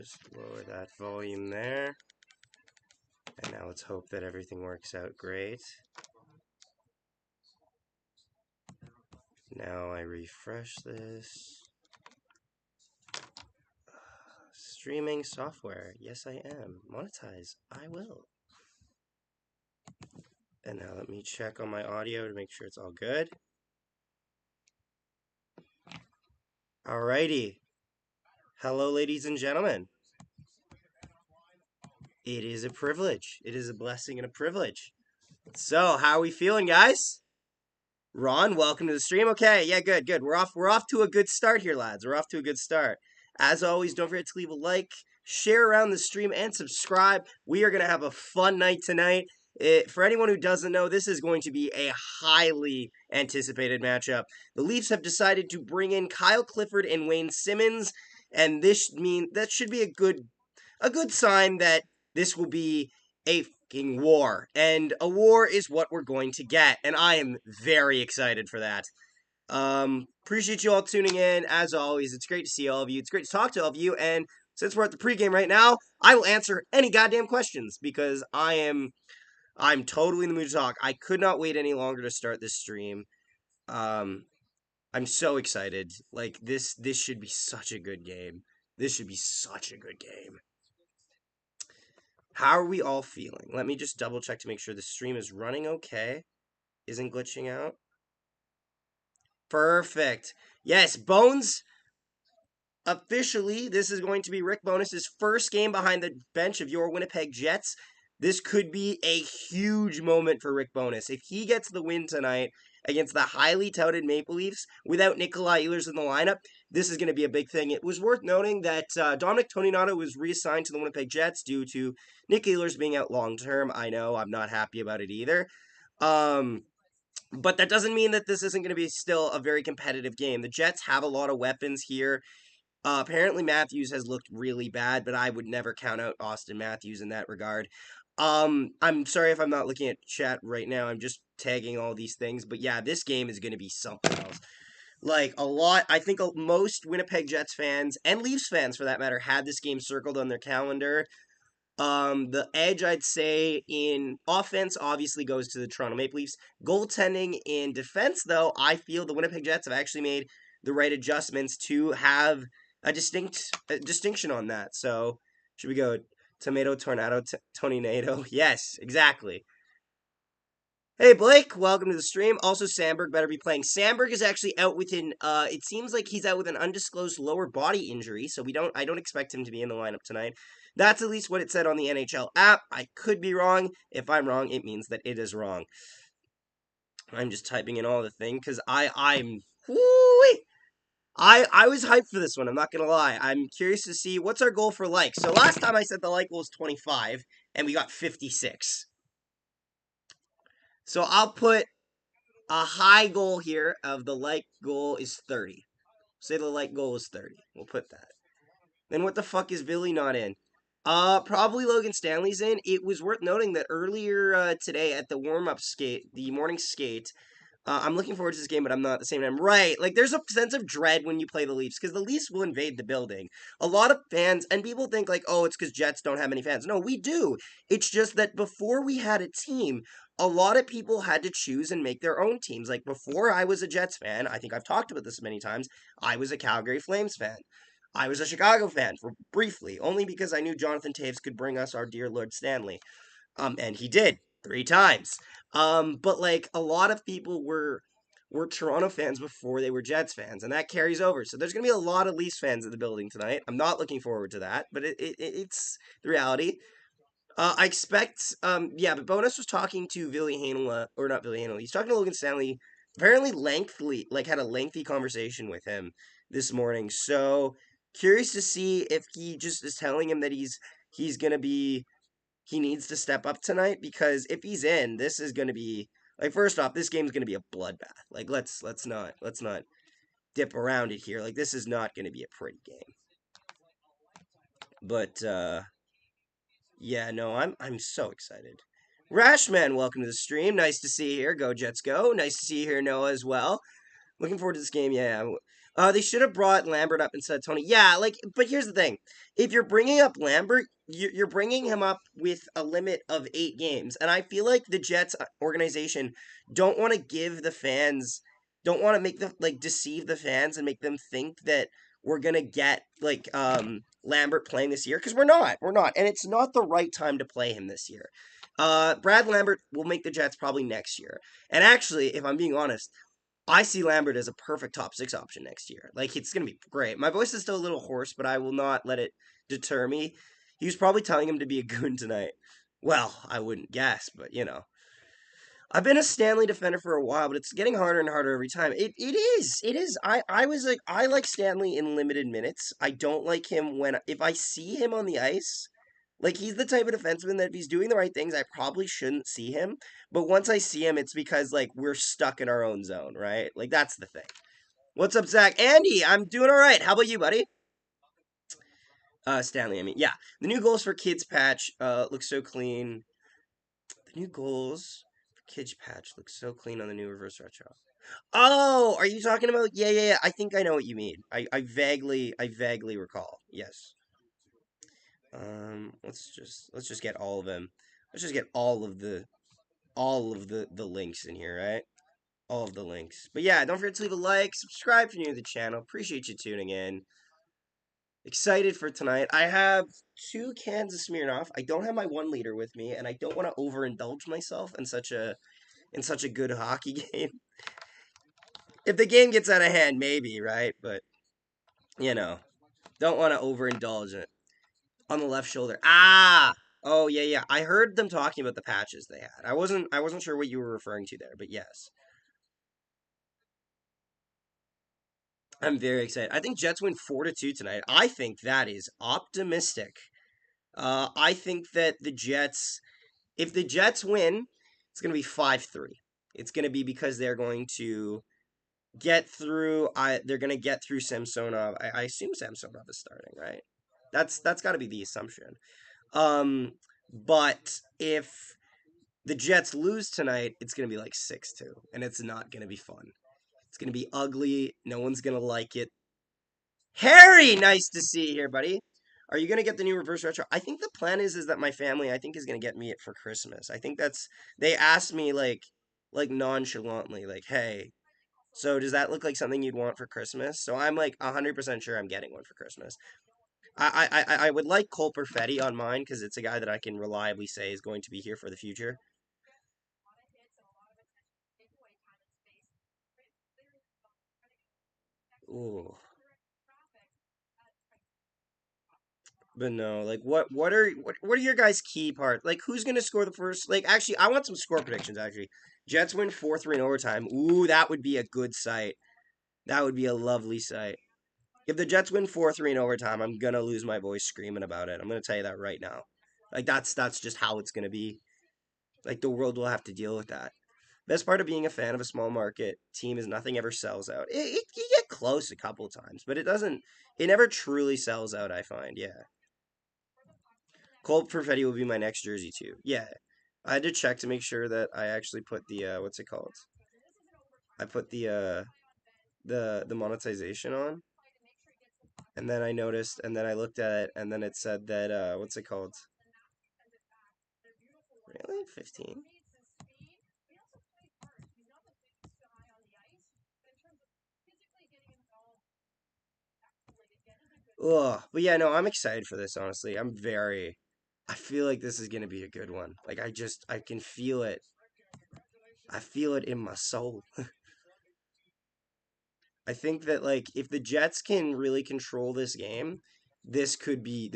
just lower that volume there. And now let's hope that everything works out great. Now I refresh this. Streaming software. Yes, I am. Monetize. I will. And now let me check on my audio to make sure it's all good. Alrighty. Hello, ladies and gentlemen. It is a privilege. It is a blessing and a privilege. So, how are we feeling, guys? Ron, welcome to the stream. Okay, yeah, good. We're off to a good start here, lads. We're off to a good start. As always, don't forget to leave a like, share around the stream, and subscribe. We are going to have a fun night tonight. For anyone who doesn't know, this is going to be a highly anticipated matchup. The Leafs have decided to bring in Kyle Clifford and Wayne Simmons, and that should be a good sign that this will be a fucking war. And a war is what we're going to get, and I am very excited for that. Appreciate you all tuning in. As always, it's great to see all of you. It's great to talk to all of you, and since we're at the pregame right now, I will answer any goddamn questions because I'm totally in the mood to talk. I could not wait any longer to start this stream. I'm so excited. Like this should be such a good game. This should be such a good game. How are we all feeling? Let me just double check to make sure the stream is running okay. Isn't glitching out. Perfect. Yes, Bones. Officially, this is going to be Rick Bowness' first game behind the bench of your Winnipeg Jets. This could be a huge moment for Rick Bowness. If he gets the win tonight against the highly touted Maple Leafs without Nikolai Ehlers in the lineup, this is going to be a big thing. It was worth noting that Dominic Toninato was reassigned to the Winnipeg Jets due to Nick Ehlers being out long-term. I know, I'm not happy about it either. But that doesn't mean that this isn't going to be still a very competitive game. The Jets have a lot of weapons here. Apparently Matthews has looked really bad, but I would never count out Austin Matthews in that regard. I'm sorry if I'm not looking at chat right now. I'm just tagging all these things. But yeah, this game is going to be something else. Like, I think most Winnipeg Jets fans, and Leafs fans for that matter, had this game circled on their calendar. The edge, I'd say, in offense obviously goes to the Toronto Maple Leafs. Goaltending in defense, though, I feel the Winnipeg Jets have actually made the right adjustments to have a distinction on that. So, should we go tomato, tornado, Tony-nado? Yes, exactly. Hey, Blake, welcome to the stream. Also, Sandberg better be playing. Sandberg is actually out with it seems like he's out with an undisclosed lower body injury, so I don't expect him to be in the lineup tonight. That's at least what it said on the NHL app. I could be wrong. If I'm wrong, it means that it is wrong. I'm just typing in all the thing, because I was hyped for this one, I'm not going to lie. I'm curious to see, what's our goal for likes? So last time I said the like goal was 25, and we got 56. So I'll put a high goal here of the like goal is 30. Say the like goal is 30. We'll put that. Then what the fuck is Billy not in? Probably Logan Stanley's in. It was worth noting that earlier today at the warm-up skate, the morning skate, I'm looking forward to this game, but I'm not at the same time. Right, like there's a sense of dread when you play the Leafs, because the Leafs will invade the building. A lot of fans, and people think like, oh, it's because Jets don't have any fans. No, we do. It's just that before we had a team, a lot of people had to choose and make their own teams. Like before I was a Jets fan, I think I've talked about this many times, I was a Calgary Flames fan. I was a Chicago fan for briefly, only because I knew Jonathan Toews could bring us our dear Lord Stanley. And he did 3 times. But like a lot of people were Toronto fans before they were Jets fans, and that carries over. So there's gonna be a lot of Leafs fans in the building tonight. I'm not looking forward to that, but it's the reality. I expect, but Bonus was talking to Ville Heinola, or not Ville Heinola, he's talking to Logan Stanley, apparently lengthily, like had a lengthy conversation with him this morning. So curious to see if he just is telling him that he's gonna be, he needs to step up tonight, because if he's in, this is gonna be, like, first off, this game's gonna be a bloodbath. Like, let's not dip around it here. Like, this is not gonna be a pretty game. But, yeah, no, I'm so excited. Rashman, welcome to the stream. Nice to see you here. Go Jets, go. Nice to see you here, Noah, as well. Looking forward to this game, yeah. They should have brought Lambert up instead of Tony. Yeah, like, but here's the thing: if you're bringing up Lambert, you're bringing him up with a limit of 8 games, and I feel like the Jets organization don't want to give the fans, don't want to make the like deceive the fans and make them think that we're gonna get like Lambert playing this year because we're not, and it's not the right time to play him this year. Brad Lambert will make the Jets probably next year, and actually, if I'm being honest. I see Lambert as a perfect top 6 option next year. Like, it's going to be great. My voice is still a little hoarse, but I will not let it deter me. He was probably telling him to be a goon tonight. Well, I wouldn't guess, but you know. I've been a Stanley defender for a while, but it's getting harder and harder every time. It is. It is. I was like I like Stanley in limited minutes. I don't like him when if I see him on the ice, like he's the type of defenseman that if he's doing the right things, I probably shouldn't see him. But once I see him, it's because like we're stuck in our own zone, right? Like that's the thing. What's up, Zach? Andy, I'm doing all right. How about you, buddy? Stanley, I mean, yeah. The new goals for kids patch look so clean. The new goals for kids patch look so clean on the new reverse retro. Oh, are you talking about? Yeah, yeah, yeah. I think I know what you mean. I vaguely recall. Yes. Let's just get all of them. Let's just get all of the links in here, right? All of the links. But yeah, don't forget to leave a like, subscribe if you're new to the channel. Appreciate you tuning in. Excited for tonight. I have 2 cans of Smirnoff. I don't have my 1 liter with me, and I don't want to overindulge myself in such a good hockey game. If the game gets out of hand, maybe, right? But you know, don't want to overindulge it. On the left shoulder. Ah! Oh yeah, yeah. I heard them talking about the patches they had. I wasn't sure what you were referring to there, but yes. I'm very excited. I think Jets win 4-2 tonight. I think that is optimistic. I think that the Jets, if the Jets win, it's going to be 5-3. It's going to be because they're going to get through. They're going to get through Samsonov. I assume Samsonov is starting, right? That's got to be the assumption. Um, but if the Jets lose tonight, it's going to be like 6-2, and it's not going to be fun. It's going to be ugly. No one's going to like it. Harry, nice to see you here, buddy. Are you gonna get the new reverse retro? I think the plan is that my family I think is gonna get me it for Christmas. I think that's they asked me like nonchalantly like, hey, so does that look like something you'd want for Christmas? So I'm like 100% sure I'm getting one for Christmas. I would like Cole Perfetti on mine because it's a guy that I can reliably say is going to be here for the future. Ooh. But no, like what are your guys' key parts? Like who's gonna score the first? Like actually, I want some score predictions. Actually, Jets win 4-3 in overtime. Ooh, that would be a good sight. That would be a lovely sight. If the Jets win 4-3 in overtime, I'm gonna lose my voice screaming about it. I'm gonna tell you that right now. Like that's just how it's gonna be. Like the world will have to deal with that. Best part of being a fan of a small market team is nothing ever sells out. You get close a couple times, but it doesn't. It never truly sells out. I find, yeah. Cole Perfetti will be my next jersey too. Yeah, I had to check to make sure that I actually put the what's it called? I put the monetization on, and then I noticed, and then I looked at it, and then it said that what's it called? Really, 15? Ugh. But yeah, no, I'm excited for this. Honestly, I'm very. I feel like this is gonna be a good one. Like I can feel it. I feel it in my soul. I think that like if the Jets can really control this game, this could be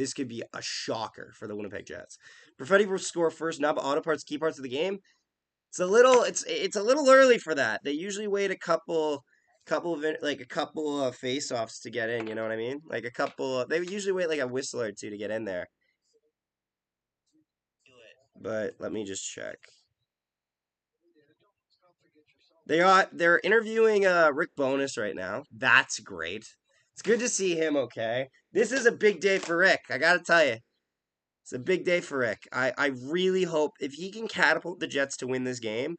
a shocker for the Winnipeg Jets. Perfetti will score first, now but auto parts key parts of the game. It's a little early for that. They usually wait a couple of face offs to get in. You know what I mean? Like a couple. They usually wait like a whistle or two to get in there. But let me just check. They're interviewing Rick Bonus right now. That's great. It's good to see him okay. This is a big day for Rick. I gotta tell you. It's a big day for Rick. I really hope if he can catapult the Jets to win this game,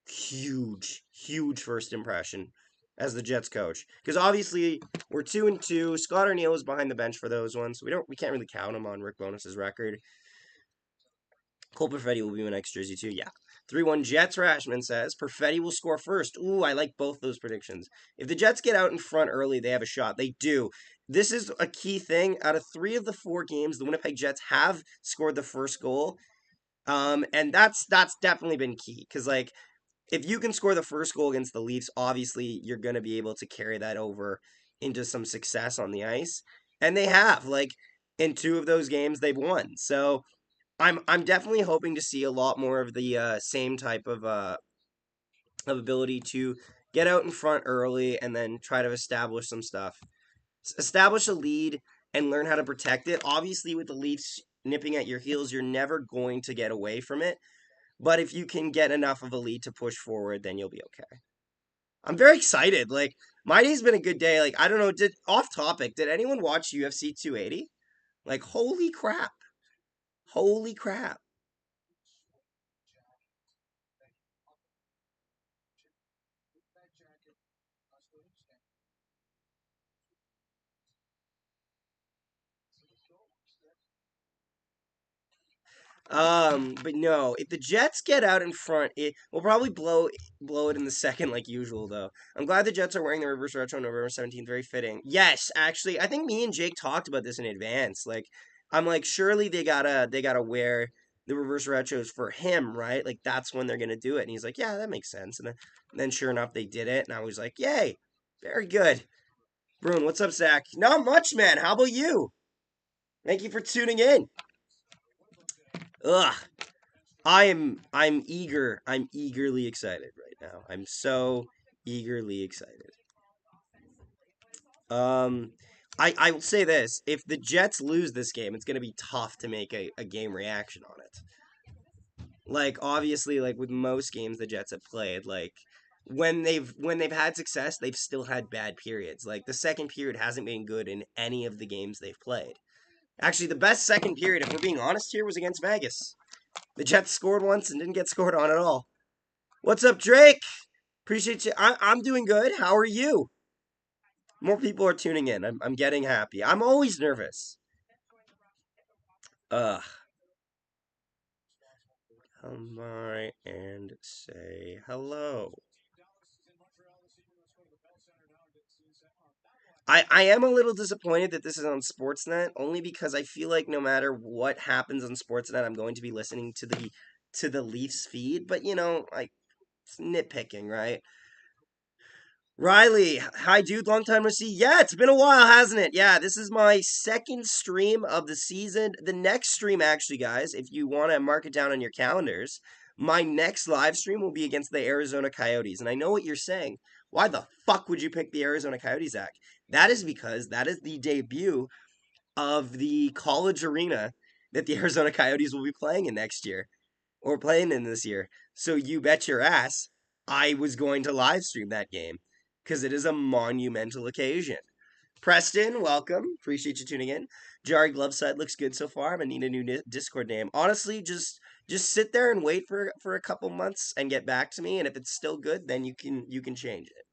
huge, huge first impression. as the Jets coach. Because obviously we're 2-2. Scott Arniel is behind the bench for those ones. We can't really count him on Rick Bonus's record. Cole Perfetti will be my next jersey too. Yeah. 3-1 Jets, Rashman says. Perfetti will score first. Ooh, I like both those predictions. If the Jets get out in front early, they have a shot. They do. This is a key thing. Out of 3 of the 4 games, the Winnipeg Jets have scored the first goal. And that's definitely been key. Because like if you can score the first goal against the Leafs, obviously you're gonna be able to carry that over into some success on the ice. And they have. Like in 2 of those games they've won. So I'm definitely hoping to see a lot more of the same type of ability to get out in front early and then try to establish some stuff. Establish a lead and learn how to protect it. Obviously, with the Leafs nipping at your heels, you're never going to get away from it. But if you can get enough of a lead to push forward, then you'll be okay. I'm very excited. Like my day's been a good day. Like I don't know. Did off topic? Did anyone watch UFC 280? Like holy crap! Holy crap! But no, if the Jets get out in front, it will probably blow it in the second like usual though. I'm glad the Jets are wearing the reverse retro on November 17th, very fitting. Yes, actually, I think me and Jake talked about this in advance. Like I'm like surely they gotta wear the reverse retros for him, right? Like that's when they're gonna do it. And he's like, "Yeah, that makes sense." And then sure enough they did it, and I was like, "Yay. Very good." Bruin, what's up, Zach? Not much, man. How about you? Thank you for tuning in. Ugh. I'm eager. I'm eagerly excited right now. I'm so eagerly excited. Um I will say this. If the Jets lose this game, it's gonna be tough to make a game reaction on it. Like obviously, like with most games the Jets have played, like when they've had success, they've still had bad periods. Like the second period hasn't been good in any of the games they've played. Actually, the best second period, if we're being honest here, was against Vegas. The Jets scored once and didn't get scored on at all. What's up, Drake? Appreciate you. I'm doing good. How are you? More people are tuning in. I'm getting happy. I'm always nervous. Ugh. Come by and say hello. I am a little disappointed that this is on Sportsnet, only because I feel like no matter what happens on Sportsnet, I'm going to be listening to the Leafs feed. But like it's nitpicking, right? Riley, hi dude, long time no see. Yeah, it's been a while, hasn't it? Yeah, this is my second stream of the season. The next stream, actually, guys, if you want to mark it down on your calendars, my next live stream will be against the Arizona Coyotes. And I know what you're saying. Why the fuck would you pick the Arizona Coyotes, Zach? That is because that is the debut of the college arena that the Arizona Coyotes will be playing in next year or playing in this year. So you bet your ass I was going to live stream that game because it is a monumental occasion. Preston, welcome. Appreciate you tuning in. Jari Gloveside looks good so far. I'm gonna need a new Discord name. Honestly, just sit there and wait for a couple months and get back to me. And if it's still good, then you can change it.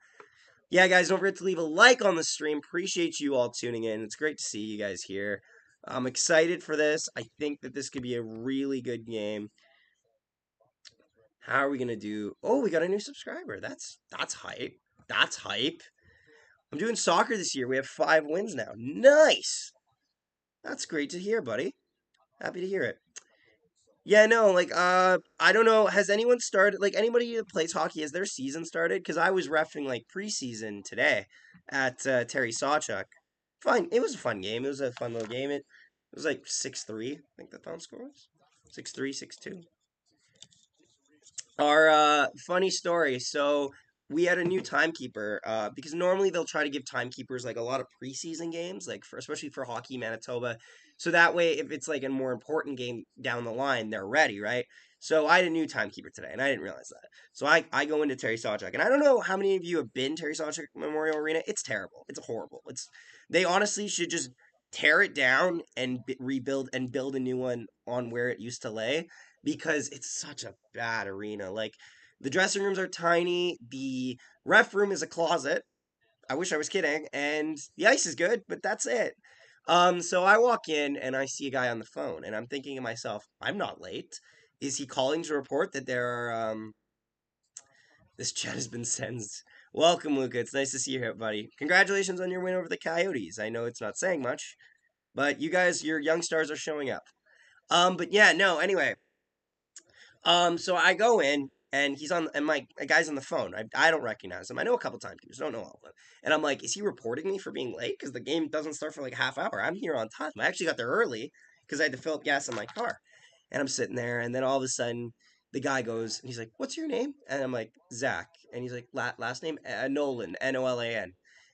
Yeah, guys, don't forget to leave a like on the stream. Appreciate you all tuning in. It's great to see you guys here. I'm excited for this. I think that this could be a really good game. How are we gonna do? Oh, we got a new subscriber. That's hype. That's hype. I'm doing soccer this year. We have 5 wins now. Nice. That's great to hear, buddy. Happy to hear it. Yeah, no, like I don't know. Has anyone started? Like anybody that plays hockey, has their season started? Because I was refing like preseason today at Terry Sawchuk. Fine, it was a fun game. It was a fun little game. It was like 6-3. I think the final score was 6-3, 6-2. Our funny story. So we had a new timekeeper because normally they'll try to give timekeepers like a lot of preseason games, like for especially for Hockey Manitoba. So that way, if it's like a more important game down the line, they're ready, right? So I had a new timekeeper today, and I didn't realize that. So I go into Terry Sawchuk, and I don't know how many of you have been Terry Sawchuk Memorial Arena. It's terrible. It's horrible. They honestly should just tear it down and rebuild and build a new one on where it used to lay because it's such a bad arena. Like the dressing rooms are tiny. The ref room is a closet. I wish I was kidding. And the ice is good, but that's it. So I walk in and I see a guy on the phone, and I'm thinking to myself, I'm not late. Is he calling to report that there are this chat has been sent? Welcome, Luca. It's nice to see you here, buddy. Congratulations on your win over the Coyotes. I know it's not saying much, but you guys, your young stars are showing up. But yeah, no. Anyway, so I go in and he's on, and my a guy's on the phone. I don't recognize him. I know a couple timekeepers, don't know all of them. And I'm like, is he reporting me for being late? Because the game doesn't start for like a half hour. I'm here on time. I actually got there early because I had to fill up gas in my car. And I'm sitting there, and then all of a sudden, the guy goes, and he's like, "What's your name?" And I'm like, "Zach." And he's like, "Last name Nolan, Nolan." And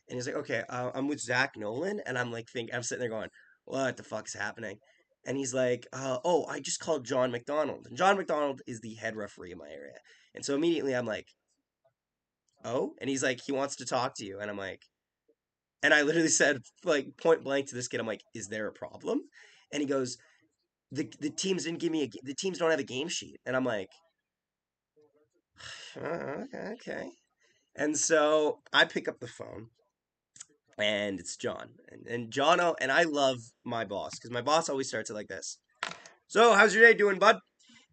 he's like, "Okay, I'm with Zach Nolan." And I'm like, I'm sitting there going, "What the fuck is happening?" And he's like, "Oh, I just called John McDonald." And John McDonald is the head referee in my area. And so immediately I'm like, "Oh," and he's like, "He wants to talk to you." And I'm like, and I literally said like point blank to this kid, I'm like, "Is there a problem?" And he goes, the teams didn't give me the teams don't have a game sheet." And I'm like, okay. And so I pick up the phone, and it's John. And John, and I love my boss because my boss always starts it like this. "So, how's your day doing, bud?"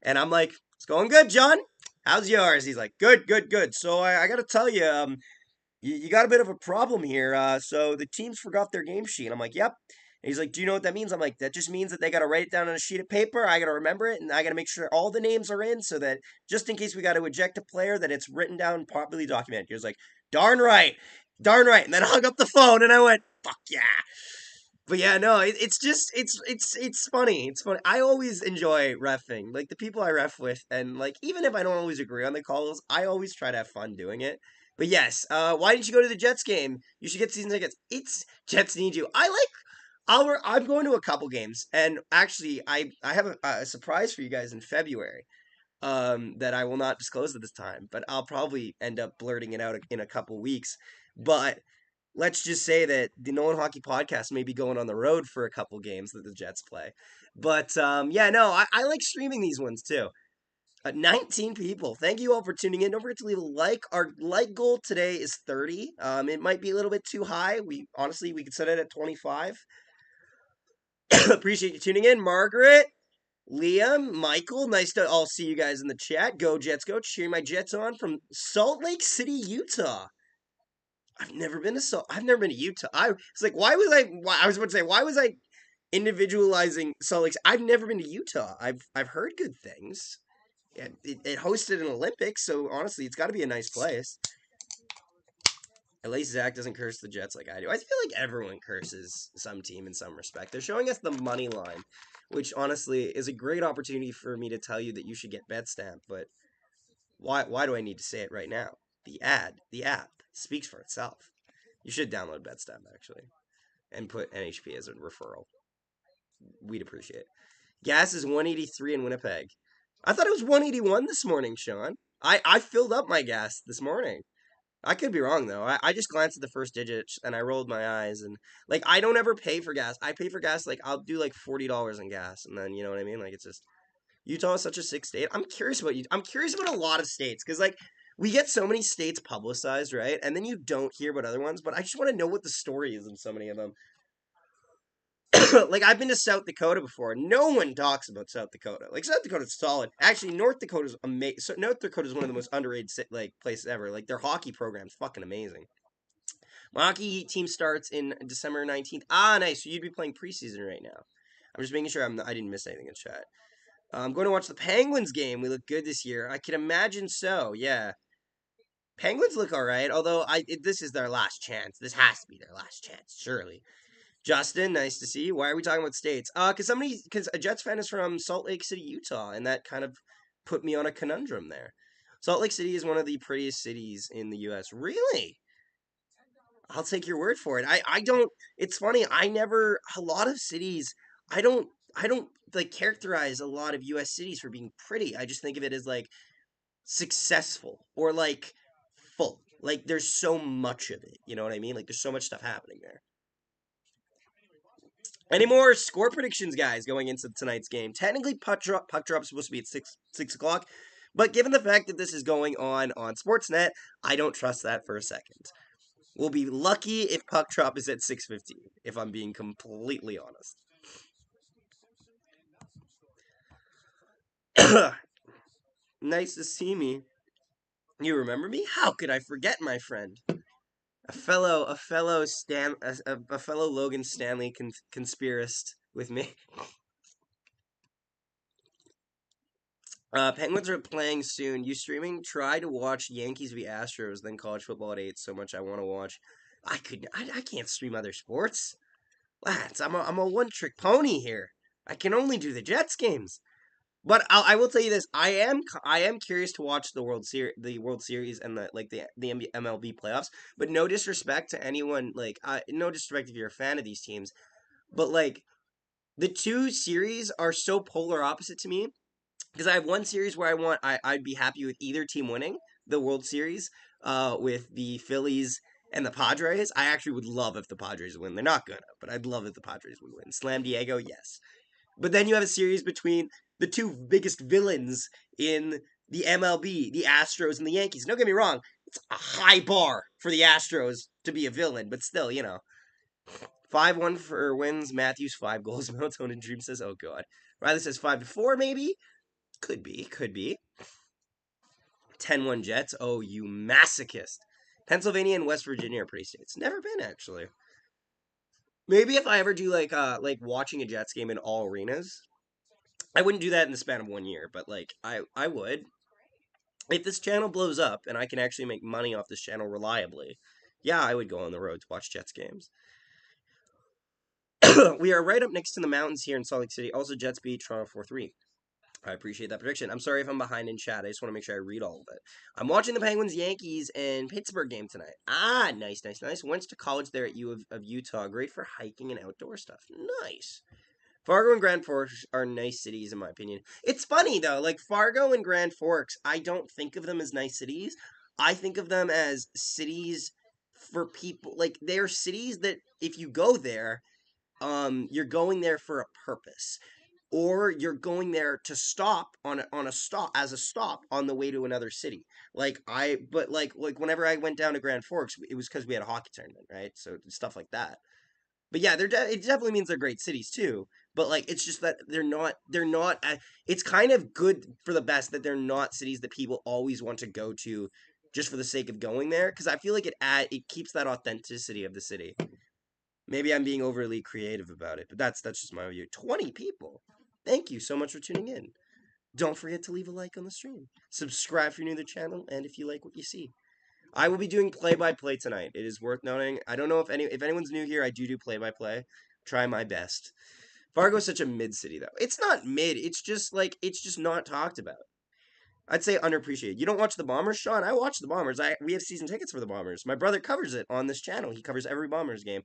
And I'm like, "It's going good, John. How's yours?" He's like, "Good, good, good. So I got to tell you, you got a bit of a problem here. So the teams forgot their game sheet." And I'm like, "Yep." And he's like, "Do you know what that means?" I'm like, "That just means that they got to write it down on a sheet of paper. I got to remember it, and I got to make sure all the names are in so that just in case we got to eject a player, that it's written down, properly documented." He was like, "Darn right, darn right." And then I hung up the phone, and I went, "Fuck yeah." But yeah, no, it's just it's funny. It's funny. I always enjoy refing, like the people I ref with, and like even if I don't always agree on the calls, I always try to have fun doing it. But yes, why didn't you go to the Jets game? You should get season tickets. It's Jets need you. I'm going to a couple games, and actually, I have a surprise for you guys in February. That I will not disclose at this time, but I'll probably end up blurting it out in a couple weeks. But let's just say that the Nolan Hockey Podcast may be going on the road for a couple games that the Jets play. But yeah, no, I like streaming these ones too. 19 people. Thank you all for tuning in. Don't forget to leave a like. Our like goal today is 30. It might be a little bit too high. We could set it at 25. Appreciate you tuning in, Margaret, Liam, Michael. Nice to all see you guys in the chat. Go Jets, go! Cheering my Jets on from Salt Lake City, Utah. I've never been to Utah. I was like, I was about to say, why was I individualizing Salt Lake? I've never been to Utah. I've heard good things. It hosted an Olympics, so honestly, it's got to be a nice place. At least Zach doesn't curse the Jets like I do. I feel like everyone curses some team in some respect. They're showing us the money line, which honestly is a great opportunity for me to tell you that you should get BetStamp. But why do I need to say it right now? The app speaks for itself. You should download BetStamp actually and put NHP as a referral. We'd appreciate it. Gas is 183 in Winnipeg. I thought it was 181 this morning, Sean. I filled up my gas this morning. I could be wrong though. I just glanced at the first digits and I rolled my eyes, and like I don't ever pay for gas. I pay for gas like I'll do like $40 in gas, and then you know what I mean. Like it's just Utah is such a sick state. I'm curious about you. I'm curious about a lot of states because like we get so many states publicized, right? And then you don't hear about other ones. But I just want to know what the story is in so many of them. Like I've been to South Dakota before. No one talks about South Dakota. Like South Dakota's solid. Actually, North Dakota's amazing. So North Dakota is one of the most underrated like places ever. Like their hockey program's fucking amazing. My hockey team starts in December 19th. Ah, nice. So you'd be playing preseason right now. I'm just making sure I didn't miss anything in chat. I'm going to watch the Penguins game. We look good this year. I can imagine so. Yeah. Penguins look all right, although this is their last chance. This has to be their last chance, surely. Justin, nice to see you. Why are we talking about states? Because a Jets fan is from Salt Lake City, Utah, and that kind of put me on a conundrum there. Salt Lake City is one of the prettiest cities in the U.S. Really? I'll take your word for it. I don't. It's funny. A lot of cities. I don't like characterize a lot of U.S. cities for being pretty. I just think of it as like successful or like full. Like there's so much of it. You know what I mean? Like there's so much stuff happening there. Any more score predictions, guys, going into tonight's game? Technically, puck drop is supposed to be at 6 o'clock, but given the fact that this is going on Sportsnet, I don't trust that for a second. We'll be lucky if puck drop is at 6:15, if I'm being completely honest. Nice to see me. You remember me? How could I forget, my friend? A fellow Logan Stanley conspiracist with me. Penguins are playing soon. You streaming? Try to watch Yankees v Astros, then college football at 8. So much I want to watch. I can't stream other sports. Lads, I'm a one trick pony here. I can only do the Jets games. But I will tell you this: I am curious to watch the World Series, and the MLB playoffs. But no disrespect to anyone, no disrespect if you're a fan of these teams, but like the two series are so polar opposite to me. Because I have one series where I'd be happy with either team winning the World Series, with the Phillies and the Padres. I actually would love if the Padres win. They're not gonna, but I'd love if the Padres would win. Slam Diego, yes. But then you have a series between the two biggest villains in the MLB, the Astros and the Yankees. Don't get me wrong, it's a high bar for the Astros to be a villain, but still, 5-1 for wins. Matthews 5 goals. Melatonin Dream says, "Oh God." Riley says 5-4, maybe. Could be, could be. 10-1 Jets. Oh, you masochist. Pennsylvania and West Virginia are pretty states. Never been actually. Maybe if I ever do like watching a Jets game in all arenas, I wouldn't do that in the span of 1 year, but like I would. If this channel blows up and I can actually make money off this channel reliably, yeah, I would go on the road to watch Jets games. We are right up next to the mountains here in Salt Lake City. Also, Jets beat Toronto 4-3. I appreciate that prediction. I'm sorry if I'm behind in chat. I just want to make sure I read all of it. I'm watching the Penguins Yankees and Pittsburgh game tonight. Ah, nice, nice, nice. Went to college there at U of Utah. Great for hiking and outdoor stuff. Nice. Fargo and Grand Forks are nice cities, in my opinion. It's funny, though. Like, Fargo and Grand Forks, I don't think of them as nice cities. I think of them as cities for people. Like, they're cities that if you go there, you're going there for a purpose. Or you're going there to stop on a stop as a stop on the way to another city. But whenever I went down to Grand Forks, it was because we had a hockey tournament, right? So stuff like that. But yeah, it definitely means they're great cities too. But like, it's just that they're not. It's kind of good for the best that they're not cities that people always want to go to, just for the sake of going there. Because I feel like it keeps that authenticity of the city. Maybe I'm being overly creative about it, but that's just my view. 20 people. Thank you so much for tuning in. Don't forget to leave a like on the stream. Subscribe if you're new to the channel, and if you like what you see. I will be doing play-by-play tonight. It is worth noting. I don't know if anyone's new here. I do play-by-play. Try my best. Fargo is such a mid city though. It's not mid. It's just not talked about. I'd say underappreciated. You don't watch the Bombers, Sean? I watch the Bombers. We have season tickets for the Bombers. My brother covers it on this channel. He covers every Bombers game.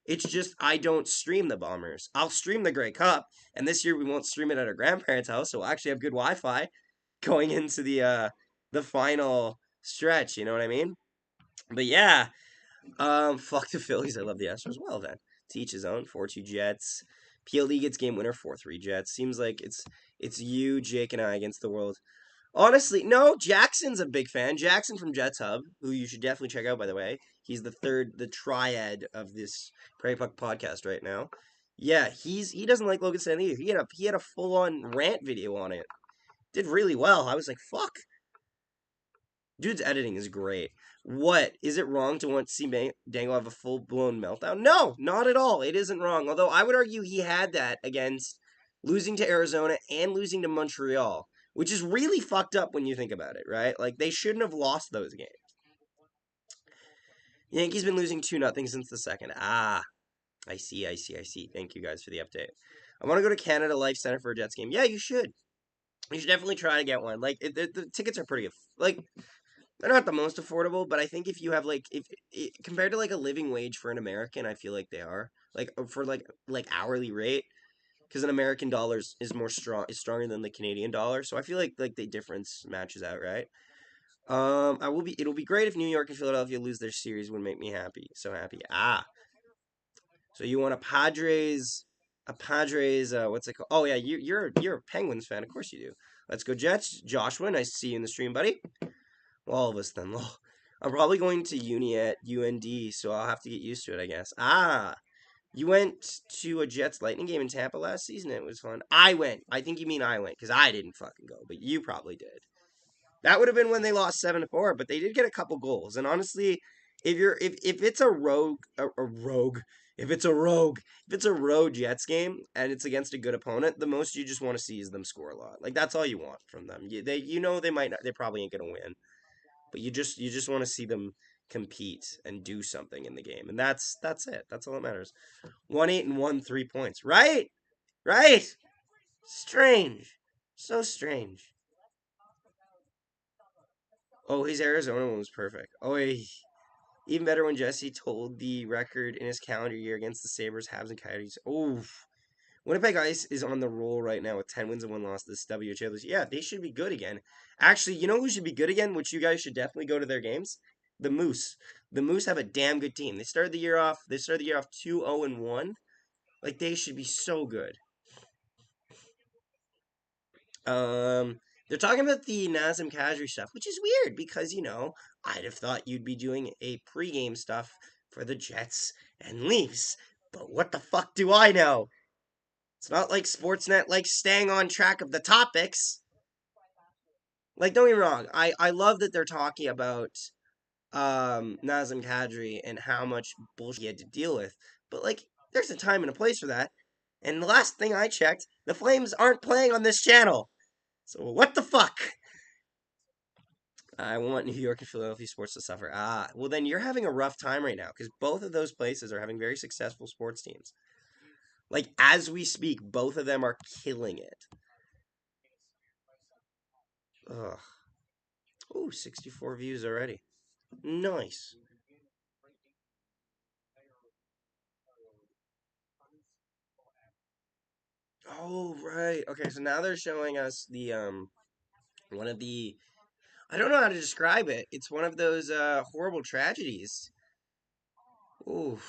It's just I don't stream the Bombers. I'll stream the Grey Cup, and this year we won't stream it at our grandparents' house, so we'll actually have good Wi-Fi going into the final stretch. You know what I mean? But yeah, fuck the Phillies. I love the Astros. Well then, to each his own. 4-2 Jets. PLD gets game winner. 4-3 Jets. Seems like it's you, Jake, and I against the world. Honestly, no. Jackson's a big fan. Jackson from Jets Hub, who you should definitely check out, by the way. He's the triad of this Prairie Puck podcast right now. Yeah, he doesn't like Logan Stanley either. He had a full on rant video on it. Did really well. I was like, fuck. Dude's editing is great. What? Is it wrong to want to see Dangle have a full blown meltdown? No, not at all. It isn't wrong. Although I would argue he had that against losing to Arizona and losing to Montreal, which is really fucked up when you think about it, right? Like, they shouldn't have lost those games. Yankees been losing 2-0 since the second. Ah, I see. Thank you guys for the update. I want to go to Canada Life Center for a Jets game. Yeah, you should. You should definitely try to get one. Like, the tickets are pretty good. Like, they're not the most affordable, but I think if you have compared to like a living wage for an American, I feel like they are like for like hourly rate, because an American dollar is stronger than the Canadian dollar, so I feel like the difference matches out, right? It'll be great if New York and Philadelphia lose their series. Would make me happy, so happy. Ah, so you want a Padres, what's it called? Oh yeah, you're a Penguins fan, of course you do. Let's go Jets. Joshua, nice to see you in the stream, buddy. Well, all of us then. I'm probably going to uni at UND, so I'll have to get used to it, I guess. Ah, you went to a Jets Lightning game in Tampa last season. It was fun. I went. I think you mean I went because I didn't fucking go, but you probably did. That would have been when they lost 7-4, but they did get a couple goals. And honestly, if it's a rogue, if it's a road Jets game and it's against a good opponent, the most you just want to see is them score a lot. Like that's all you want from them. They might not, they probably ain't gonna win, but you just want to see them compete and do something in the game, and that's it. That's all that matters. 1-8 and 1 3 points. Right, right. Strange, so strange. Oh, his Arizona one was perfect. Oh, even better when Jesse told the record in his calendar year against the Sabres, Habs, and Coyotes. Oh, Winnipeg Ice is on the roll right now with 10 wins and 1 loss this WHL. Yeah, they should be good again. Actually, you know who should be good again, which you guys should definitely go to their games? The Moose. The Moose have a damn good team. They started the year off 2-0 and 1. Like they should be so good. They're talking about the Nazem Kadri stuff, which is weird because, I'd have thought you'd be doing a pregame stuff for the Jets and Leafs. But what the fuck do I know? It's not like Sportsnet likes staying on track of the topics. Like, don't get me wrong. I love that they're talking about Nazem Kadri and how much bullshit he had to deal with. But, like, there's a time and a place for that. And the last thing I checked, the Flames aren't playing on this channel. So what the fuck? I want New York and Philadelphia sports to suffer. Ah, well then you're having a rough time right now because both of those places are having very successful sports teams. Like as we speak, both of them are killing it. Ugh. Ooh, 64 views already. Nice. Oh right. Okay, so now they're showing us the one of the I don't know how to describe it. It's one of those horrible tragedies. Ooh.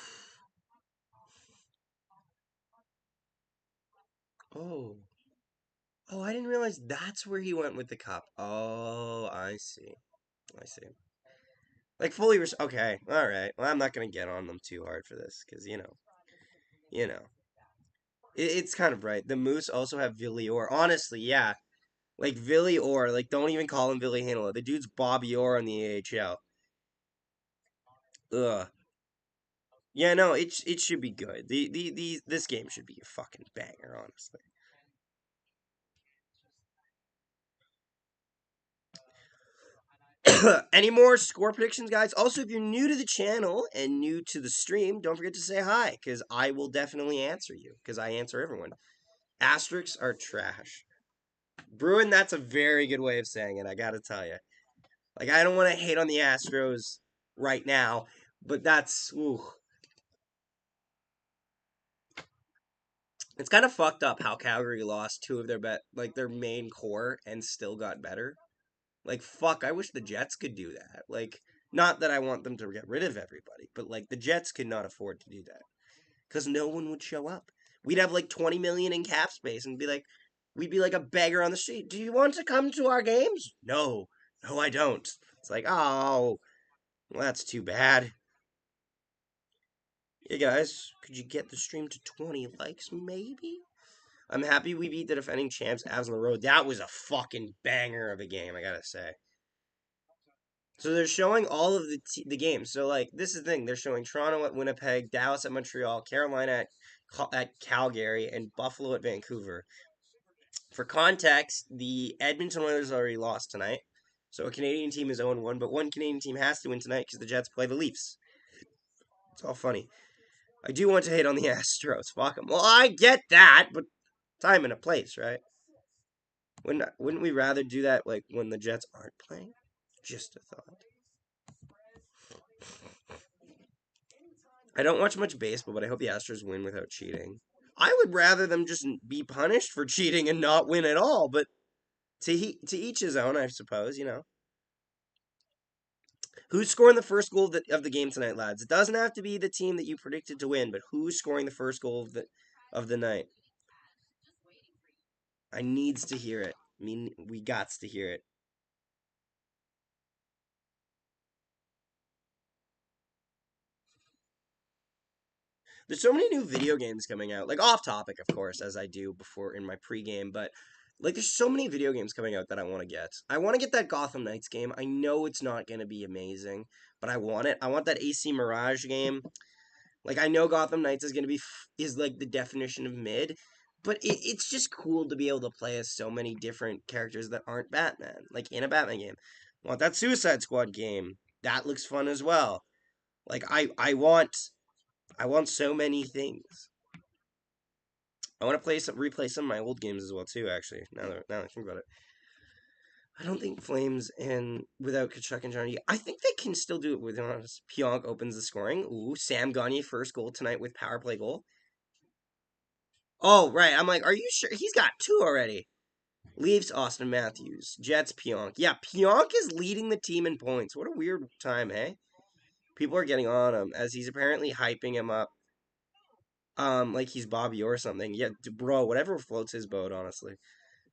Oh. Oh, I didn't realize that's where he went with the cup. Oh, I see. I see. Like fully okay, all right. Well, I'm not gonna get on them too hard for this because you know, it's kind of right. The Moose also have Villy Orr. Honestly, yeah, like Villy Orr. Like don't even call him Billy Hanola. The dude's Bobby Orr on the AHL. Ugh. Yeah, no, it should be good. This game should be a fucking banger, honestly. Any more score predictions, guys? Also, if you're new to the channel and new to the stream, don't forget to say hi because I will definitely answer you because I answer everyone. Asterisks are trash. Bruin, that's a very good way of saying it, I gotta tell you. Like, I don't want to hate on the Astros right now, but that's, ooh. It's kind of fucked up how Calgary lost two of their main core and still got better. Like, fuck, I wish the Jets could do that. Like, not that I want them to get rid of everybody, but like, the Jets could not afford to do that. Because no one would show up. We'd have like 20 million in cap space and we'd be like a beggar on the street. Do you want to come to our games? No, no, I don't. It's like, oh, well, that's too bad. Hey guys, could you get the stream to 20 likes, maybe? I'm happy we beat the defending champs Avs on the road. That was a fucking banger of a game, I gotta say. So they're showing all of the games. So like this is the thing. They're showing Toronto at Winnipeg, Dallas at Montreal, Carolina at Calgary, and Buffalo at Vancouver. For context, the Edmonton Oilers already lost tonight. So a Canadian team is 0-1, but one Canadian team has to win tonight because the Jets play the Leafs. It's all funny. I do want to hate on the Astros. Fuck them. Well, I get that, but time and a place, right? Wouldn't we rather do that like when the Jets aren't playing? Just a thought. I don't watch much baseball, but I hope the Astros win without cheating. I would rather them just be punished for cheating and not win at all, but to each his own, I suppose, Who's scoring the first goal of the game tonight, lads? It doesn't have to be the team that you predicted to win, but who's scoring the first goal of the night? I needs to hear it. I mean, we gots to hear it. There's so many new video games coming out. Like, off topic, of course, as I do before in my pregame, but like, there's so many video games coming out that I want to get. I want to get that Gotham Knights game. I know it's not going to be amazing, but I want it. I want that AC Mirage game. Like, I know Gotham Knights is going to be is like the definition of mid, but it's just cool to be able to play as so many different characters that aren't Batman, like in a Batman game. I want that Suicide Squad game. That looks fun as well. Like, I want so many things. I want to replay some of my old games as well too. Actually, now that I think about it, I don't think Flames and without Kachuk and Johnny. I think they can still do it with us. Pionk opens the scoring. Ooh, Sam Gagne first goal tonight with power play goal. Oh right, I'm like, are you sure he's got 2 already? Leafs Austin Matthews, Jets Pionk. Yeah, Pionk is leading the team in points. What a weird time, hey? People are getting on him as he's apparently hyping him up. Like he's Bobby or something. Yeah, bro, whatever floats his boat, honestly.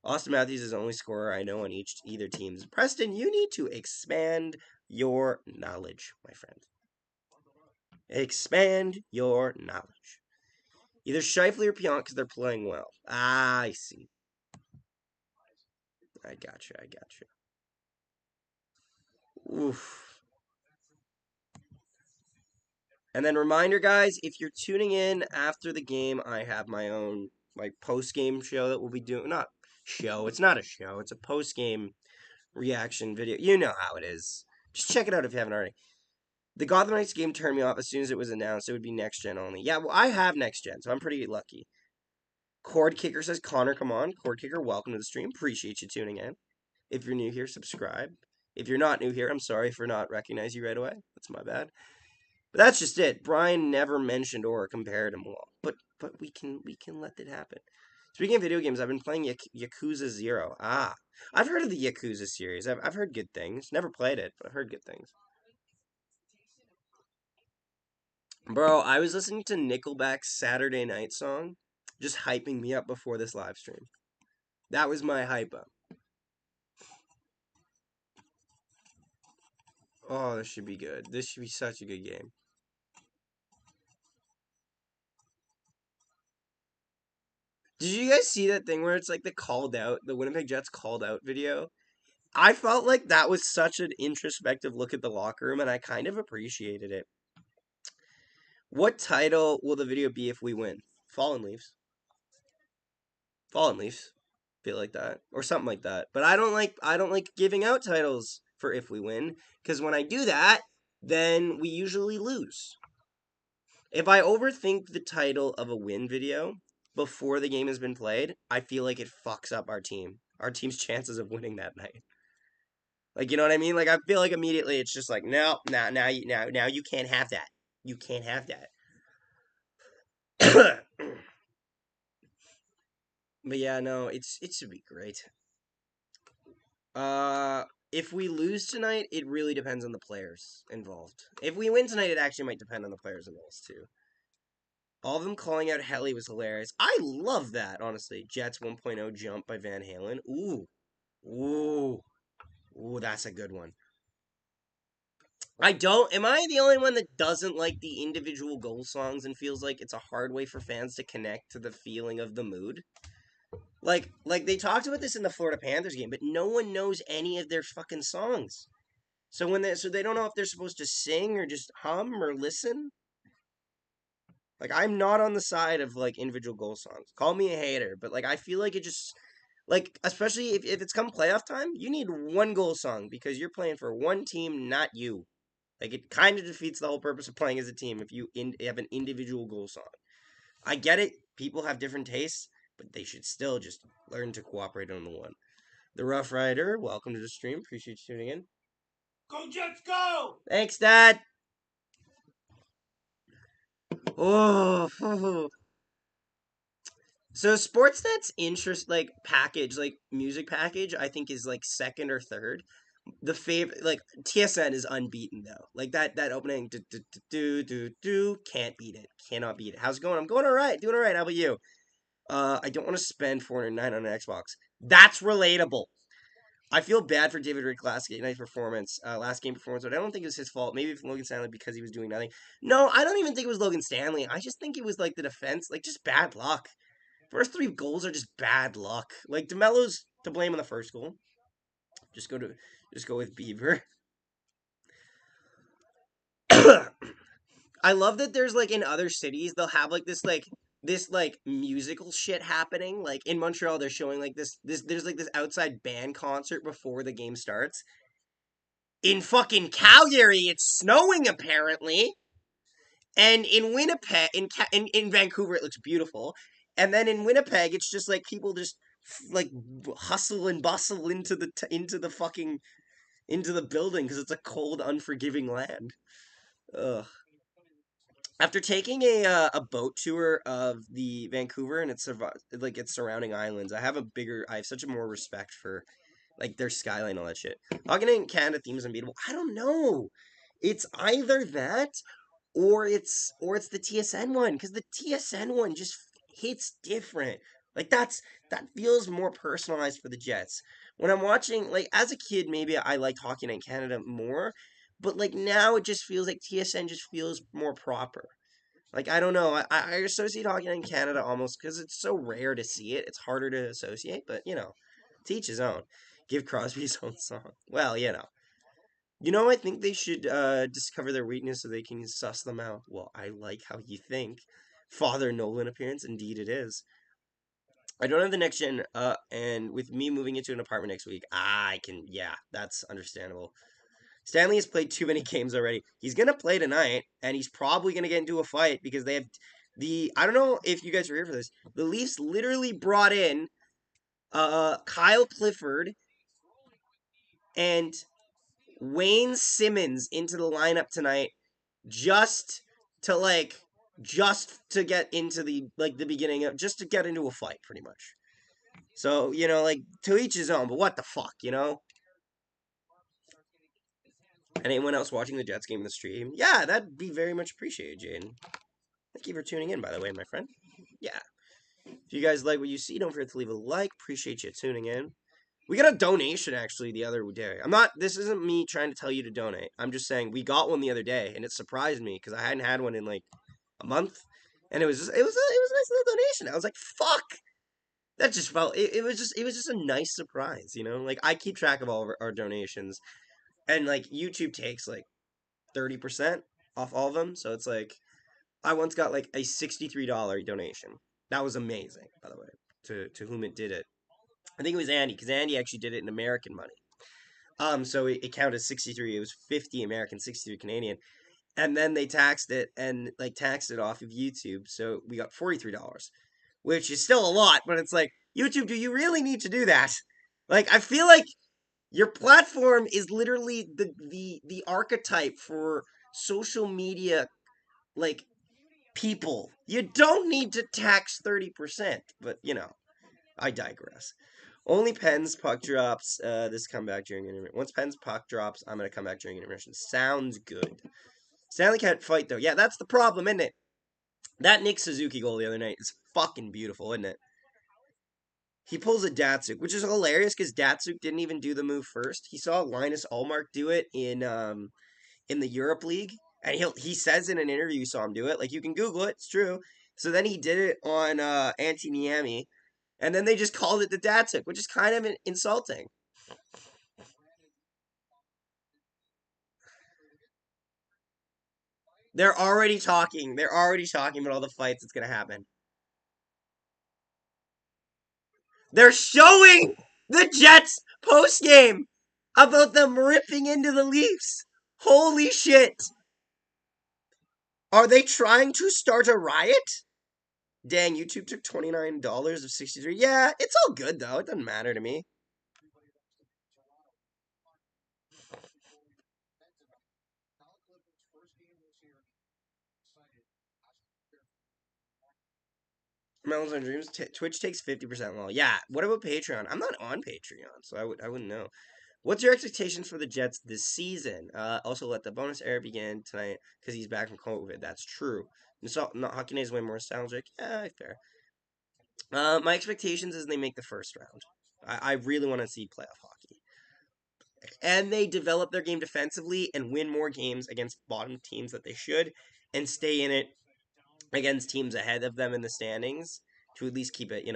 Austin Matthews is the only scorer I know on either teams. Preston, you need to expand your knowledge, my friend. Expand your knowledge. Either Scheifele or Pionk because they're playing well. Ah, I see. I gotcha. Oof. And then reminder, guys, if you're tuning in after the game, I have my own like post-game show that we'll be doing. Not show. It's not a show. It's a post-game reaction video. You know how it is. Just check it out if you haven't already. The Gotham Knights game turned me off as soon as it was announced. It would be next gen only. Yeah, well, I have next gen, so I'm pretty lucky. Cord Kicker says, Connor, come on. Cord Kicker, welcome to the stream. Appreciate you tuning in. If you're new here, subscribe. If you're not new here, I'm sorry for not recognizing you right away. That's my bad. But that's just it. Brian never mentioned or compared him well. But we can let that happen. Speaking of video games, I've been playing Yakuza 0. Ah, I've heard of the Yakuza series. I've heard good things. Never played it, but I've heard good things. Bro, I was listening to Nickelback's Saturday Night song, just hyping me up before this live stream. That was my hype up. Oh, this should be good. This should be such a good game. Did you guys see that thing where it's like the Winnipeg Jets called out video? I felt like that was such an introspective look at the locker room, and I kind of appreciated it. What title will the video be if we win? Fallen Leaves. Fallen Leaves. Feel like that. Or something like that. But I don't like giving out titles for if we win, because when I do that, then we usually lose. If I overthink the title of a win video before the game has been played, I feel like it fucks up our team's chances of winning that night. Like, you know what I mean? Like, I feel like immediately it's just like, no, now you can't have that. You can't have that. But yeah, no, it should be great. If we lose tonight, it really depends on the players involved. If we win tonight, it actually might depend on the players involved too. All of them calling out Helly was hilarious. I love that, honestly. Jets 1.0 jump by Van Halen. Ooh, that's a good one. Am I the only one that doesn't like the individual goal songs and feels like it's a hard way for fans to connect to the feeling of the mood? Like they talked about this in the Florida Panthers game, but no one knows any of their fucking songs. So they don't know if they're supposed to sing or just hum or listen. Like, I'm not on the side of like individual goal songs. Call me a hater, but like I feel like it just like, especially if it's come playoff time, you need one goal song because you're playing for one team, not you. Like, it kind of defeats the whole purpose of playing as a team if you have an individual goal song. I get it. People have different tastes, but they should still just learn to cooperate on the one. The Rough Rider, welcome to the stream. Appreciate you tuning in. Go Jets, go! Thanks, Dad. Oh. So Sportsnet's music package, I think is like second or third. The favorite, like, TSN is unbeaten though. Like that opening, can't beat it, cannot beat it. How's it going? I'm going all right, doing all right. How about you? I don't want to spend $409 on an Xbox. That's relatable. I feel bad for David Rick last game night performance, last game performance, but I don't think it was his fault. Maybe if Logan Stanley because he was doing nothing. No, I don't even think it was Logan Stanley. I just think it was like the defense, like just bad luck. First three goals are just bad luck. Like DeMelo's to blame on the first goal. Just go to just go with Beaver. I love that there's like in other cities they'll have like this like musical shit happening. Like in Montreal they're showing like this there's like this outside band concert before the game starts. In fucking Calgary it's snowing apparently. And in Winnipeg in Vancouver it looks beautiful. And then in Winnipeg it's just like people just like hustle and bustle into the fucking into the building because it's a cold unforgiving land. Ugh. After taking a boat tour of the Vancouver and like its surrounding islands, I have such a more respect for like their skyline and all that shit. Hockey Night in Canada theme is unbeatable. I don't know. It's either that or it's the TSN one because the TSN one just hits different. Like that feels more personalized for the Jets. When I'm watching, like as a kid, maybe I liked Hockey Night in Canada more, but like now it just feels like TSN just feels more proper. Like I don't know, I associate Hockey Night in Canada almost because it's so rare to see it. It's harder to associate, but teach his own. Give Crosby his own song. Well, I think they should discover their weakness so they can suss them out. Well, I like how you think. Father Nolan appearance, indeed it is. I don't have the next gen, and with me moving into an apartment next week, I can, yeah, that's understandable. Stanley has played too many games already. He's gonna play tonight, and he's probably gonna get into a fight because they have I don't know if you guys are here for this. The Leafs literally brought in Kyle Clifford and Wayne Simmons into the lineup tonight just to like just to get into the beginning of just to get into a fight pretty much. So, like to each his own, but what the fuck? Anyone else watching the Jets game in the stream? Yeah, that'd be very much appreciated, Jaden. Thank you for tuning in, by the way, my friend. Yeah. If you guys like what you see, don't forget to leave a like. Appreciate you tuning in. We got a donation actually the other day. This isn't me trying to tell you to donate. I'm just saying we got one the other day and it surprised me because I hadn't had one in like a month. And it was a nice little donation. I was like, fuck. That just felt it was just a nice surprise. Like I keep track of all of our donations and like YouTube takes like 30% off all of them. So it's like I once got like a $63 donation. That was amazing, by the way, to whom it did it. I think it was Andy, because Andy actually did it in American money. So it counted as 63. It was 50 American, 63 Canadian. And then they taxed it and like taxed it off of YouTube. So we got $43, which is still a lot, but it's like, YouTube, do you really need to do that? Like, I feel like your platform is literally the archetype for social media like people. You don't need to tax 30%, but I digress. Only Pens puck drops. This comeback during intermission. Once Pens puck drops, I'm gonna come back during intermission. Sounds good. Stanley can't fight though. Yeah, that's the problem, isn't it? That Nick Suzuki goal the other night is fucking beautiful, isn't it? He pulls a Datsuk, which is hilarious because Datsuk didn't even do the move first. He saw Linus Ullmark do it in the Europe League, and he says in an interview he saw him do it. Like you can Google it, it's true. So then he did it on Antti Niemi, and then they just called it the Datsuk, which is kind of insulting. They're already talking. They're already talking about all the fights that's gonna happen. They're showing the Jets post game about them ripping into the Leafs. Holy shit! Are they trying to start a riot? Dang, YouTube took $29 of 63. Yeah, it's all good though. It doesn't matter to me. Melons and Dreams. Twitch takes 50% low. Yeah. What about Patreon? I'm not on Patreon, so I wouldn't know. What's your expectations for the Jets this season? Also, let the bonus era begin tonight because he's back from COVID. That's true. Not Hockey Night is way more nostalgic. Yeah, fair. My expectations is they make the first round. I really want to see playoff hockey. and they develop their game defensively and win more games against bottom teams that they should, and stay in it against teams ahead of them in the standings to at least keep it,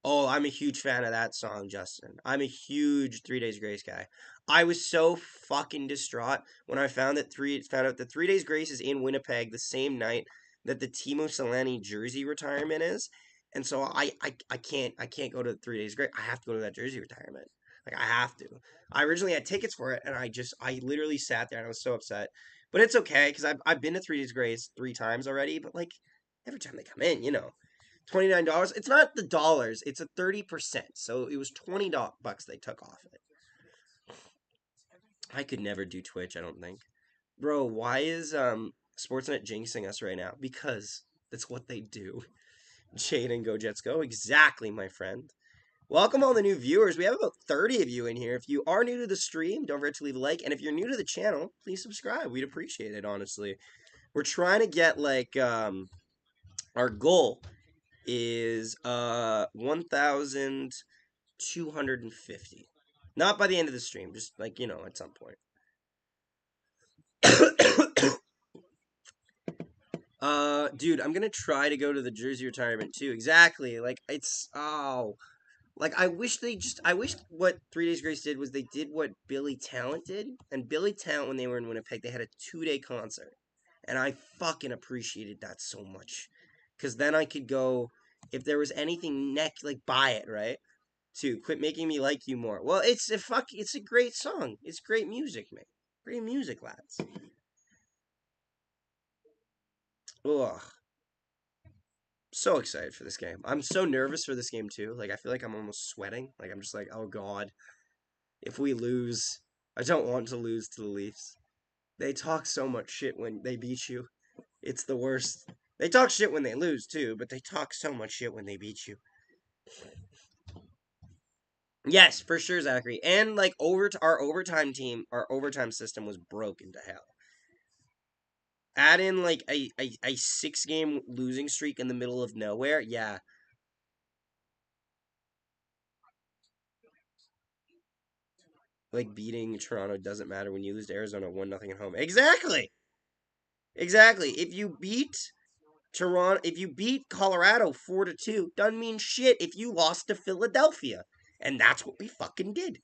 Oh, I'm a huge fan of that song, Justin. I'm a huge 3 Days Grace guy. I was so fucking distraught when I found out that 3 Days Grace is in Winnipeg the same night that the Timo Solani jersey retirement is. And so I can't go to 3 Days Grace. I have to go to that jersey retirement. Like I have to. I originally had tickets for it and I literally sat there and I was so upset. But it's okay because I've been to 3 Days Grace 3 times already, but like every time they come in, $29. It's not the dollars. It's a 30%. So it was $20 they took off it. I could never do Twitch. I don't think, bro. Why is Sportsnet jinxing us right now? Because that's what they do. Jade and Go Jets Go. Exactly, my friend. Welcome all the new viewers. We have about 30 of you in here. If you are new to the stream, don't forget to leave a like. And if you're new to the channel, please subscribe. We'd appreciate it, honestly. We're trying to get our goal is 1,250. Not by the end of the stream, just at some point. Dude, I'm gonna try to go to the jersey retirement too. Exactly. I wish what 3 Days Grace did was they did what Billy Talent did. And Billy Talent, when they were in Winnipeg, they had a 2-day concert. And I fucking appreciated that so much. Because then I could go, if there was anything buy it, right? To quit making me like you more. Well, it's a great song. It's great music, man. Great music, lads. Ugh. So excited for this game. I'm so nervous for this game too. Like I feel like I'm almost sweating. Like I'm just like, oh god, if we lose, I don't want to lose to the Leafs. They talk so much shit when they beat you. It's the worst. They talk shit when they lose too, but they talk so much shit when they beat you. Yes, for sure, Zachary. And our overtime system was broken to hell. Add in a 6-game losing streak in the middle of nowhere. Yeah. Like beating Toronto doesn't matter when you lose to Arizona 1-0 at home. Exactly. Exactly. If you beat Colorado 4-2, doesn't mean shit if you lost to Philadelphia. And that's what we fucking did.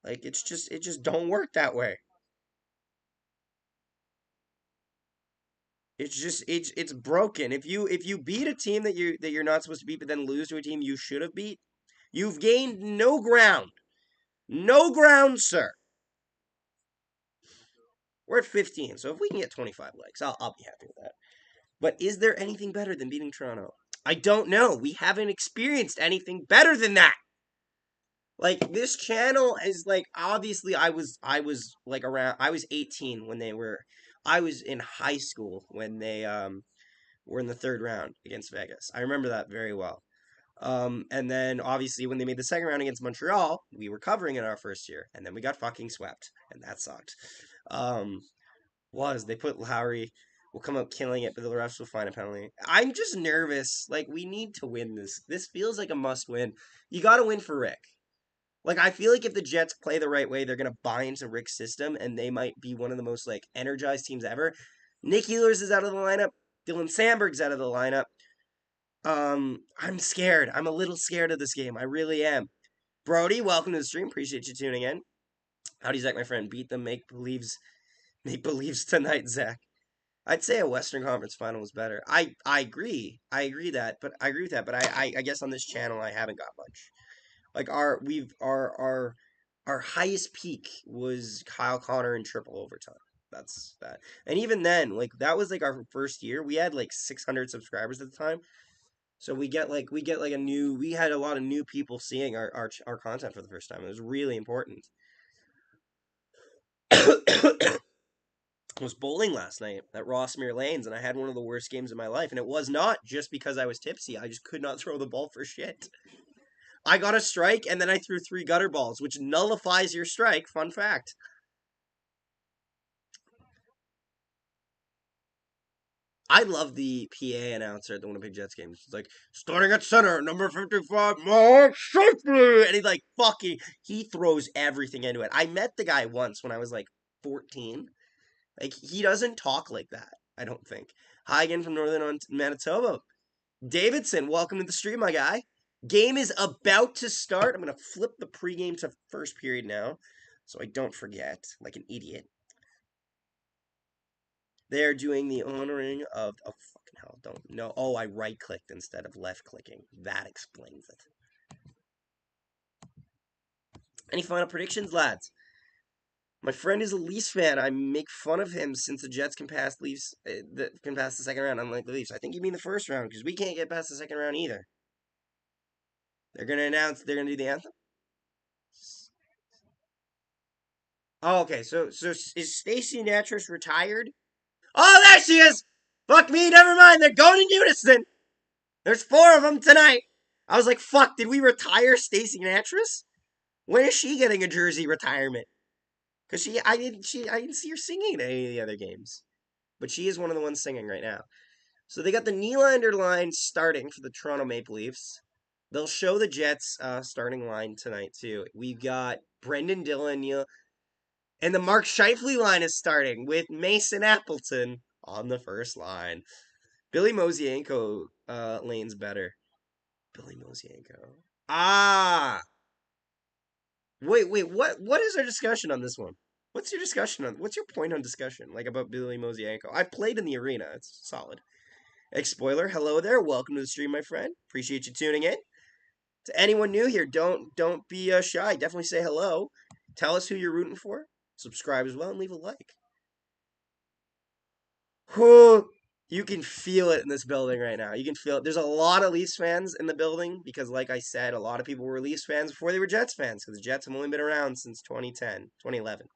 Like it just don't work that way. It's broken. If you beat a team that you're not supposed to beat, but then lose to a team you should have beat, you've gained no ground. No ground, sir. We're at 15, so if we can get 25 likes, I'll be happy with that. But is there anything better than beating Toronto? I don't know. We haven't experienced anything better than that. Like this channel is obviously I was 18 when I was in high school when they were in the third round against Vegas. I remember that very well. And then obviously when they made the second round against Montreal, we were covering in our first year, and then we got fucking swept, and that sucked. They put Lowry will come out killing it, but the refs will find a penalty. I'm just nervous. Like we need to win this. This feels like a must win. You got to win for Rick. Like I feel like if the Jets play the right way, they're gonna buy into Rick's system, and they might be one of the most energized teams ever. Nick Ehlers is out of the lineup. Dylan Sandberg's out of the lineup. I'm scared. I'm a little scared of this game. I really am. Brody, welcome to the stream. Appreciate you tuning in. How do you, Zach, my friend? Beat them, make believes tonight, Zach. I'd say a Western Conference final was better. I agree. I agree with that. But I guess on this channel I haven't got much. Like our highest peak was Kyle Connor in triple overtime. That's that. And even then, that was our first year. We had 600 subscribers at the time. So we had a lot of new people seeing our content for the first time. It was really important. I was bowling last night at Rossmere Lanes, and I had one of the worst games of my life. And it was not just because I was tipsy. I just could not throw the ball for shit. I got a strike, and then I threw 3 gutter balls, which nullifies your strike. Fun fact. I love the PA announcer at the Winnipeg Jets game. He's like, starting at center, number 55, Mark Scheifele. And he throws everything into it. I met the guy once when I was like 14. Like, he doesn't talk like that, I don't think. Hi again from Northern Manitoba. Davidson, welcome to the stream, my guy. Game is about to start. I'm going to flip the pregame to first period now so I don't forget like an idiot. They're doing the honoring of... Oh, fucking hell, don't know. Oh, I right-clicked instead of left-clicking. That explains it. Any final predictions, lads? My friend is a Leafs fan. I make fun of him since the Jets can pass Leafs, can pass the second round, unlike the Leafs. I think you mean the first round, because we can't get past the second round either. They're going to announce they're going to do the anthem? Oh, okay. So is Stacey Natras retired? Oh, there she is! Fuck me, never mind. They're going in unison. There's 4 of them tonight. I was like, fuck, did we retire Stacey Natras? When is she getting a jersey retirement? Because I didn't see her singing at any of the other games. But she is one of the ones singing right now. So they got the Nylander line starting for the Toronto Maple Leafs. They'll show the Jets starting line tonight, too. We've got Brendan Dillon, Neil, and the Mark Scheifele line is starting with Mason Appleton on the first line. Billy Mosienko lane's better. Billy Mosienko. Ah! Wait, what is our discussion on this one? What's your point on discussion, like, about Billy Mosienko? I've played in the arena. It's solid. Spoiler, hello there. Welcome to the stream, my friend. Appreciate you tuning in. To anyone new here, don't be shy. Definitely say hello. Tell us who you're rooting for. Subscribe as well and leave a like. Whew. You can feel it in this building right now. You can feel it. There's a lot of Leafs fans in the building because, like I said, a lot of people were Leafs fans before they were Jets fans because the Jets have only been around since 2011.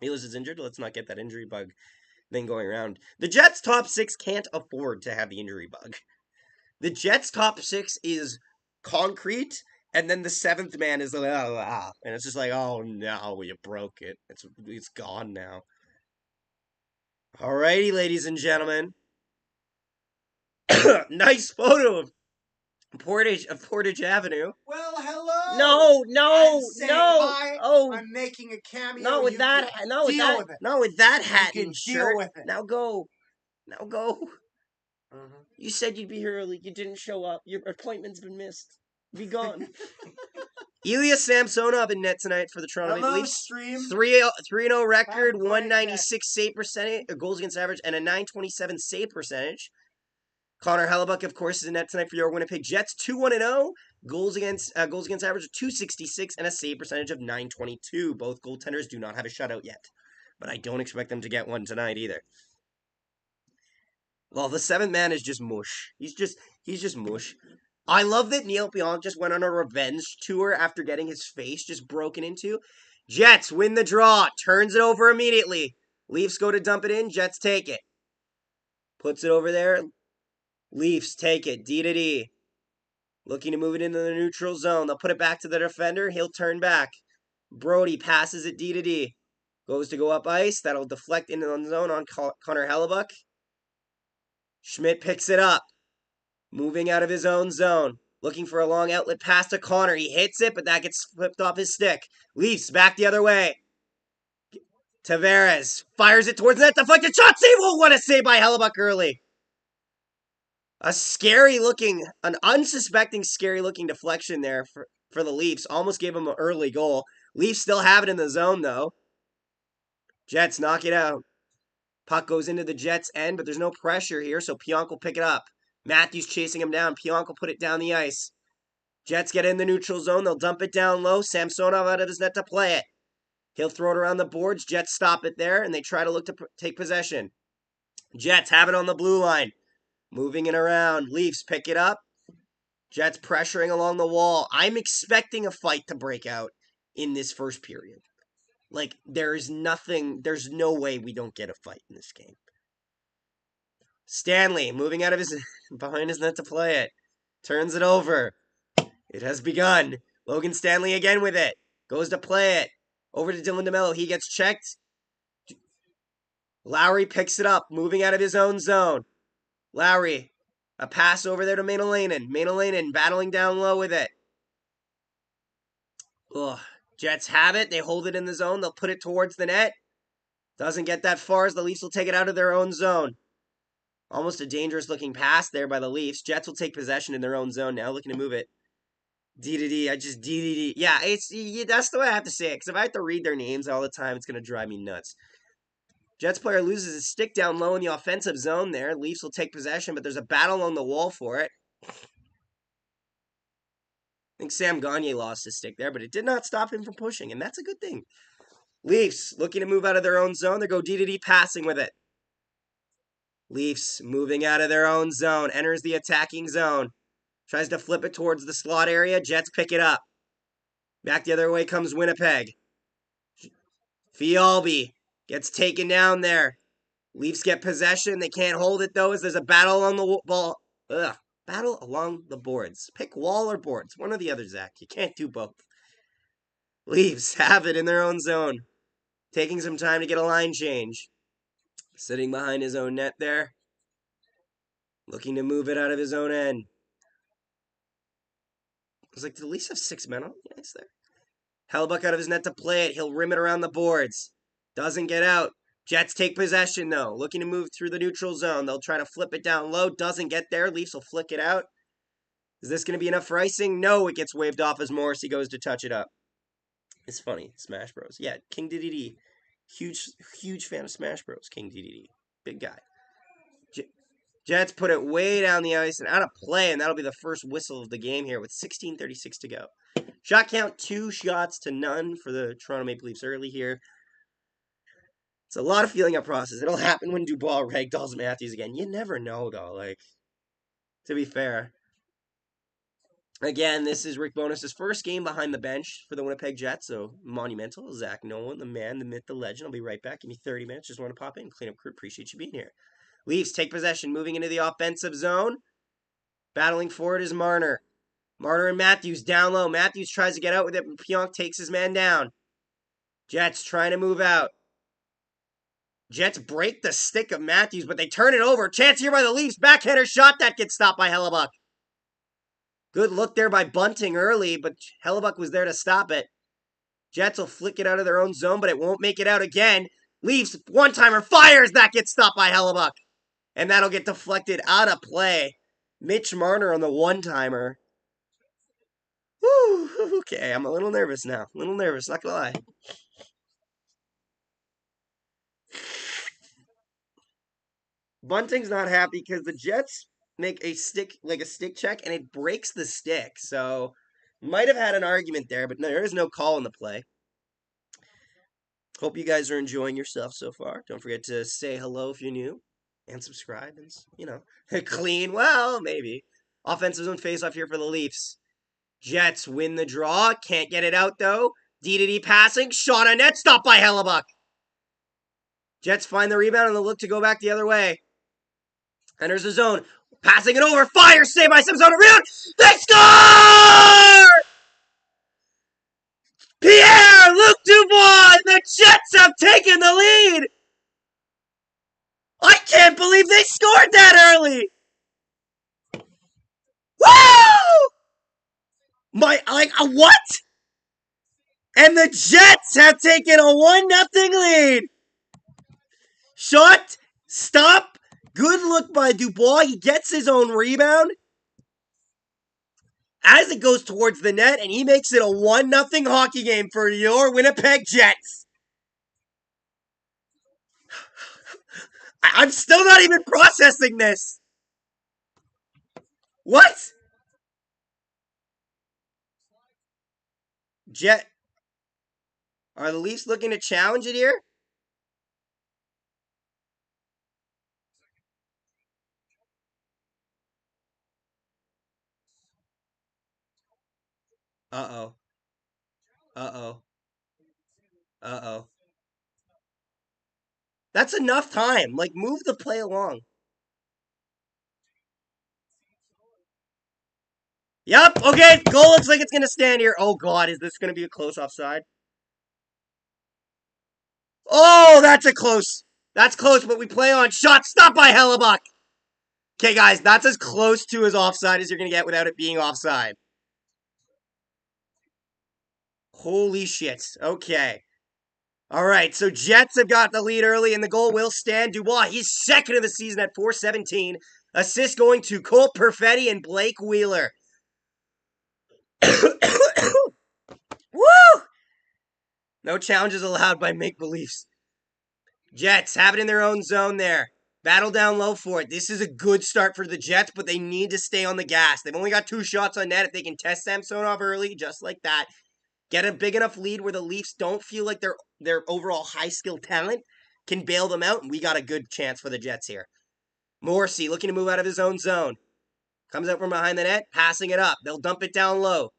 Ehlers is injured. Let's not get that injury bug thing going around. The Jets' top 6 can't afford to have the injury bug. The Jets' top 6 is concrete, and then the 7th man is like, and it's just like, oh no, you broke it. It's gone now. Alrighty, ladies and gentlemen. Nice photo of Portage Avenue. Well, hello. No. Hi. Oh, I'm making a cameo. not with that. Not with that. Not with that hat and shirt. With it. Now go. You said you'd be here early. You didn't show up. Your appointment's been missed. Be gone. Ilya Samsonov in net tonight for the Toronto Maple Leafs. Stream. 3-0 record, 196 save percentage, goals against average, and a 927 save percentage. Connor Hellebuck, of course, is in net tonight for your Winnipeg Jets. 2-1-0, goals against average of 266, and a save percentage of 922. Both goaltenders do not have a shutout yet, but I don't expect them to get one tonight either. Well, the 7th man is just mush. He's just mush. I love that Neil Pionk just went on a revenge tour after getting his face just broken into. Jets win the draw. Turns it over immediately. Leafs go to dump it in. Jets take it. Puts it over there. Leafs take it. D-to-D. Looking to move it into the neutral zone. They'll put it back to the defender. He'll turn back. Brody passes it D-to-D. Goes to go up ice. That'll deflect into the zone on Connor Hellebuck. Schmidt picks it up. Moving out of his own zone. Looking for a long outlet pass to Connor. He hits it, but that gets flipped off his stick. Leafs back the other way. Tavares fires it towards the net. Deflected shot save. Oh, what a save by Hellebuck early. An unsuspecting scary looking deflection there for the Leafs. Almost gave him an early goal. Leafs still have it in the zone, though. Jets knock it out. Puck goes into the Jets' end, but there's no pressure here, so Pionk will pick it up. Matthews chasing him down. Pionk will put it down the ice. Jets get in the neutral zone. They'll dump it down low. Samsonov out of his net to play it. He'll throw it around the boards. Jets stop it there, and they try to look to take possession. Jets have it on the blue line. Moving it around. Leafs pick it up. Jets pressuring along the wall. I'm expecting a fight to break out in this first period. Like, there's no way we don't get a fight in this game. Stanley, moving out of behind his net to play it. Turns it over. It has begun. Logan Stanley again with it. Goes to play it. Over to Dylan DeMello. He gets checked. Lowry picks it up, moving out of his own zone. Lowry. A pass over there to Maynolainen. Maynolainen battling down low with it. Ugh. Jets have it. They hold it in the zone. They'll put it towards the net. Doesn't get that far as the Leafs will take it out of their own zone. Almost a dangerous looking pass there by the Leafs. Jets will take possession in their own zone now, looking to move it. D. I just D. Yeah, that's the way I have to say it, because if I have to read their names all the time, it's going to drive me nuts. Jets player loses his stick down low in the offensive zone there. Leafs will take possession, but there's a battle on the wall for it. I think Sam Gagner lost his stick there, but it did not stop him from pushing, and that's a good thing. Leafs looking to move out of their own zone. They go D passing with it. Leafs moving out of their own zone. Enters the attacking zone. Tries to flip it towards the slot area. Jets pick it up. Back the other way comes Winnipeg. Fialbi gets taken down there. Leafs get possession. They can't hold it, though, as there's a battle on the ball. Battle along the boards. Pick wall or boards. One or the other, Zach. You can't do both. Leafs have it in their own zone. Taking some time to get a line change. Sitting behind his own net there. Looking to move it out of his own end. I was like, did the Leafs have 6 men on the ice there? Hellebuyck out of his net to play it. He'll rim it around the boards. Doesn't get out. Jets take possession, though. Looking to move through the neutral zone. They'll try to flip it down low. Doesn't get there. Leafs will flick it out. Is this going to be enough for icing? No, it gets waved off as Morrissey goes to touch it up. It's funny. Smash Bros. Yeah, King DDD. Huge fan of Smash Bros. King DDD. Big guy. Jets put it way down the ice and out of play, and that'll be the first whistle of the game here with 16:36 to go. Shot count 2 shots to none for the Toronto Maple Leafs early here. It's a lot of feeling out process. It'll happen when Dubois ragdolls Matthews again. You never know, though. Like, to be fair. Again, this is Rick Bowness' first game behind the bench for the Winnipeg Jets, so monumental. Zach Nolan, the man, the myth, the legend. I'll be right back. Give me 30 minutes. Just want to pop in, clean up crew. Appreciate you being here. Leafs take possession, moving into the offensive zone. Battling forward is Marner. Marner and Matthews down low. Matthews tries to get out with it, but Pionk takes his man down. Jets trying to move out. Jets break the stick of Matthews, but they turn it over. Chance here by the Leafs. Backhander shot that gets stopped by Hellebuyck. Good look there by Bunting early, but Hellebuyck was there to stop it. Jets will flick it out of their own zone, but it won't make it out again. Leafs, one-timer, fires. That gets stopped by Hellebuyck. And that'll get deflected out of play. Mitch Marner on the one-timer. Whew, okay, I'm a little nervous now. A little nervous, not gonna lie. Bunting's not happy because the Jets make a stick check and it breaks the stick. So might have had an argument there, but there is no call in the play. Hope you guys are enjoying yourself so far. Don't forget to say hello if you're new and subscribe and clean. Well, maybe. Offensive zone face-off here for the Leafs. Jets win the draw. Can't get it out, though. D passing. Shot on net. Stopped by Hellebuyck. Jets find the rebound and they'll look to go back the other way. Enters the zone. Passing it over. Fire. Saved by Sims on a rebound. They score! Pierre-Luc Dubois! The Jets have taken the lead! I can't believe they scored that early! Woo! What? And the Jets have taken a 1-0 lead. Shot, stop, good look by Dubois. He gets his own rebound as it goes towards the net, and he makes it a 1-0 hockey game for your Winnipeg Jets. I'm still not even processing this. What? Are the Leafs looking to challenge it here? Uh-oh. Uh-oh. Uh-oh. That's enough time. Like, move the play along. Yep, okay, goal looks like it's going to stand here. Oh, God, is this going to be a close offside? Oh, that's close, but we play on. Shot stopped by Hellebuyck. Okay, guys, that's as close to as offside as you're going to get without it being offside. Holy shit. Okay. All right, so Jets have got the lead early, and the goal will stand. Dubois, he's second of the season at 417. Assist going to Colt Perfetti and Blake Wheeler. Woo! No challenges allowed by make-believes. Jets have it in their own zone there. Battle down low for it. This is a good start for the Jets, but they need to stay on the gas. They've only got 2 shots on net. If they can test Samsonov early, just like that, get a big enough lead where the Leafs don't feel like their overall high-skill talent can bail them out, and we got a good chance for the Jets here. Morrissey looking to move out of his own zone. Comes out from behind the net, passing it up. They'll dump it down low.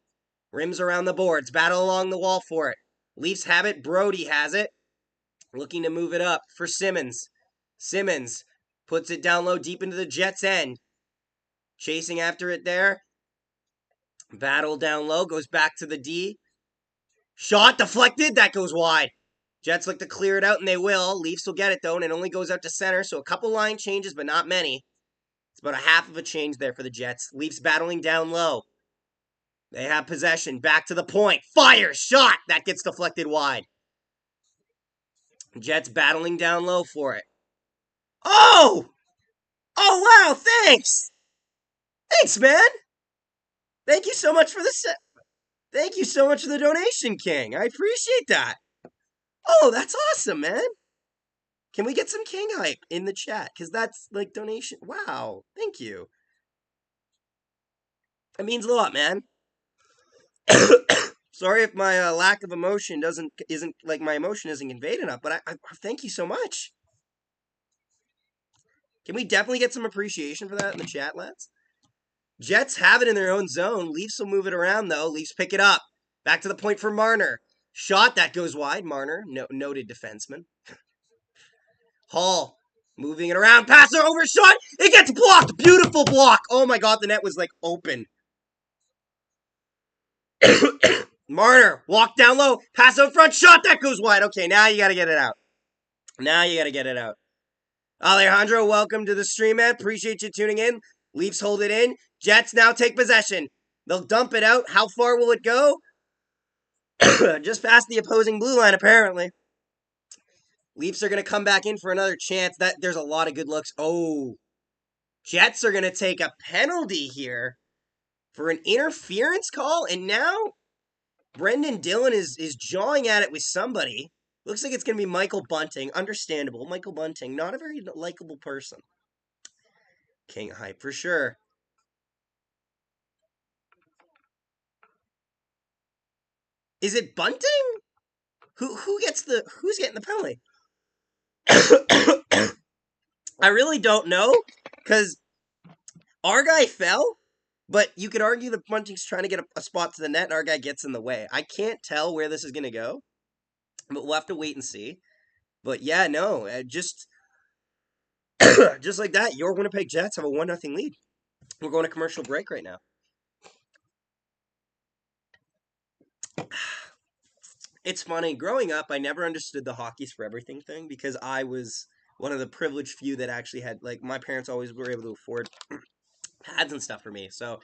Rims around the boards. Battle along the wall for it. Leafs have it. Brody has it. Looking to move it up for Simmons. Simmons puts it down low deep into the Jets' end. Chasing after it there. Battle down low. Goes back to the D. Shot deflected. That goes wide. Jets look to clear it out, and they will. Leafs will get it, though, and it only goes out to center, so a couple line changes, but not many. It's about a half of a change there for the Jets. Leafs battling down low. They have possession. Back to the point. Fire! Shot! That gets deflected wide. Jets battling down low for it. Oh! Oh, wow! Thanks! Thanks, man! Thank you so much for the Thank you so much for the donation, King. I appreciate that. Oh, that's awesome, man. Can we get some King hype in the chat? Because that's like donation. Wow. Thank you. That means a lot, man. Sorry if my lack of emotion isn't like my emotion isn't conveyed enough, but I thank you so much. Can we definitely get some appreciation for that in the chat, lads? Jets have it in their own zone. Leafs will move it around, though. Leafs pick it up. Back to the point for Marner. Shot that goes wide. Marner, noted defenseman. Hall moving it around. Passer over shot. It gets blocked. Beautiful block. Oh my god, the net was like open. Marner, walk down low. Pass out front. Shot that goes wide. Okay, now you got to get it out. Now you got to get it out. Alejandro, welcome to the stream, man. Appreciate you tuning in. Leafs hold it in. Jets now take possession. They'll dump it out. How far will it go? Just past the opposing blue line, apparently. Leafs are going to come back in for another chance. There's a lot of good looks. Oh. Jets are going to take a penalty here for an interference call. And now Brendan Dillon is jawing at it with somebody. Looks like it's going to be Michael Bunting. Understandable. Michael Bunting, not a very likable person. King hype for sure. Is it Bunting? Who's getting the penalty? I really don't know, because our guy fell, but you could argue that Bunting's trying to get a spot to the net and our guy gets in the way. I can't tell where this is going to go, but we'll have to wait and see. But yeah, no, just like that, your Winnipeg Jets have a 1-0 lead. We're going to commercial break right now. It's funny, growing up, I never understood the hockey's for everything thing, because I was one of the privileged few that actually had, like, my parents always were able to afford pads and stuff for me. So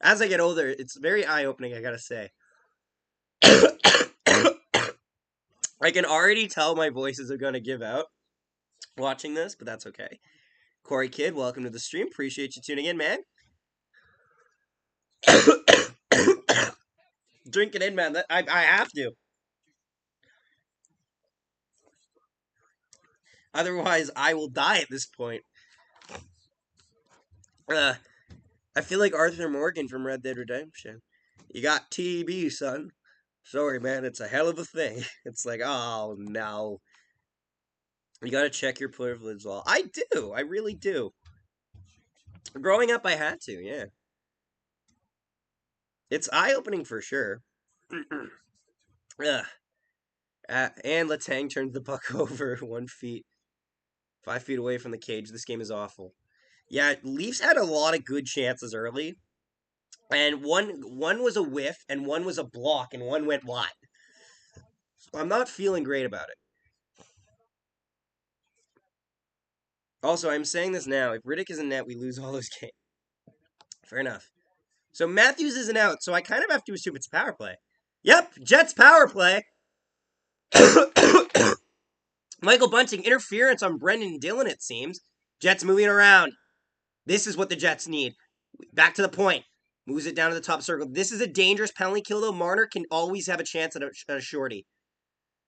as I get older, it's very eye-opening, I gotta say. I can already tell my voices are gonna give out watching this, but that's okay. Corey Kidd, welcome to the stream. Appreciate you tuning in, man. Drink it in, man. I have to. Otherwise, I will die at this point. I feel like Arthur Morgan from Red Dead Redemption. You got TB, son. Sorry, man. It's a hell of a thing. It's like, oh, no. You gotta check your privilege law. I do. I really do. Growing up, I had to, yeah. It's eye-opening for sure. And Letang turns the puck over 5 feet away from the cage. This game is awful. Yeah, Leafs had a lot of good chances early, and one was a whiff, and one was a block, and one went wide. So I'm not feeling great about it. Also, I'm saying this now. If Riddick is in net, we lose all those games. Fair enough. So Matthews isn't out, so I kind of have to assume it's power play. Yep, Jets power play. Michael Bunting, interference on Brendan Dillon, it seems. Jets moving around. This is what the Jets need. Back to the point. Moves it down to the top circle. This is a dangerous penalty kill, though. Marner can always have a chance at a shorty.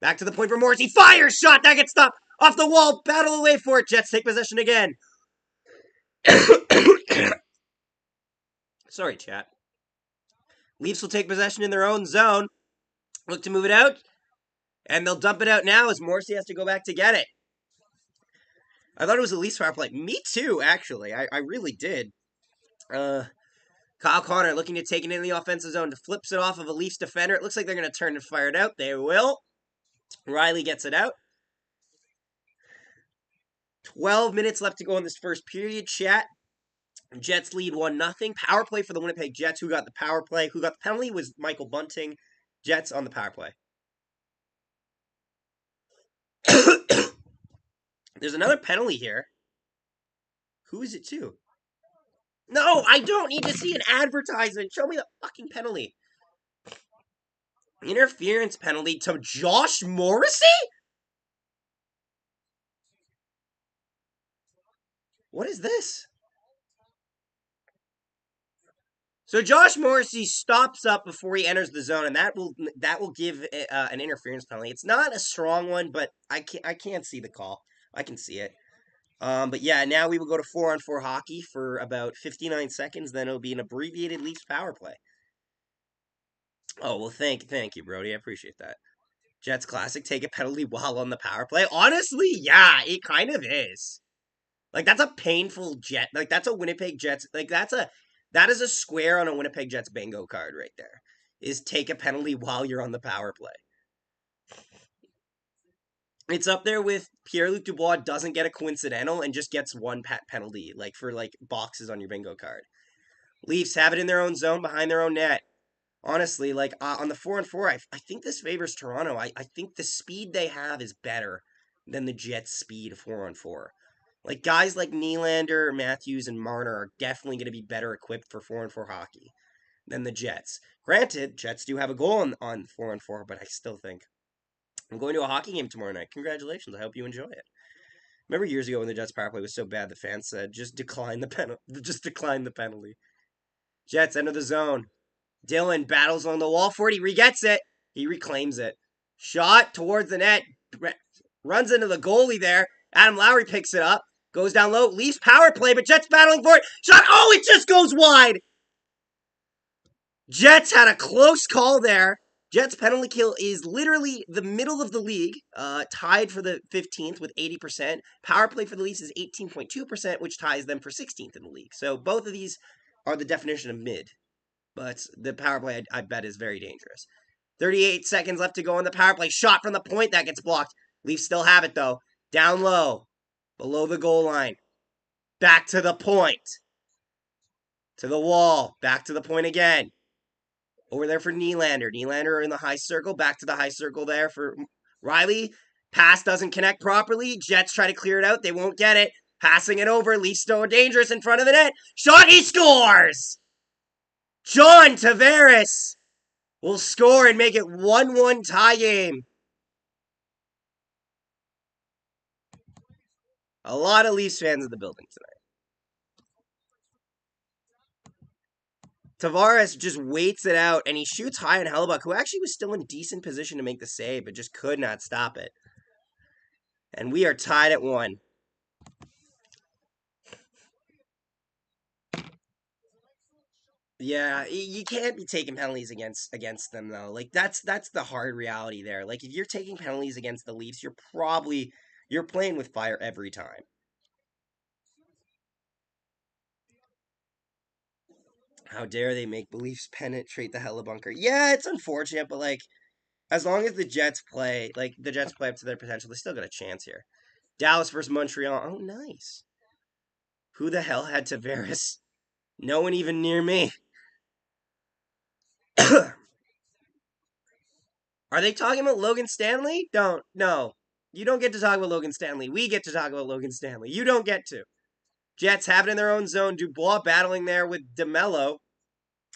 Back to the point for Morrissey. Fire shot! That gets stopped. Off the wall. Battle away for it. Jets take possession again. Sorry, chat. Leafs will take possession in their own zone. Look to move it out. And they'll dump it out now as Morrissey has to go back to get it. I thought it was a Leafs power play. Me too, actually. I really did. Kyle Connor looking to take it in the offensive zone. Flips it off of a Leafs defender. It looks like they're going to turn and fire it out. They will. Riley gets it out. 12 minutes left to go in this first period, chat. Jets lead 1-0. Power play for the Winnipeg Jets. Who got the power play? Who got the penalty was Michael Bunting. Jets on the power play. There's another penalty here. Who is it to? No, I don't need to see an advertisement. Show me the fucking penalty. Interference penalty to Josh Morrissey? What is this? So Josh Morrissey stops up before he enters the zone, and that will give an interference penalty. It's not a strong one, but I can't see the call. I can see it. But yeah, now we will go to 4-on-4 hockey for about 59 seconds. Then it'll be an abbreviated Leafs power play. Oh well, thank you, Brody. I appreciate that. Jets classic, take a penalty while on the power play. Honestly, yeah, it kind of is. Like that's a painful Jet. Like that's a Winnipeg Jets. Like that is a square on a Winnipeg Jets bingo card right there. Is take a penalty while you're on the power play. It's up there with Pierre-Luc Dubois doesn't get a coincidental and just gets one penalty, like for like boxes on your bingo card. Leafs have it in their own zone behind their own net. Honestly, like on the 4-on-4, I think this favors Toronto. I think the speed they have is better than the Jets' speed 4-on-4. Like guys like Nylander, Matthews, and Marner are definitely going to be better equipped for 4-on-4 hockey than the Jets. Granted, Jets do have a goal on 4-on-4, but I still think I'm going to a hockey game tomorrow night. Congratulations! I hope you enjoy it. Remember years ago when the Jets power play was so bad, the fans said just decline the penalty. Just decline the penalty. Jets enter the zone. Dillon battles on the wall for it. He re-gets it. He reclaims it. Shot towards the net. Runs into the goalie there. Adam Lowry picks it up. Goes down low. Leafs power play, but Jets battling for it. Shot. Oh, it just goes wide. Jets had a close call there. Jets penalty kill is literally the middle of the league, tied for the 15th with 80%. Power play for the Leafs is 18.2%, which ties them for 16th in the league. So both of these are the definition of mid. But the power play, I bet, is very dangerous. 38 seconds left to go on the power play. Shot from the point that gets blocked. Leafs still have it, though. Down low. Below the goal line. Back to the point. To the wall. Back to the point again. Over there for Nylander. Nylander in the high circle. Back to the high circle there for Riley. Pass doesn't connect properly. Jets try to clear it out. They won't get it. Passing it over. Leafs still dangerous in front of the net. Shot. He scores! John Tavares will score and make it 1-1 tie game. A lot of Leafs fans in the building tonight. Tavares just waits it out, and he shoots high on Hellebuyck, who actually was still in decent position to make the save, but just could not stop it. And we are tied at 1. Yeah, you can't be taking penalties against them though. Like that's the hard reality there. Like if you're taking penalties against the Leafs, you're playing with fire every time. How dare they make the Leafs penetrate the Hellebunker? Yeah, it's unfortunate, but like as long as the Jets play up to their potential, they still got a chance here. Dallas versus Montreal. Oh, nice. Who the hell had Tavares? No one even near me. Are they talking about Logan Stanley? No. You don't get to talk about Logan Stanley. We get to talk about Logan Stanley. You don't get to. Jets have it in their own zone. Dubois battling there with DeMello.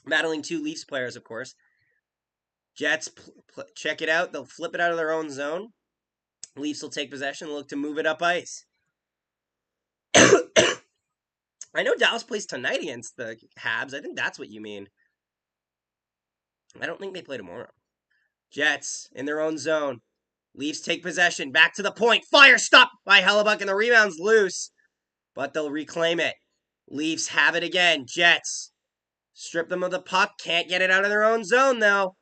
Battling two Leafs players, of course. Jets, check it out. They'll flip it out of their own zone. Leafs will take possession and look to move it up ice. I know Dallas plays tonight against the Habs. I think that's what you mean. I don't think they play tomorrow. Jets in their own zone. Leafs take possession. Back to the point. Fire stopped by Hellebuck, and the rebound's loose. But they'll reclaim it. Leafs have it again. Jets strip them of the puck. Can't get it out of their own zone, though.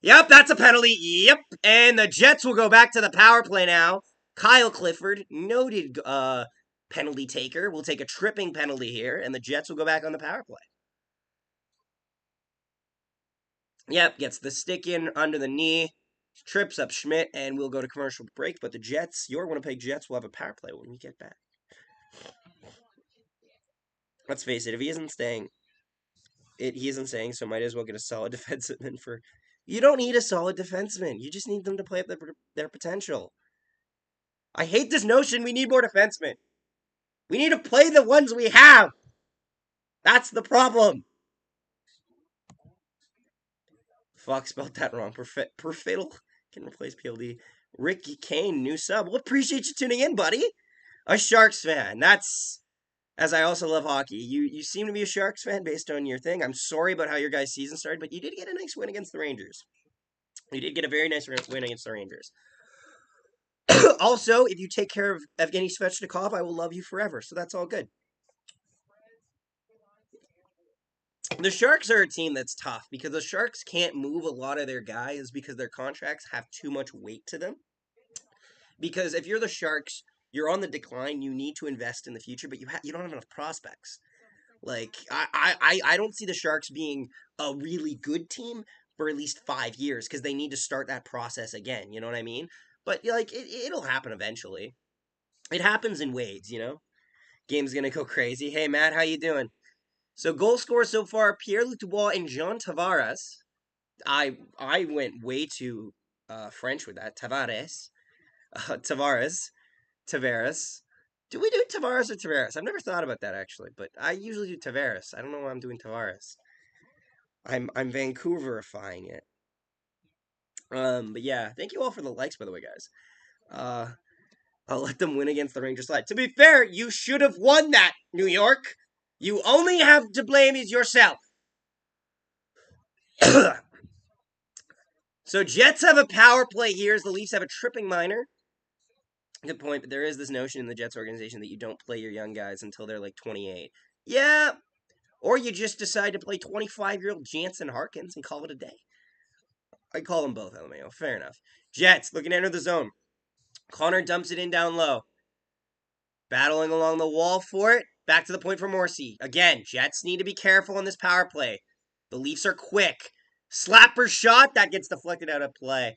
Yep, that's a penalty. Yep. And the Jets will go back to the power play now. Kyle Clifford, noted penalty taker, will take a tripping penalty here, and the Jets will go back on the power play. Yep, gets the stick in under the knee, trips up Schmidt, and we'll go to commercial break. But the Jets, your Winnipeg Jets, will have a power play when we get back. Let's face it, if he isn't staying, so might as well get a solid defenseman for... You don't need a solid defenseman. You just need them to play up their potential. I hate this notion we need more defensemen. We need to play the ones we have. That's the problem. Fuck, spelled that wrong. Perfatal can replace PLD. Ricky Kane, new sub. Well, appreciate you tuning in, buddy. A Sharks fan. That's... As I also love hockey. You seem to be a Sharks fan based on your thing. I'm sorry about how your guys' season started, but you did get a nice win against the Rangers. You did get a very nice win against the Rangers. Also, if you take care of Evgeny Svechnikov, I will love you forever. So that's all good. The Sharks are a team that's tough because the Sharks can't move a lot of their guys because their contracts have too much weight to them. Because if you're the Sharks, you're on the decline. You need to invest in the future, but you don't have enough prospects. Like I don't see the Sharks being a really good team for at least 5 years because they need to start that process again. You know what I mean? But like it'll happen eventually. It happens in waves, you know. Game's gonna go crazy. Hey Matt, how you doing? So goal scorers so far: Pierre-Luc Dubois and Jean Tavares. I went way too French with that. Tavares. Tavares. Do we do Tavares or Tavares? I've never thought about that actually, but I usually do Tavares. I don't know why I'm doing Tavares. I'm Vancouverifying it. But yeah, thank you all for the likes, by the way, guys. I'll let them win against the Rangers side. To be fair, you should have won that, New York. You only have to blame is yourself. So Jets have a power play here as the Leafs have a tripping minor. Good point, but there is this notion in the Jets organization that you don't play your young guys until they're like 28. Yeah, or you just decide to play 25-year-old Jansen Harkins and call it a day. I call them both, LMAO. Fair enough. Jets looking to enter the zone. Connor dumps it in down low. Battling along the wall for it. Back to the point for Morrissey. Again, Jets need to be careful on this power play. The Leafs are quick. Slapper shot. That gets deflected out of play.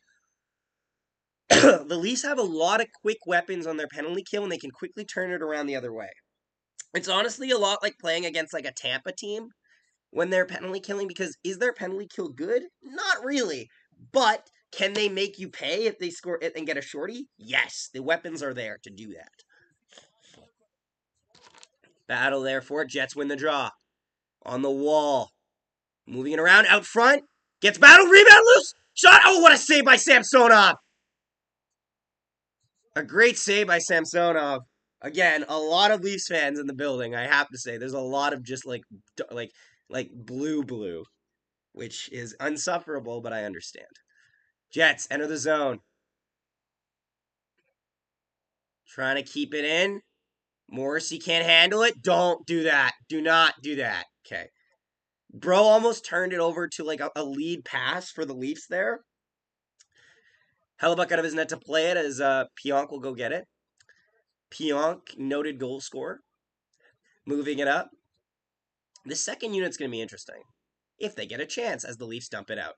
The Leafs have a lot of quick weapons on their penalty kill, and they can quickly turn it around the other way. It's honestly a lot like playing against like a Tampa team when they're penalty killing, because is their penalty kill good? Not really. But can they make you pay if they score it and get a shorty? Yes, the weapons are there to do that. Battle there for it. Jets win the draw. On the wall. Moving it around out front. Gets battled. Rebound loose. Shot. Oh, what a save by Samsonov. A great save by Samsonov. Again, a lot of Leafs fans in the building, I have to say. There's a lot of just like blue, which is insufferable, but I understand. Jets enter the zone. Trying to keep it in. Morrissey can't handle it. Don't do that. Do not do that. Okay. Bro almost turned it over to like a lead pass for the Leafs there. Hellebuck out of his net to play it as Pionk will go get it. Pionk, noted goal scorer. Moving it up. The second unit's going to be interesting. If they get a chance as the Leafs dump it out.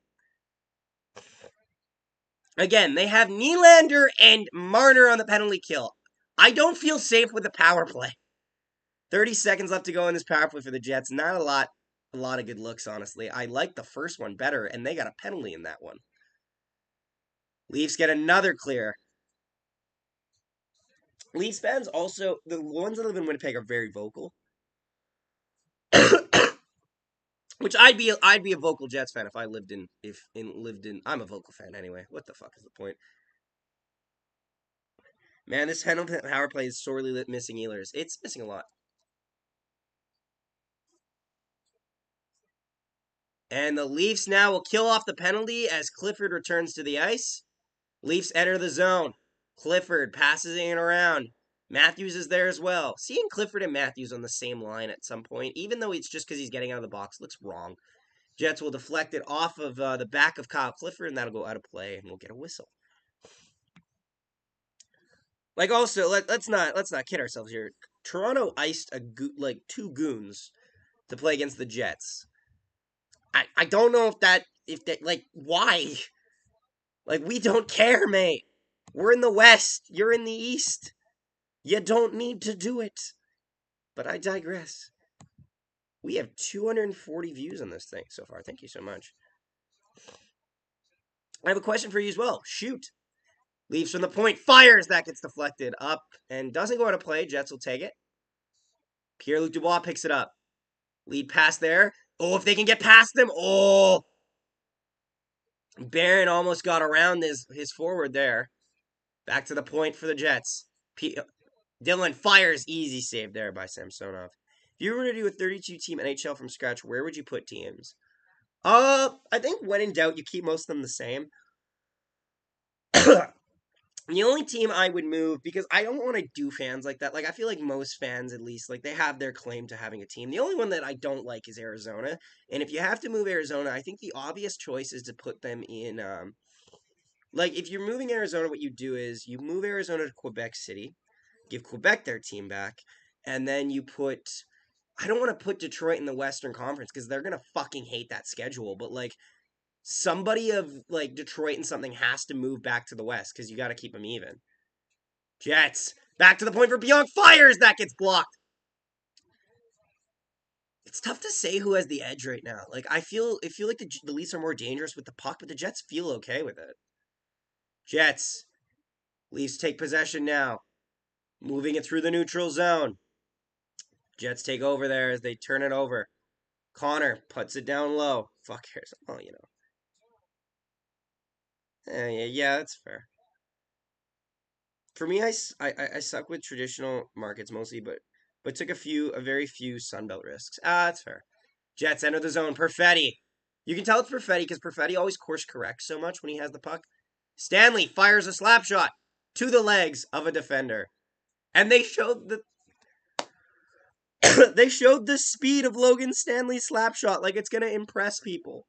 Again, they have Nylander and Marner on the penalty kill. I don't feel safe with the power play. 30 seconds left to go in this power play for the Jets. Not a lot of good looks, honestly. I like the first one better, and they got a penalty in that one. Leafs get another clear. Leafs fans also, the ones that live in Winnipeg are very vocal. Which I'd be a vocal Jets fan if I lived in I'm a vocal fan anyway. What the fuck is the point? Man, this Hamilton power play is sorely missing Ehlers. It's missing a lot. And the Leafs now will kill off the penalty as Clifford returns to the ice. Leafs enter the zone. Clifford passes it around. Matthews is there as well. Seeing Clifford and Matthews on the same line at some point, even though it's just because he's getting out of the box, looks wrong. Jets will deflect it off of the back of Kyle Clifford, and that'll go out of play, and we'll get a whistle. Like also, let's not kid ourselves here. Toronto iced like two goons to play against the Jets. I don't know if that like why. Like we don't care, mate. We're in the West. You're in the East. You don't need to do it. But I digress. We have 240 views on this thing so far. Thank you so much. I have a question for you as well. Shoot. Leaves from the point. Fires. That gets deflected up and doesn't go out of play. Jets will take it. Pierre-Luc Dubois picks it up. Lead pass there. Oh, if they can get past them. Oh. Barron almost got around his forward there. Back to the point for the Jets. Dylan fires. Easy save there by Samsonov. If you were to do a 32-team NHL from scratch, where would you put teams? I think when in doubt, you keep most of them the same. The only team I would move, because I don't want to do fans like that. Like, I feel like most fans, at least, like, they have their claim to having a team. The only one that I don't like is Arizona. And if you have to move Arizona, I think the obvious choice is to put them in, like, if you're moving Arizona, what you do is you move Arizona to Quebec City, give Quebec their team back, and then you put, I don't want to put Detroit in the Western Conference, because they're going to fucking hate that schedule, but, like, somebody of like Detroit and something has to move back to the West because you got to keep them even. Jets back to the point for Beyond fires that gets blocked. It's tough to say who has the edge right now. Like I feel like the Leafs are more dangerous with the puck, but the Jets feel okay with it. Jets Leafs take possession now, moving it through the neutral zone. Jets take over there as they turn it over. Connor puts it down low. Fuck cares. Oh, you know. Yeah, that's fair. For me, I suck with traditional markets mostly, but took a very few Sunbelt risks. That's fair. Jets enter the zone. Perfetti. You can tell it's Perfetti because Perfetti always course corrects so much when he has the puck. Stanley fires a slap shot to the legs of a defender, and they showed the they showed the speed of Logan Stanley's slap shot like it's gonna impress people.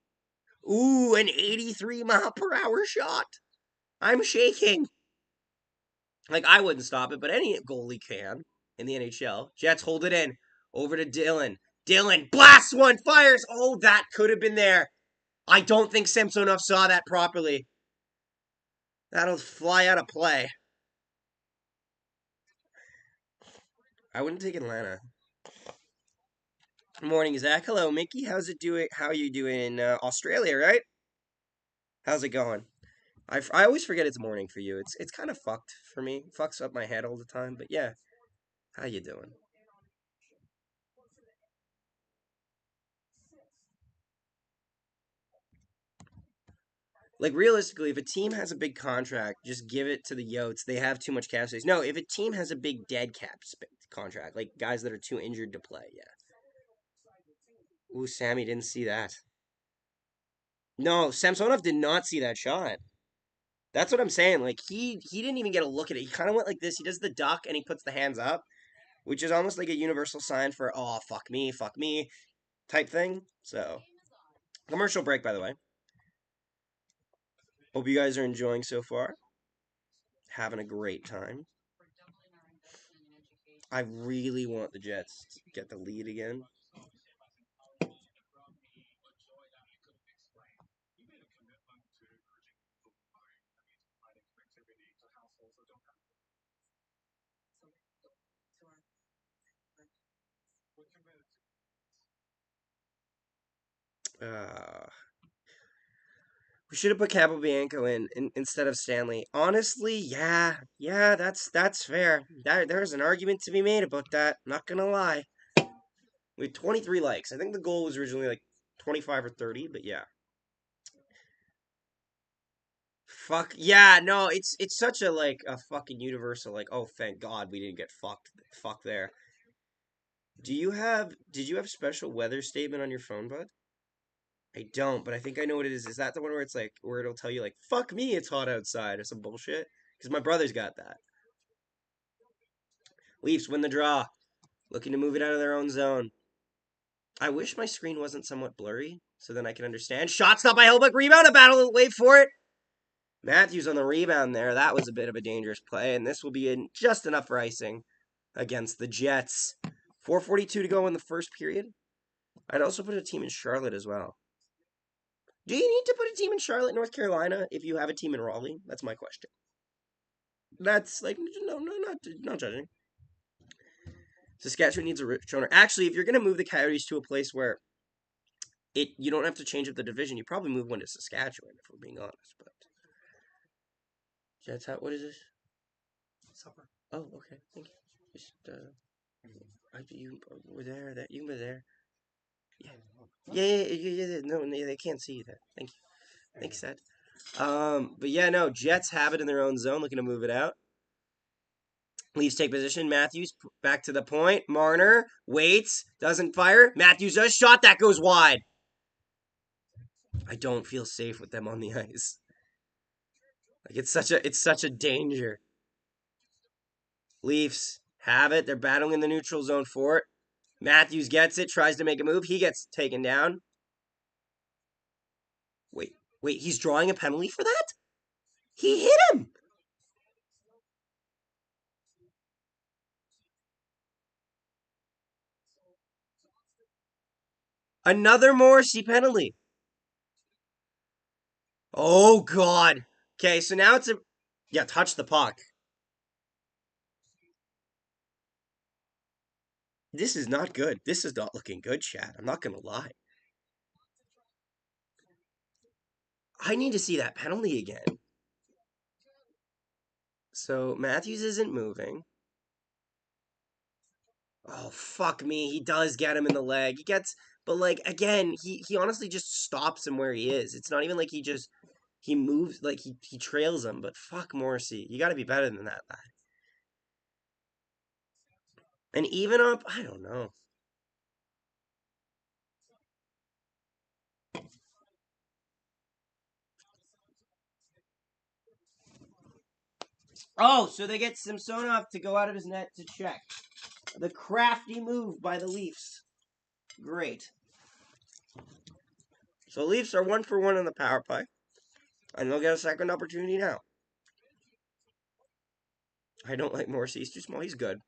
Ooh, an 83-mile-per-hour shot. I'm shaking. Like, I wouldn't stop it, but any goalie can in the NHL. Jets hold it in. Over to Dylan. Dylan blasts one, fires. Oh, that could have been there. I don't think Samsonov saw that properly. That'll fly out of play. I wouldn't take Atlanta. Morning, Zach. Hello, Mickey. How's it doing? How are you doing in Australia, right? How's it going? I always forget it's morning for you. It's kind of fucked for me. Fucks up my head all the time. But yeah, how you doing? Like realistically, if a team has a big contract, just give it to the Yotes. They have too much cap space. No, if a team has a big dead contract, like guys that are too injured to play, yeah. Ooh, Sammy didn't see that. No, Samsonov did not see that shot. That's what I'm saying. Like he didn't even get a look at it. He kind of went like this. He does the duck and he puts the hands up, which is almost like a universal sign for oh fuck me type thing. So commercial break, by the way. Hope you guys are enjoying so far. Having a great time. I really want the Jets to get the lead again. Uh, We should have put Capobianco in instead of Stanley. Honestly, yeah, that's fair. There's an argument to be made about that. Not gonna lie. We had 23 likes. I think the goal was originally like 25 or 30, but yeah. Fuck yeah, no, it's such a like a fucking universal like. Oh, thank God we didn't get fucked. Fuck there. Did you have special weather statement on your phone, bud? I don't, but I think I know what it is. Is that the one where it's like where it'll tell you like fuck me, it's hot outside or some bullshit? Because my brother's got that. Leafs win the draw, looking to move it out of their own zone. I wish my screen wasn't somewhat blurry, so then I can understand. Shot stop by Hellbuck, rebound, a battle, wait for it. Matthews on the rebound there. That was a bit of a dangerous play, and this will be in just enough for icing against the Jets. 4:42 to go in the first period. I'd also put a team in Charlotte as well. Do you need to put a team in Charlotte, North Carolina, if you have a team in Raleigh? That's my question. That's like no, not judging. Saskatchewan needs a rich owner. Actually, if you're gonna move the Coyotes to a place where you don't have to change up the division, you probably move one to Saskatchewan, if we're being honest. But Jets, what is this? Supper. Oh, okay. Thank you. Just you were there. That you were there. Yeah. Yeah. No, they can't see that. Thank you. Thanks, Seth. But yeah, no. Jets have it in their own zone, looking to move it out. Leafs take position. Matthews back to the point. Marner waits, doesn't fire. Matthews does shot that goes wide. I don't feel safe with them on the ice. Like it's such a danger. Leafs have it. They're battling in the neutral zone for it. Matthews gets it, tries to make a move. He gets taken down. Wait, he's drawing a penalty for that? He hit him! Another Morrissey penalty. Oh, God. Okay, so now it's a. Yeah, touch the puck. This is not good. This is not looking good, Chad. I'm not going to lie. I need to see that penalty again. So Matthews isn't moving. Oh, fuck me. He does get him in the leg. He gets. But, like, again, he honestly just stops him where he is. It's not even like he moves, like, he trails him. But fuck Morrissey. You got to be better than that, lad. And even up, I don't know. Oh, so they get Samsonov to go out of his net to check. The crafty move by the Leafs. Great. So Leafs are 1-for-1 in the power play. And they'll get a second opportunity now. I don't like Morrissey. He's too small. He's good.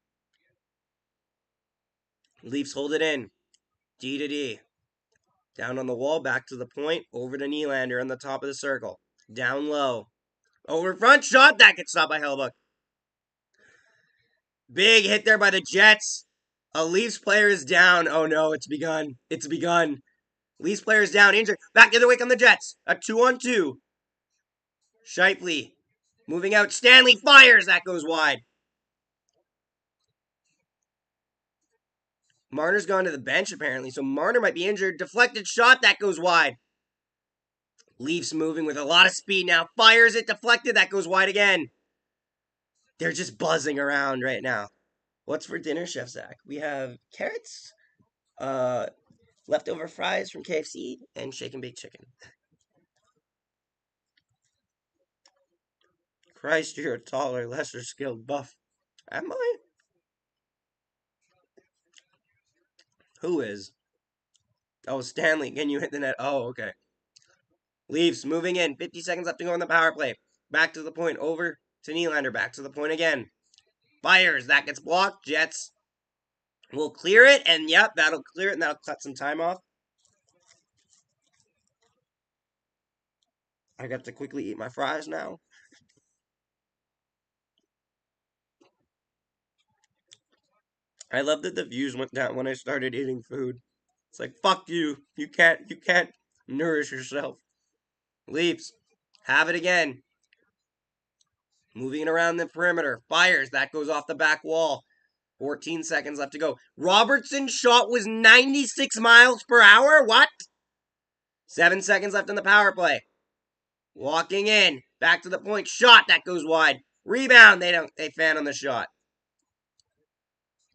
Leafs hold it in. D to D. Down on the wall, back to the point. Over to Nylander on the top of the circle. Down low. Over front shot. That gets stopped by Hellbuck. Big hit there by the Jets. A Leafs player is down. Oh no, it's begun. It's begun. Leafs player is down, injured. Back the other way come the Jets. A 2-on-2. Shifley moving out. Stanley fires. That goes wide. Marner's gone to the bench apparently, so Marner might be injured. Deflected shot. That goes wide. Leafs moving with a lot of speed now. Fires it. Deflected. That goes wide again. They're just buzzing around right now. What's for dinner, Chef Zach? We have carrots, leftover fries from KFC, and shake and bake chicken. Christ, you're a taller, lesser skilled buff. Am I? Who is? Oh, Stanley, can you hit the net? Oh, okay. Leafs moving in. 50 seconds left to go on the power play. Back to the point. Over to Nylander. Back to the point again. Fires. That gets blocked. Jets will clear it. And yep, that'll clear it. And that'll cut some time off. I got to quickly eat my fries now. I love that the views went down when I started eating food. It's like, fuck you. You can't nourish yourself. Leafs have it again. Moving it around the perimeter. Fires. That goes off the back wall. 14 seconds left to go. Robertson's shot was 96 miles per hour? What? 7 seconds left in the power play. Walking in. Back to the point. Shot. That goes wide. Rebound. They fan on the shot.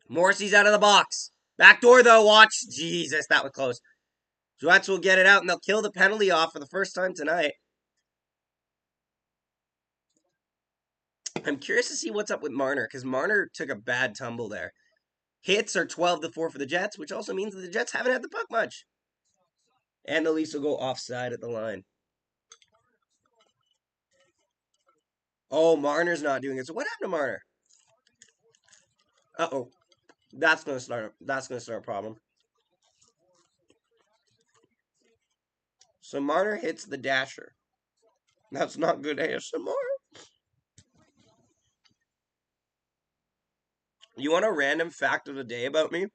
Morrissey's out of the box. Back door though. Watch. Jesus, that was close. Jets will get it out and they'll kill the penalty off for the first time tonight. I'm curious to see what's up with Marner because Marner took a bad tumble there. Hits are 12-4 for the Jets, which also means that the Jets haven't had the puck much. And the Leafs will go offside at the line. Oh, Marner's not doing it. So what happened to Marner? Uh-oh. That's gonna start a problem. So Marner hits the dasher. That's not good ASMR. You want a random fact of the day about me?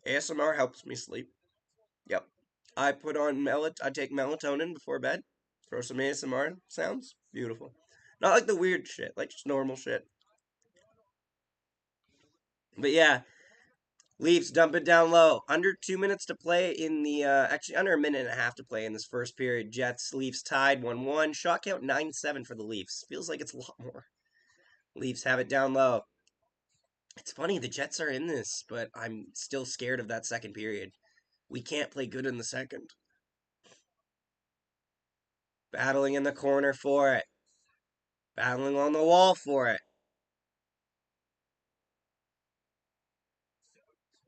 ASMR helps me sleep. Yep. I take melatonin before bed. Throw some ASMR sounds. Beautiful. Not like the weird shit, like just normal shit. But yeah, Leafs dump it down low. Under 2 minutes to play in the actually under a minute and a half to play in this first period. Jets Leafs tied 1-1. Shot count 9-7 for the Leafs. Feels like it's a lot more. Leafs have it down low. It's funny the Jets are in this, but I'm still scared of that second period. We can't play good in the second. Battling in the corner for it. Battling on the wall for it.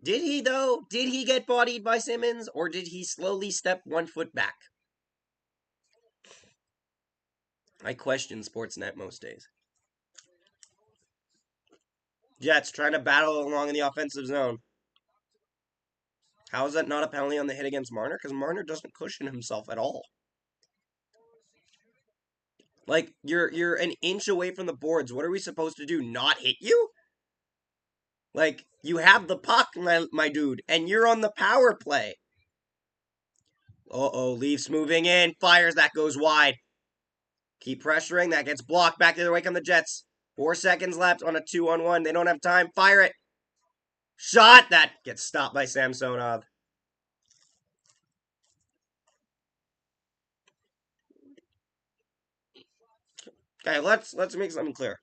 Did he, though? Did he get bodied by Simmons, or did he slowly step 1 foot back? I question Sportsnet most days. Jets trying to battle along in the offensive zone. How is that not a penalty on the hit against Marner? Because Marner doesn't cushion himself at all. Like, you're an inch away from the boards. What are we supposed to do? Not hit you? Like, you have the puck, my dude, and you're on the power play. Uh-oh, Leafs moving in. Fires, that goes wide. Keep pressuring, that gets blocked. Back the other way come the Jets. 4 seconds left on a 2-on-1. They don't have time. Fire it. Shot, that gets stopped by Samsonov. Okay, let's make something clear.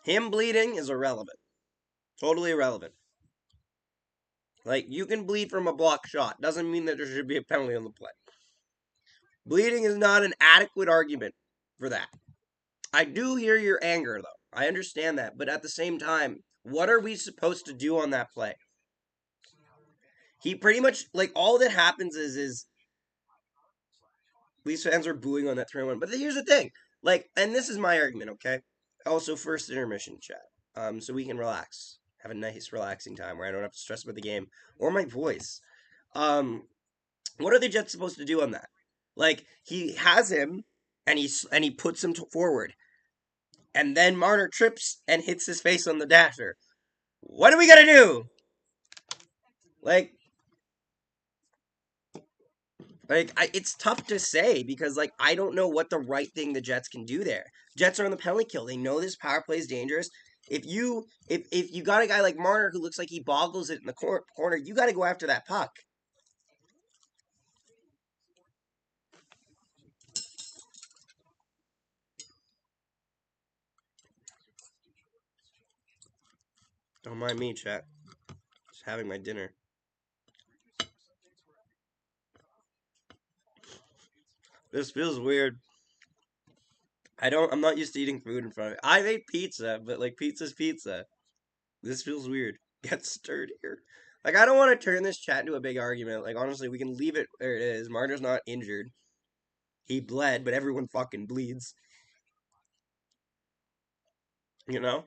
Him bleeding is irrelevant. Totally irrelevant. Like, you can bleed from a block shot. Doesn't mean that there should be a penalty on the play. Bleeding is not an adequate argument for that. I do hear your anger, though. I understand that. But at the same time, what are we supposed to do on that play? He pretty much, like, all that happens is Leafs fans are booing on that 3-1. But here's the thing. Like, and this is my argument, okay? Also, first intermission chat. So we can relax. Have a nice, relaxing time where I don't have to stress about the game or my voice. What are the Jets supposed to do on that? Like, he has him, and he puts him forward. And then Marner trips and hits his face on the dasher. What are we gonna do? Like, it's tough to say because, like, I don't know what the right thing the Jets can do there. Jets are on the penalty kill. They know this power play is dangerous. If you got a guy like Marner who looks like he boggles it in the corner, you got to go after that puck. Don't mind me, chat. Just having my dinner. This feels weird. I'm not used to eating food in front of me. I've ate pizza, but like pizza's pizza. This feels weird. Get stirred here. Like, I don't want to turn this chat into a big argument. Like, honestly, we can leave it where it is. Marner's not injured. He bled, but everyone fucking bleeds. You know?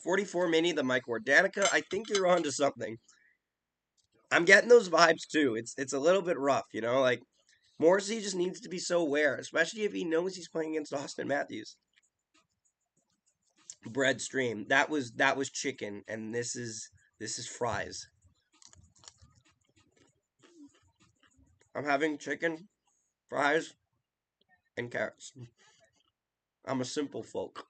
44 mini, the Mike Ward. Danica, I think you're onto something. I'm getting those vibes too. It's a little bit rough, you know? Like, Morrissey just needs to be so aware, especially if he knows he's playing against Austin Matthews. Bread stream. That was chicken, and this is fries. I'm having chicken, fries, and carrots. I'm a simple folk.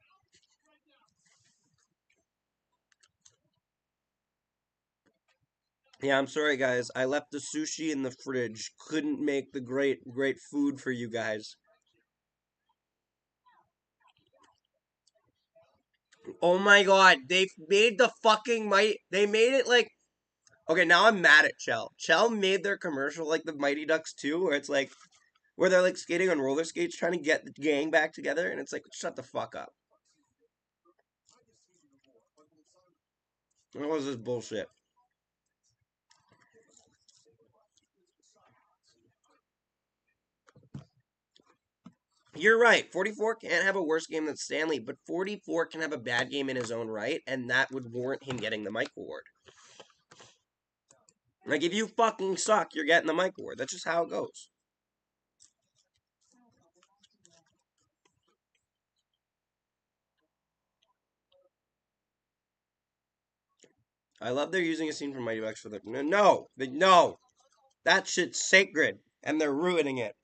Yeah, I'm sorry, guys. I left the sushi in the fridge. Couldn't make the great food for you guys. Oh my god, they made the fucking might. They made it like. Okay, now I'm mad at Chell. Chell made their commercial like the Mighty Ducks 2, where it's like where they're like skating on roller skates trying to get the gang back together, and it's like, shut the fuck up. What was this bullshit? You're right. 44 can't have a worse game than Stanley, but 44 can have a bad game in his own right, and that would warrant him getting the Mike Award. Like, if you fucking suck, you're getting the Mike Award. That's just how it goes. I love they're using a scene from Mighty Ducks for the. No! That shit's sacred, and they're ruining it.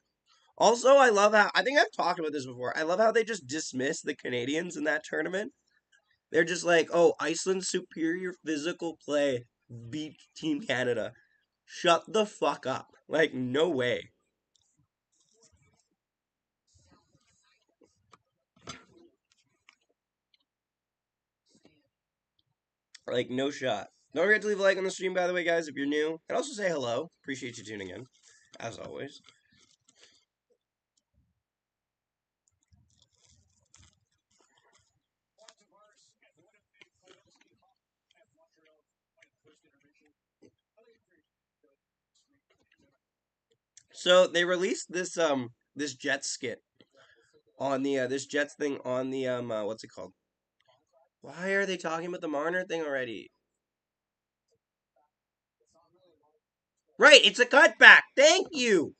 Also, I love how. I think I've talked about this before. I love how they just dismiss the Canadians in that tournament. They're just like, oh, Iceland's superior physical play beat Team Canada. Shut the fuck up. Like, no way. Like, no shot. Don't forget to leave a like on the stream, by the way, guys, if you're new. And also say hello. Appreciate you tuning in, as always. So they released this Jets skit on the this Jets thing on the what's it called? Why are they talking about the Marner thing already? Right, it's a cutback. Thank you.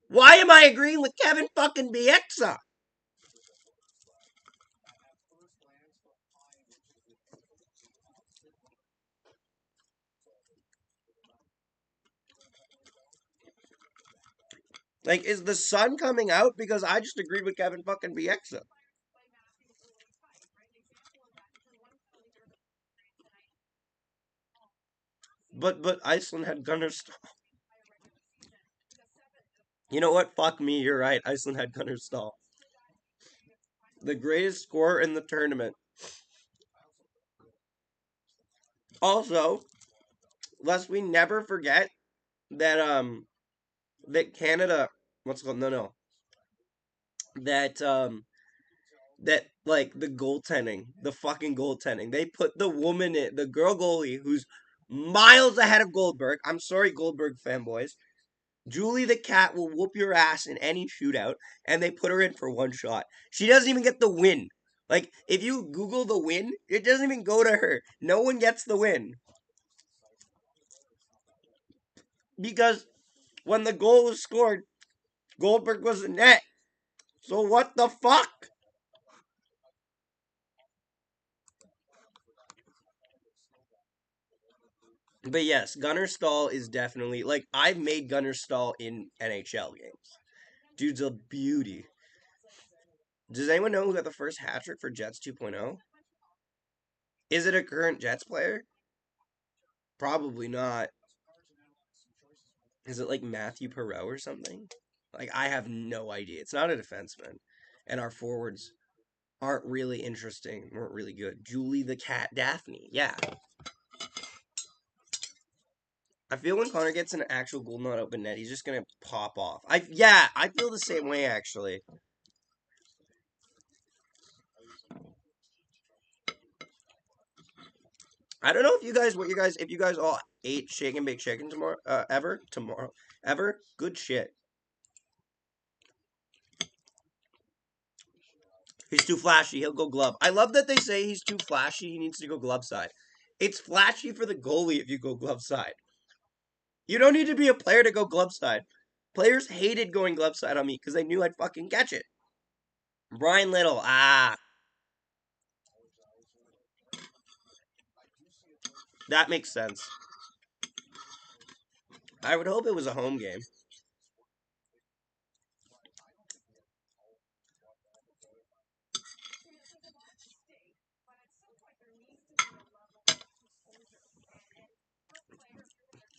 Why am I agreeing with Kevin fucking Bieksa? Like, is the sun coming out? Because I just agreed with Kevin fucking Bieksa. But Iceland had Gunnar Stahl. You know what? Fuck me. You're right. Iceland had Gunnar Stahl, the greatest scorer in the tournament. Also, lest we never forget that that Canada, what's it called? No, that that like the goaltending, the fucking goaltending. They put the woman in, the girl goalie who's miles ahead of Goldberg. I'm sorry, Goldberg fanboys. Julie the cat will whoop your ass in any shootout, and they put her in for one shot. She doesn't even get the win. Like, if you Google the win, it doesn't even go to her. No one gets the win. Because when the goal was scored, Goldberg was in net. So what the fuck? But yes, Gunnar Stahl is definitely like I've made Gunnar Stahl in NHL games. Dude's a beauty. Does anyone know who got the first hat trick for Jets 2.0? Is it a current Jets player? Probably not. Is it like Matthew Perot or something? Like I have no idea. It's not a defenseman, and our forwards aren't really interesting. Weren't really good. Julie the Cat Daphne. Yeah, I feel when Connor gets an actual goal not open net, he's just gonna pop off. I feel the same way actually. I don't know if you guys, if you guys all ate shake and bake chicken tomorrow, ever. Good shit. He's too flashy. He'll go glove. I love that they say he's too flashy. He needs to go glove side. It's flashy for the goalie if you go glove side. You don't need to be a player to go glove side. Players hated going glove side on me because they knew I'd fucking catch it. Brian Little, that makes sense. I would hope it was a home game.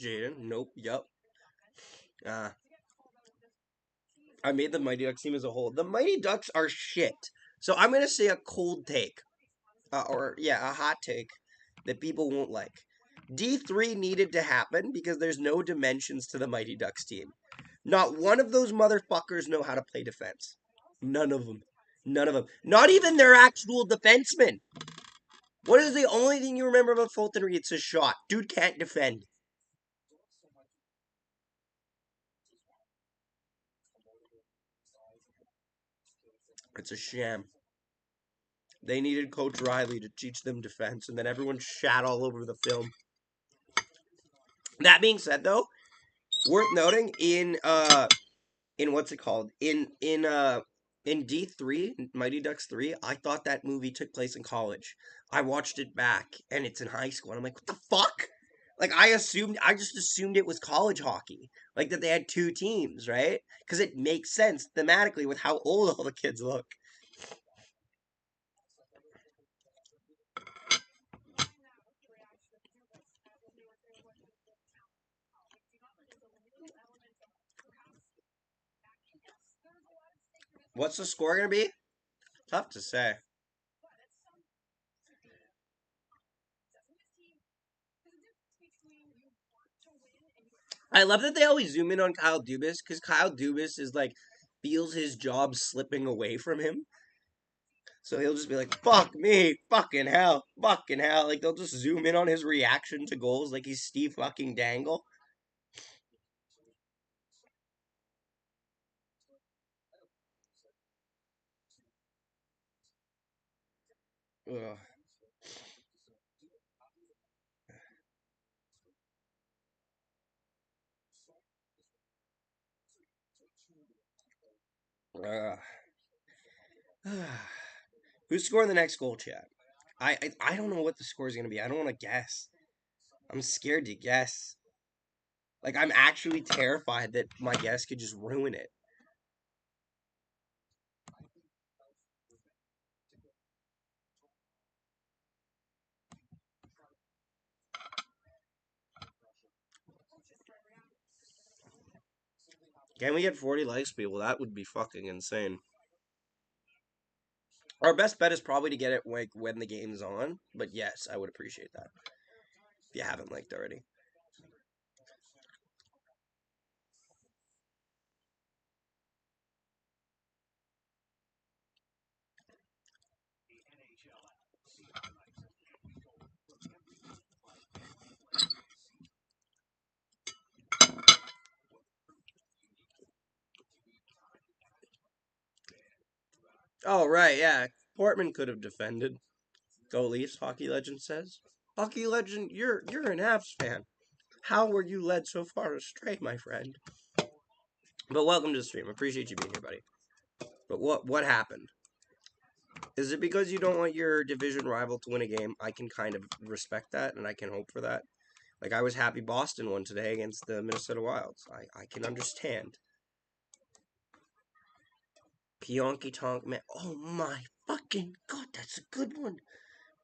Jaden. Nope. Yup. I made the Mighty Ducks team as a whole. The Mighty Ducks are shit. So I'm gonna say a cold take, a hot take that people won't like. D3 needed to happen because there's no dimensions to the Mighty Ducks team. Not one of those motherfuckers know how to play defense. None of them. None of them. Not even their actual defensemen. What is the only thing you remember about Fulton Reed? It's his shot. Dude can't defend. It's a sham. They needed Coach Riley to teach them defense, and then everyone shat all over the film. That being said, though, worth noting in what's it called in D3 Mighty Ducks 3, I thought that movie took place in college. I watched it back, and it's in high school, and I'm like, what the fuck? Like I just assumed it was college hockey, like that they had two teams, right? Because it makes sense thematically with how old all the kids look. What's the score gonna be? Tough to say. I love that they always zoom in on Kyle Dubas because Kyle Dubas is like feels his job slipping away from him. So he'll just be like, "Fuck me, fucking hell, fucking hell." Like they'll just zoom in on his reaction to goals, like he's Steve fucking Dangle. Ugh. Ugh. Who's scoring the next goal, chat? I don't know what the score is gonna be. I don't want to guess. I'm scared to guess. Like I'm actually terrified that my guess could just ruin it. Can we get 40 likes, people? That would be fucking insane. Our best bet is probably to get it like when the game's on. But yes, I would appreciate that if you haven't liked already. Oh right, yeah. Portman could have defended. Go Leafs, Hockey Legend says. Hockey Legend, you're an Avs fan. How were you led so far astray, my friend? But welcome to the stream. Appreciate you being here, buddy. But what happened? Is it because you don't want your division rival to win a game? I can kind of respect that, and I can hope for that. Like I was happy Boston won today against the Minnesota Wilds. I can understand. Pionky Tonk Man. Oh my fucking god, that's a good one.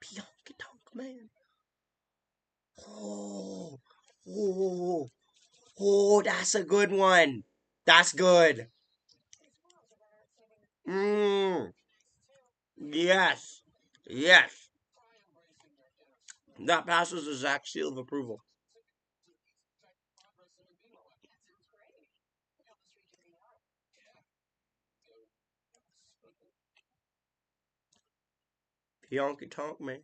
Pionky Tonk Man. Oh, oh, oh, that's a good one. That's good. Mmm. Yes. Yes. That passes the Zach seal of approval. Pionky Tonk Man.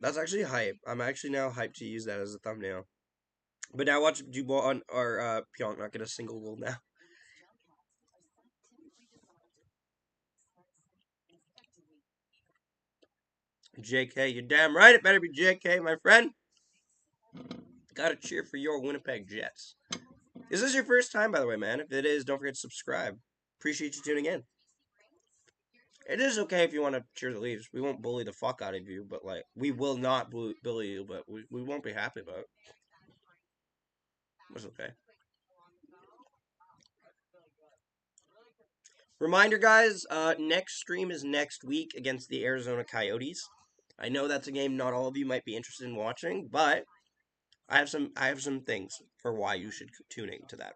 That's actually hype. I'm actually now hyped to use that as a thumbnail. But now watch Dubois on or Pionk not get a single goal now. JK, you're damn right. It better be JK, my friend. Gotta cheer for your Winnipeg Jets. Is this your first time, by the way, man? If it is, don't forget to subscribe. Appreciate you tuning in. It is okay if you want to cheer the Leafs. We won't bully the fuck out of you, but like we will not bully you, but we won't be happy about it. It's okay. Reminder, guys. Next stream is next week against the Arizona Coyotes. I know that's a game not all of you might be interested in watching, but I have some things for why you should tune in to that.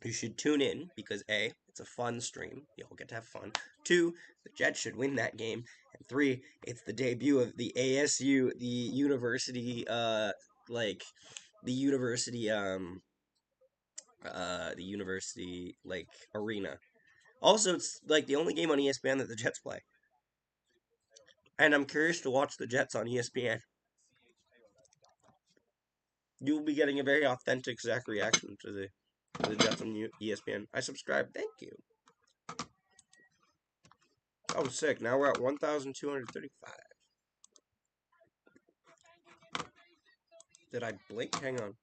You should tune in because A, it's a fun stream. You all get to have fun. Two, the Jets should win that game. And three, it's the debut of the ASU, like the university like arena. Also, it's like the only game on ESPN that the Jets play. And I'm curious to watch the Jets on ESPN. You'll be getting a very authentic Zach reaction to the Jets on ESPN. I subscribe. Thank you. Oh, sick. Now we're at 1,235. Did I blink? Hang on.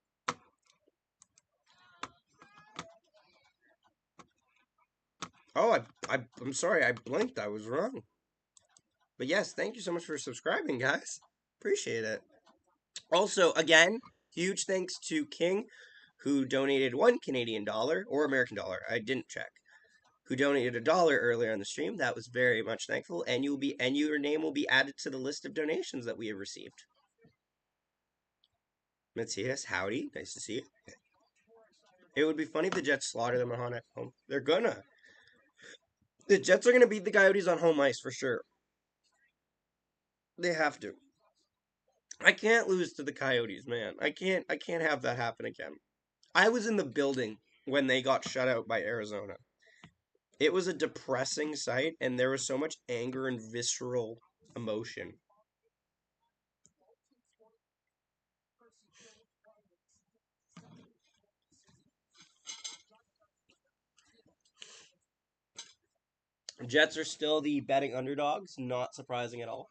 Oh, I'm sorry. I blinked. I was wrong. But yes, thank you so much for subscribing, guys. Appreciate it. Also, again, huge thanks to King, who donated $1 Canadian or American dollar. I didn't check. Who donated $1 earlier on the stream. That was very much thankful, and your name will be added to the list of donations that we have received. Matthias, howdy, nice to see you. It would be funny if the Jets slaughter them at home. They're gonna. The Jets are gonna beat the Coyotes on home ice for sure. They have to. I can't lose to the Coyotes, man. I can't have that happen again. I was in the building when they got shut out by Arizona. It was a depressing sight, and there was so much anger and visceral emotion. Jets are still the betting underdogs, not surprising at all.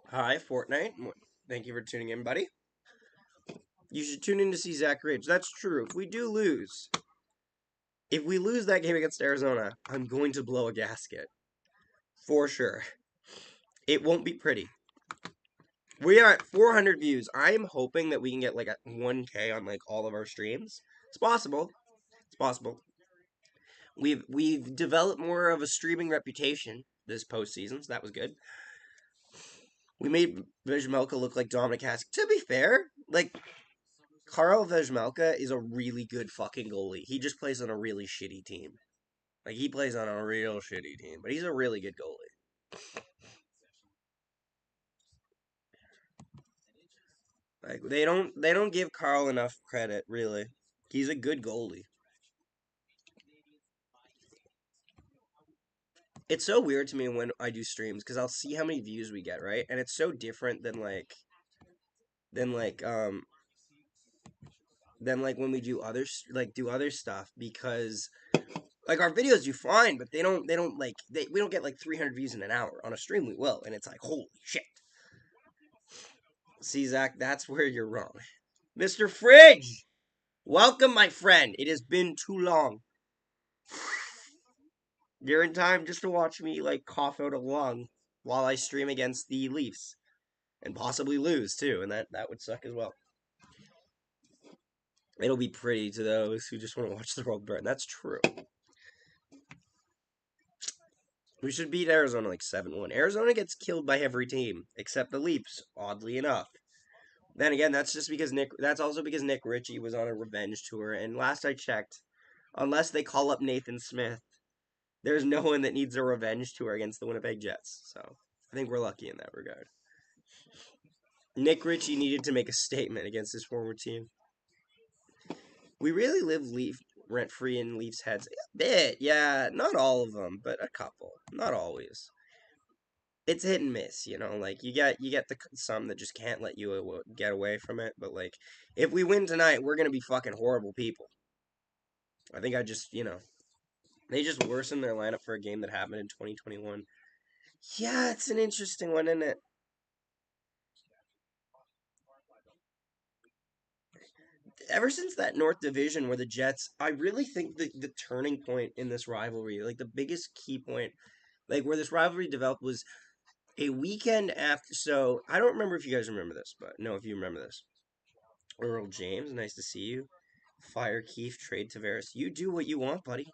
Hi, Fortnite. Thank you for tuning in, buddy. You should tune in to see Zach Ridge. That's true. If we lose that game against Arizona, I'm going to blow a gasket. For sure. It won't be pretty. We are at 400 views. I am hoping that we can get like a 1K on like all of our streams. It's possible. It's possible. We've developed more of a streaming reputation this postseason, so that was good. We made Vejmelka look like Dominic Hasek. To be fair, like Karl Vejmelka is a really good fucking goalie. He just plays on a really shitty team. Like he plays on a real shitty team, but he's a really good goalie. Like they don't give Carl enough credit, really. He's a good goalie. It's so weird to me when I do streams because I'll see how many views we get, right? And it's so different than like um than when we do other stuff because like our videos do fine, but we don't get like 300 views in an hour. On a stream we will, and it's like holy shit. See, Zach, that's where you're wrong. Mr. Fridge! Welcome, my friend. It has been too long. You're in time just to watch me, like, cough out a lung while I stream against the Leafs. And possibly lose, too, and that would suck as well. It'll be pretty to those who just want to watch the world burn. That's true. We should beat Arizona like 7-1. Arizona gets killed by every team, except the Leafs, oddly enough. Then again, that's also because Nick Ritchie was on a revenge tour, and last I checked, unless they call up Nathan Smith, there's no one that needs a revenge tour against the Winnipeg Jets. So I think we're lucky in that regard. Nick Ritchie needed to make a statement against his former team. We really live rent free in Leafs heads. A bit, yeah. Not all of them, but a couple. Not always. It's hit and miss, Like you get some that just can't let you get away from it. But like, if we win tonight, we're gonna be fucking horrible people. I think they just worsened their lineup for a game that happened in 2021. Yeah, it's an interesting one, isn't it? Ever since that North Division where the Jets, I really think the turning point in this rivalry, like the biggest key point, like where this rivalry developed was a weekend after. So I don't remember if you guys remember this, but no, if you remember this. Earl James, nice to see you. Fire Keith, trade Tavares. You do what you want, buddy.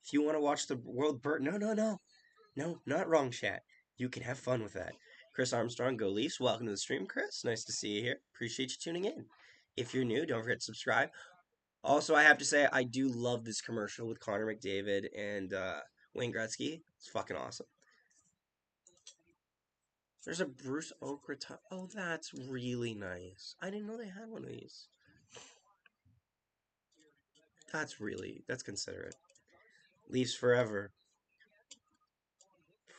If you want to watch the world burn, no, not wrong, chat. You can have fun with that. Chris Armstrong, go Leafs. Welcome to the stream, Chris. Nice to see you here. Appreciate you tuning in. If you're new, don't forget to subscribe. Also, I have to say, I do love this commercial with Connor McDavid and Wayne Gretzky. It's fucking awesome. There's a Bruce Oak retire. Oh, that's really nice. I didn't know they had one of these. That's considerate. Leafs forever.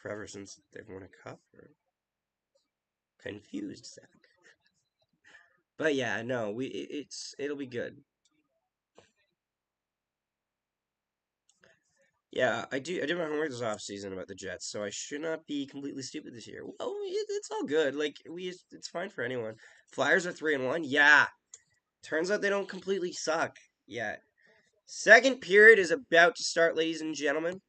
Forever since they've won a cup. Or... Confused, Zach. But yeah, no, it'll be good. Yeah, I did my homework this off season about the Jets, so I should not be completely stupid this year. Oh, it's all good. Like it's fine for anyone. Flyers are 3-1. Yeah, turns out they don't completely suck yet. Second period is about to start, ladies and gentlemen.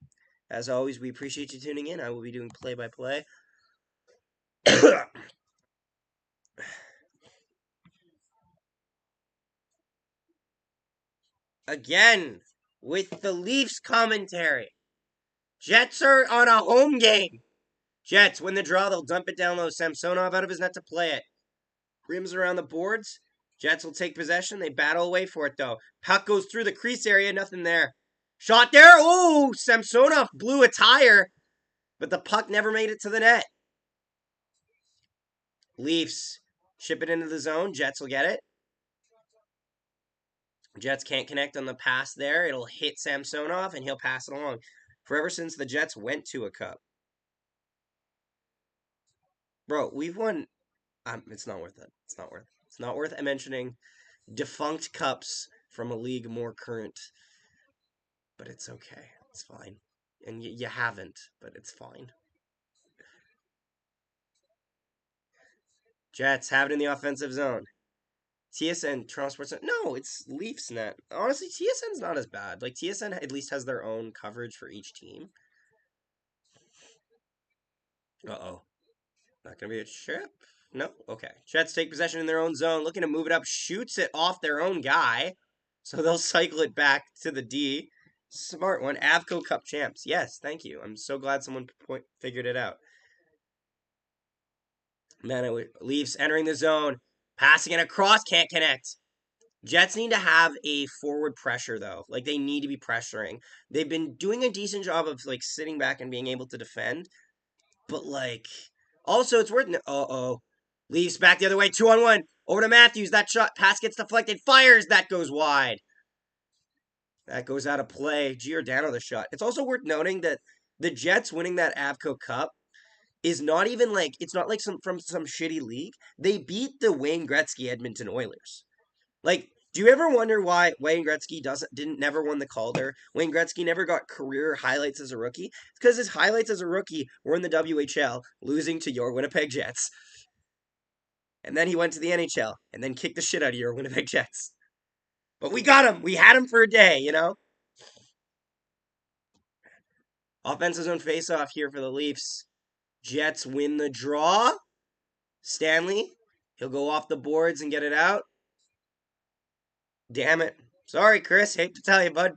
As always, we appreciate you tuning in. I will be doing play-by-play. Again, with the Leafs commentary. Jets are on a home game. Jets win the draw. They'll dump it down low. Samsonov out of his net to play it. Rims around the boards. Jets will take possession. They battle away for it, though. Puck goes through the crease area. Nothing there. Shot there. Oh, Samsonov blew a tire, but the puck never made it to the net. Leafs ship it into the zone. Jets will get it. Jets can't connect on the pass there. It'll hit Samsonov, and he'll pass it along. Forever since the Jets went to a cup. Bro, we've won. It's not worth it. It's not worth it. It's not worth mentioning defunct cups from a league more current. But it's okay. It's fine. And you haven't, but it's fine. Jets have it in the offensive zone. TSN, Toronto Sports. No, it's Leafs net. Honestly, TSN's not as bad. Like, TSN at least has their own coverage for each team. Uh-oh. Not going to be a chip? No? Okay. Jets take possession in their own zone, looking to move it up, shoots it off their own guy. So they'll cycle it back to the D. Smart one. Avco Cup champs. Yes, thank you. I'm so glad someone figured it out. Man, Leafs entering the zone. Passing it across, can't connect. Jets need to have a forward pressure, though. Like, they need to be pressuring. They've been doing a decent job of, like, sitting back and being able to defend. But, like, also, it's worth... Uh-oh. Leafs back the other way, 2-on-1. Over to Matthews. That shot, pass gets deflected. Fires. That goes wide. That goes out of play. Giordano the shot. It's also worth noting that the Jets winning that Avco Cup is not even like, it's not like from some shitty league. They beat the Wayne Gretzky Edmonton Oilers. Like, do you ever wonder why Wayne Gretzky never won the Calder? Wayne Gretzky never got career highlights as a rookie. It's because his highlights as a rookie were in the WHL, losing to your Winnipeg Jets. And then he went to the NHL and then kicked the shit out of your Winnipeg Jets. But we got him. We had him for a day, you know? Offensive zone face-off here for the Leafs. Jets win the draw. Stanley, he'll go off the boards and get it out. Damn it. Sorry, Chris. Hate to tell you, bud.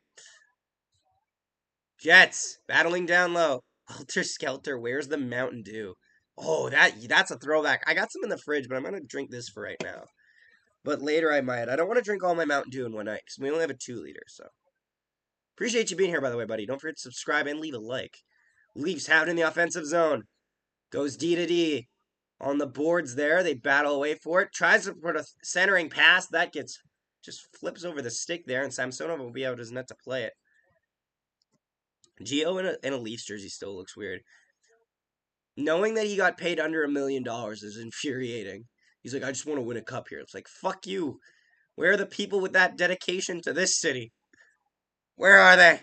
Jets battling down low. Helter Skelter. Where's the Mountain Dew? Oh, that's a throwback. I got some in the fridge, but I'm gonna drink this for right now. But later I might. I don't want to drink all my Mountain Dew in one night because we only have a 2-liter. So appreciate you being here, by the way, buddy. Don't forget to subscribe and leave a like. Leafs have it in the offensive zone. Goes D to D. On the boards there, they battle away for it. Tries to put a centering pass. That gets just flips over the stick there, and Samsonov will be out his net to play it. Gio in a Leafs jersey still looks weird. Knowing that he got paid under $1 million is infuriating. He's like, I just want to win a cup here. It's like, fuck you. Where are the people with that dedication to this city? Where are they?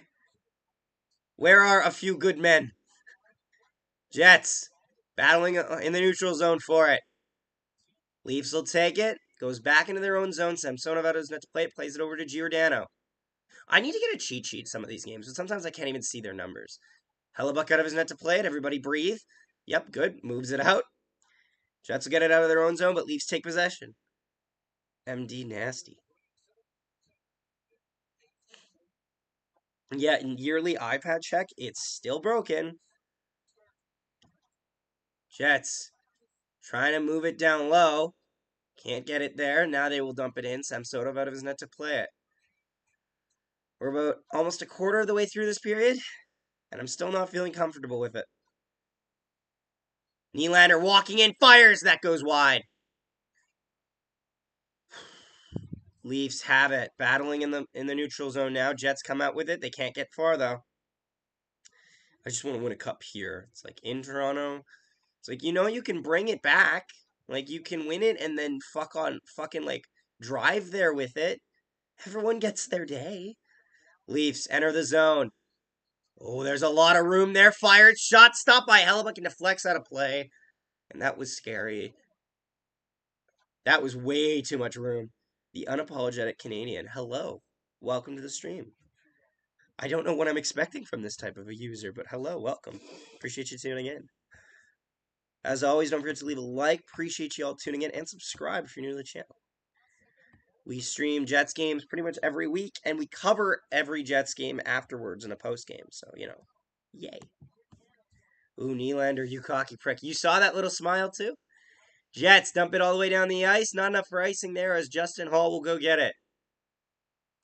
Where are a few good men? Jets battling in the neutral zone for it. Leafs will take it. Goes back into their own zone. Samsonov out of his net to play it. Plays it over to Giordano. I need to get a cheat sheet some of these games, but sometimes I can't even see their numbers. Hellebuck out of his net to play it. Everybody breathe. Yep, good. Moves it out. Jets will get it out of their own zone, but Leafs take possession. MD nasty. Yeah, in yearly iPad check, it's still broken. Jets trying to move it down low. Can't get it there. Now they will dump it in. Samsonov out of his net to play it. We're about almost a quarter of the way through this period, and I'm still not feeling comfortable with it. Nylander walking in, fires. That goes wide. Leafs have it. Battling in the neutral zone now. Jets come out with it. They can't get far, though. I just want to win a cup here. It's like in Toronto. It's like, you can bring it back. Like, you can win it and then fucking, like, drive there with it. Everyone gets their day. Leafs enter the zone. Oh, there's a lot of room there. Fired shot stopped by Hellebuck and deflects out of play. And that was scary. That was way too much room. The unapologetic Canadian. Hello. Welcome to the stream. I don't know what I'm expecting from this type of a user, but hello, welcome. Appreciate you tuning in. As always, don't forget to leave a like. Appreciate you all tuning in and subscribe if you're new to the channel. We stream Jets games pretty much every week, and we cover every Jets game afterwards in a post game. So, yay. Ooh, Nylander, you cocky prick. You saw that little smile too? Jets dump it all the way down the ice. Not enough for icing there as Justin Hall will go get it.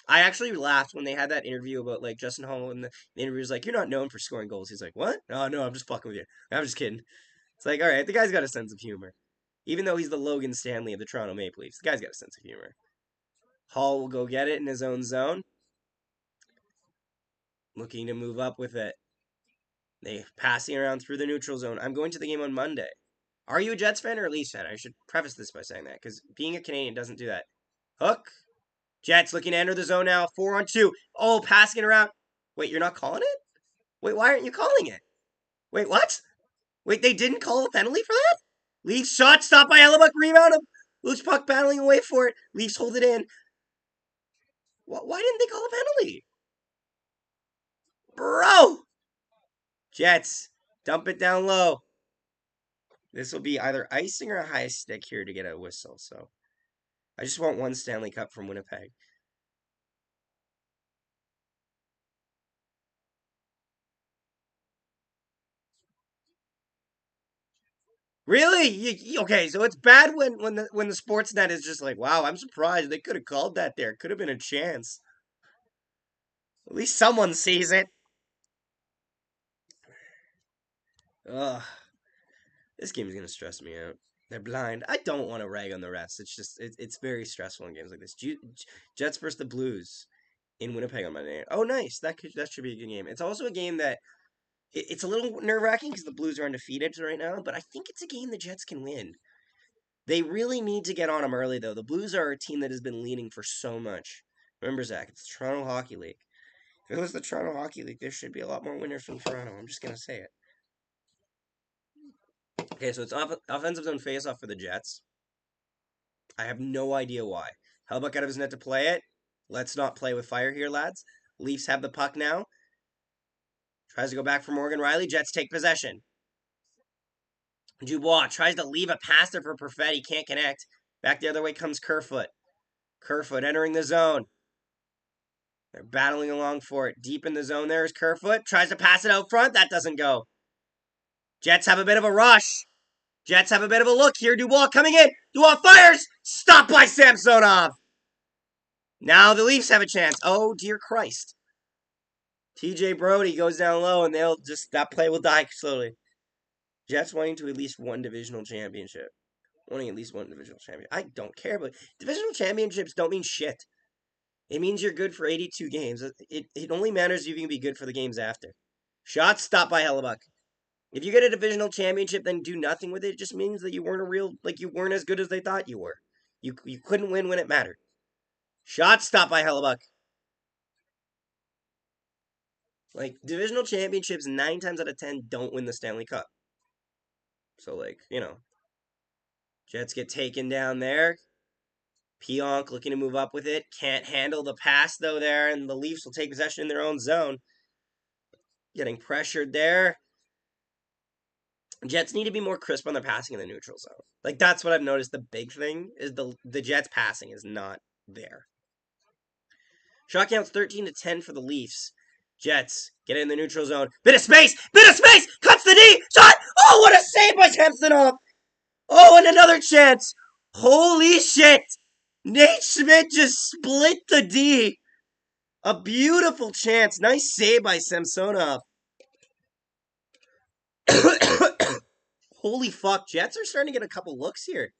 I actually laughed when they had that interview about, like, Justin Hall, and the interview was like, you're not known for scoring goals. He's like, what? Oh, no, I'm just fucking with you. I'm just kidding. It's like, all right, the guy's got a sense of humor. Even though he's the Logan Stanley of the Toronto Maple Leafs, the guy's got a sense of humor. Hall will go get it in his own zone. Looking to move up with it. They passing around through the neutral zone. I'm going to the game on Monday. Are you a Jets fan or a Leafs fan? I should preface this by saying that, because being a Canadian doesn't do that. Hook. Jets looking to enter the zone now. 4-on-2. Oh, passing it around. Wait, you're not calling it? Wait, why aren't you calling it? Wait, what? Wait, they didn't call a penalty for that? Leafs shot stopped by Hellebuck. Rebound him. Loose puck battling away for it. Leafs hold it in. Why didn't they call a penalty? Bro! Jets, dump it down low. This will be either icing or a high stick here to get a whistle, so I just want one Stanley Cup from Winnipeg. Really? Okay, so it's bad when the sports net is just like, wow, I'm surprised they could have called that there. Could have been a chance. At least someone sees it. Ugh. This game is gonna stress me out. They're blind. I don't want to rag on the refs. It's just it's very stressful in games like this. Jets versus the Blues in Winnipeg on Monday night. Oh, nice. That should be a good game. It's also a game that it's a little nerve wracking because the Blues are undefeated right now, but I think it's a game the Jets can win. They really need to get on them early, though. The Blues are a team that has been leading for so much. Remember, Zach, it's the Toronto Hockey League. If it was the Toronto Hockey League, there should be a lot more winners from Toronto. I'm just going to say it. Okay, so it's offensive zone face-off for the Jets. I have no idea why. Hellbuck out of his net to play it. Let's not play with fire here, lads. Leafs have the puck now. Tries to go back for Morgan Riley. Jets take possession. Dubois tries to leave a pass there for Perfetti. Can't connect. Back the other way comes Kerfoot. Kerfoot entering the zone. They're battling along for it. Deep in the zone there is Kerfoot. Tries to pass it out front. That doesn't go. Jets have a bit of a rush. Jets have a bit of a look here. Dubois coming in. Dubois fires. Stopped by Samsonov. Now the Leafs have a chance. Oh, dear Christ. TJ Brody goes down low, and that play will die slowly. Jets wanting to at least one divisional championship. Wanting at least one divisional championship. I don't care, but divisional championships don't mean shit. It means you're good for 82 games. It only matters if you can be good for the games after. Shot stopped by Hellebuck. If you get a divisional championship, then do nothing with it. It just means that you weren't as good as they thought you were. You couldn't win when it mattered. Shot stopped by Hellebuck. Like, divisional championships 9 times out of 10 don't win the Stanley Cup. So, Jets get taken down there. Pionk looking to move up with it. Can't handle the pass, though, there, and the Leafs will take possession in their own zone. Getting pressured there. Jets need to be more crisp on their passing in the neutral zone. That's what I've noticed. The big thing is the Jets passing is not there. Shot count's 13-10 for the Leafs. Jets get in the neutral zone. Bit of space. Cuts the D. Shot. Oh, what a save by Samsonov. Oh, and another chance. Holy shit. Nate Schmidt just split the D. A beautiful chance. Nice save by Samsonov. Holy fuck. Jets are starting to get a couple looks here.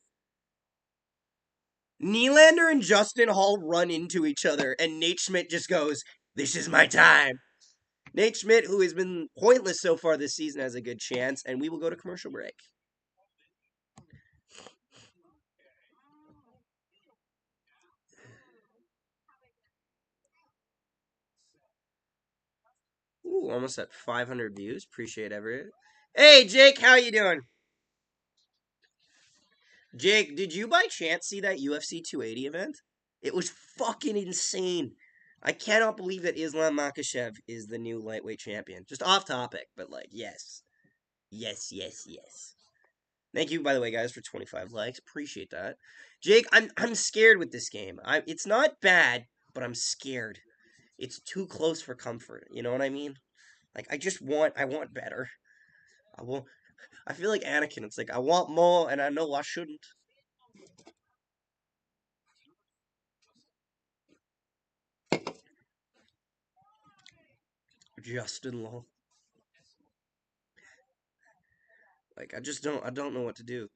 Nylander and Justin Hall run into each other, and Nate Schmidt just goes, "This is my time." Nate Schmidt, who has been pointless so far this season, has a good chance, and we will go to commercial break. Ooh, almost at 500 views. Appreciate every. Hey, Jake, how you doing? Jake, did you by chance see that UFC 280 event? It was fucking insane. I cannot believe that Islam Makhachev is the new lightweight champion. Just off topic, but like, yes. Yes, yes, yes. Thank you, by the way, guys, for 25 likes. Appreciate that. Jake, I'm scared with this game. It's not bad, but I'm scared. It's too close for comfort. You know what I mean? Like I want better. I want. I feel like Anakin. It's like I want more, and I know I shouldn't. Justin Law. Like I just don't. I don't know what to do.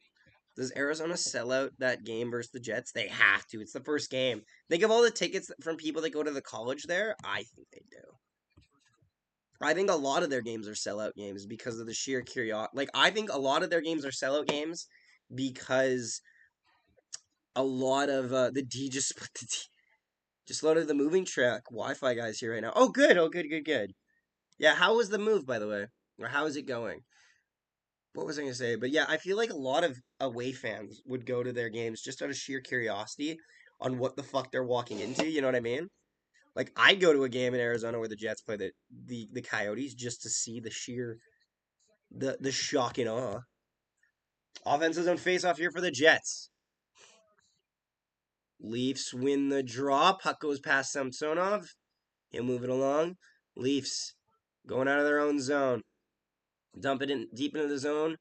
Does Arizona sell out that game versus the Jets? They have to. It's the first game. Think of all the tickets from people that go to the college there. I think they do. I think a lot of their games are sellout games because of the sheer curiosity. Like I think a lot of their games are sellout games because a lot of the D just split the D. Just loaded the moving track. Wi-Fi guys here right now. Oh, good. Oh, good, good, good. Yeah, how was the move, by the way? Or how is it going? What was I going to say? But yeah, I feel like a lot of away fans would go to their games just out of sheer curiosity on what the fuck they're walking into. You know what I mean? Like, I'd go to a game in Arizona where the Jets play the Coyotes just to see the sheer, the shock and awe. Offensive zone face-off here for the Jets. Leafs win the draw. Puck goes past Samsonov. He'll move it along. Leafs going out of their own zone. Dump it in deep into the zone.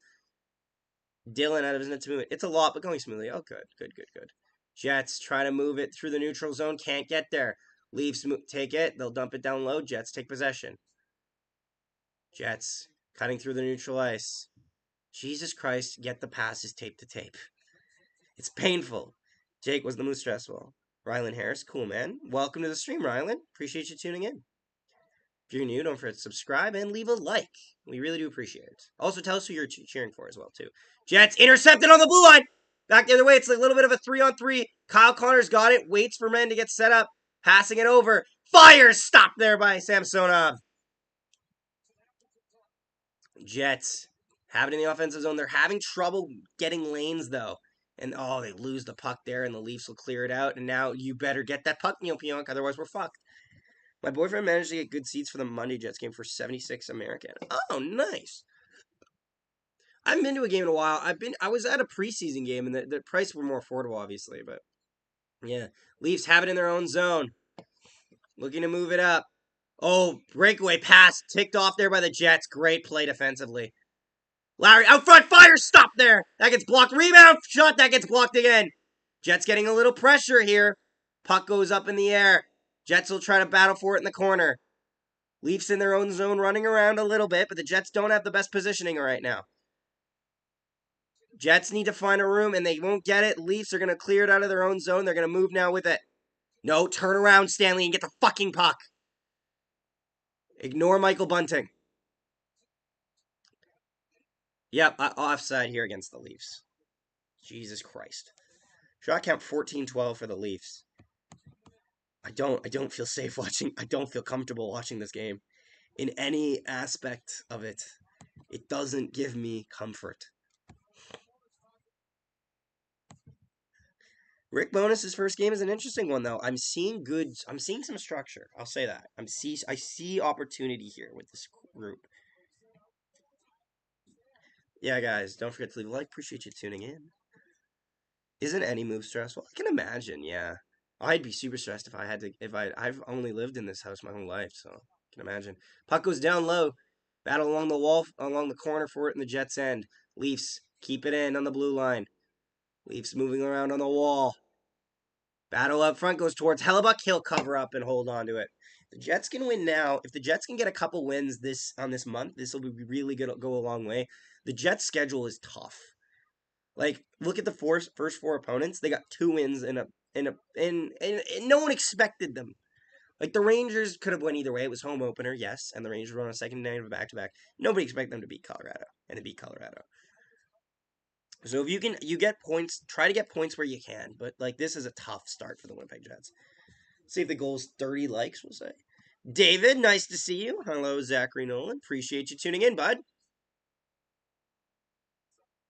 Dylan out of his net to move it. It's a lot, but going smoothly. Oh, good, good, good, good. Jets try to move it through the neutral zone. Can't get there. Leafs take it. They'll dump it down low. Jets take possession. Jets cutting through the neutral ice. Jesus Christ, get the passes tape to tape. It's painful. Jake was the most stressful. Rylan Harris, cool man. Welcome to the stream, Rylan. Appreciate you tuning in. If you're new, don't forget to subscribe and leave a like. We really do appreciate it. Also, tell us who you're cheering for as well, too. Jets intercepted on the blue line. Back the other way. It's a little bit of a 3-on-3. Kyle Connor's got it. Waits for men to get set up. Passing it over. Fires stopped there by Samsonov. Jets have it in the offensive zone. They're having trouble getting lanes, though. And, oh, they lose the puck there, and the Leafs will clear it out. And now you better get that puck, Neil Pionk, otherwise we're fucked. My boyfriend managed to get good seats for the Monday Jets game for 76 American. Oh, nice. I haven't been to a game in a while. I was at a preseason game, and the prices were more affordable, obviously, but yeah. Leafs have it in their own zone. Looking to move it up. Oh, breakaway pass ticked off there by the Jets. Great play defensively. Larry out front, fire, stop there. That gets blocked. Rebound, shot, that gets blocked again. Jets getting a little pressure here. Puck goes up in the air. Jets will try to battle for it in the corner. Leafs in their own zone running around a little bit, but the Jets don't have the best positioning right now. Jets need to find a room, and they won't get it. Leafs are going to clear it out of their own zone. They're going to move now with it. No, turn around, Stanley, and get the fucking puck. Ignore Michael Bunting. Yep, offside here against the Leafs. Jesus Christ. Shot count 14-12 for the Leafs. I don't feel safe watching. I don't feel comfortable watching this game. In any aspect of it, it doesn't give me comfort. Rick Bonus's first game is an interesting one, though. I'm seeing some structure. I'll say that. I see opportunity here with this group. Yeah, guys, don't forget to leave a like. Appreciate you tuning in. Isn't any move stressful? I can imagine. Yeah, I'd be super stressed if I had to. I've only lived in this house my whole life, so Can imagine. Puck goes down low. Battle along the wall, along the corner for it in the Jets' end. Leafs keep it in on the blue line. Leafs moving around on the wall. Battle up front goes towards Hellebuck. He'll cover up and hold on to it. The Jets can win now. If the Jets can get a couple wins this month, this will be really good. Go a long way. The Jets' schedule is tough. Like, look at the first four opponents. They got 2 wins and no one expected them. Like, the Rangers could have went either way. It was home opener, yes, and the Rangers were on a second night of a back-to-back. Nobody expected them to beat Colorado and to beat Colorado. So if you get points, try to get points where you can. But like, this is a tough start for the Winnipeg Jets. See if the goal's 30 likes, we'll say. David, nice to see you. Hello, Zachary Nolan. Appreciate you tuning in, bud.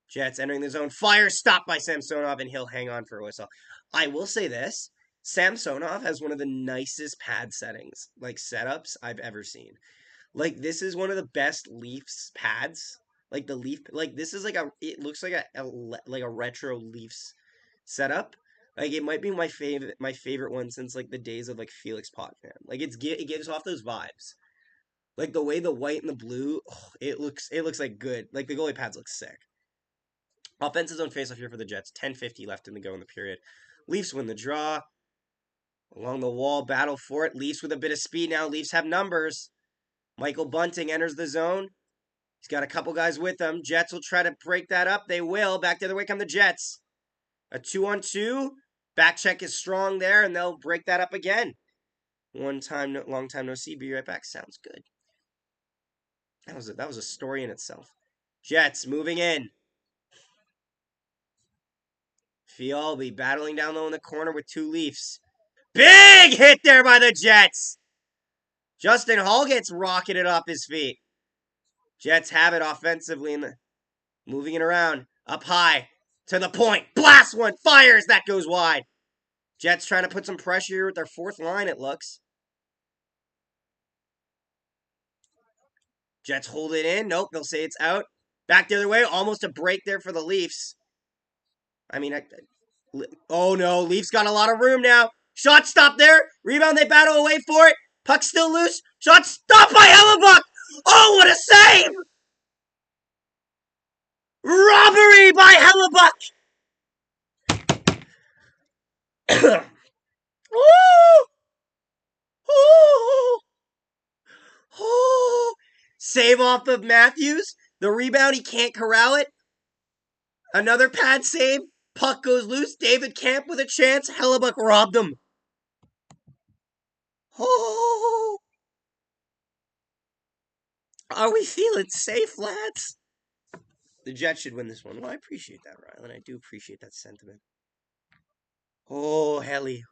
Jets entering the zone. Fire stopped by Samsonov, and he'll hang on for a whistle. I will say this. Samsonov has one of the nicest pad settings, like setups, I've ever seen. Like, this is one of the best Leafs pads. Like, the Leaf, like, this is like it looks like a retro Leafs setup. Like, it might be my favorite one since, like, the days of, like, Felix Potvin. Like, it gives off those vibes. Like, the way the white and the blue, it looks like good. Like, the goalie pads look sick. Offensive zone faceoff here for the Jets. 10:50 left in the go in the period. Leafs win the draw. Along the wall, battle for it. Leafs with a bit of speed now. Leafs have numbers. Michael Bunting enters the zone. He's got a couple guys with him. Jets will try to break that up. They will. Back the other way come the Jets. A 2-on-2. Back check is strong there, and they'll break that up again. Long time no see. Be right back. Sounds good. That was a story in itself. Jets moving in. Fialbi battling down low in the corner with 2 Leafs. Big hit there by the Jets. Justin Hall gets rocketed off his feet. Jets have it offensively, moving it around. Up high, to the point. Blast one, fires, that goes wide. Jets trying to put some pressure here with their 4th line, it looks. Jets hold it in. Nope, they'll say it's out. Back the other way, almost a break there for the Leafs. I mean, oh no, Leafs got a lot of room now. Shot stop there. Rebound, they battle away for it. Puck still loose. Shot stopped by Hellebuck. Oh, what a save! Robbery by Hellebuck. Save off of Matthews. The rebound, he can't corral it. Another pad save. Puck goes loose. David Camp with a chance. Hellebuck robbed him. Oh, are we feeling safe, lads? The Jets should win this one. Well, I appreciate that, Rylan. I do appreciate that sentiment. Oh, Helly.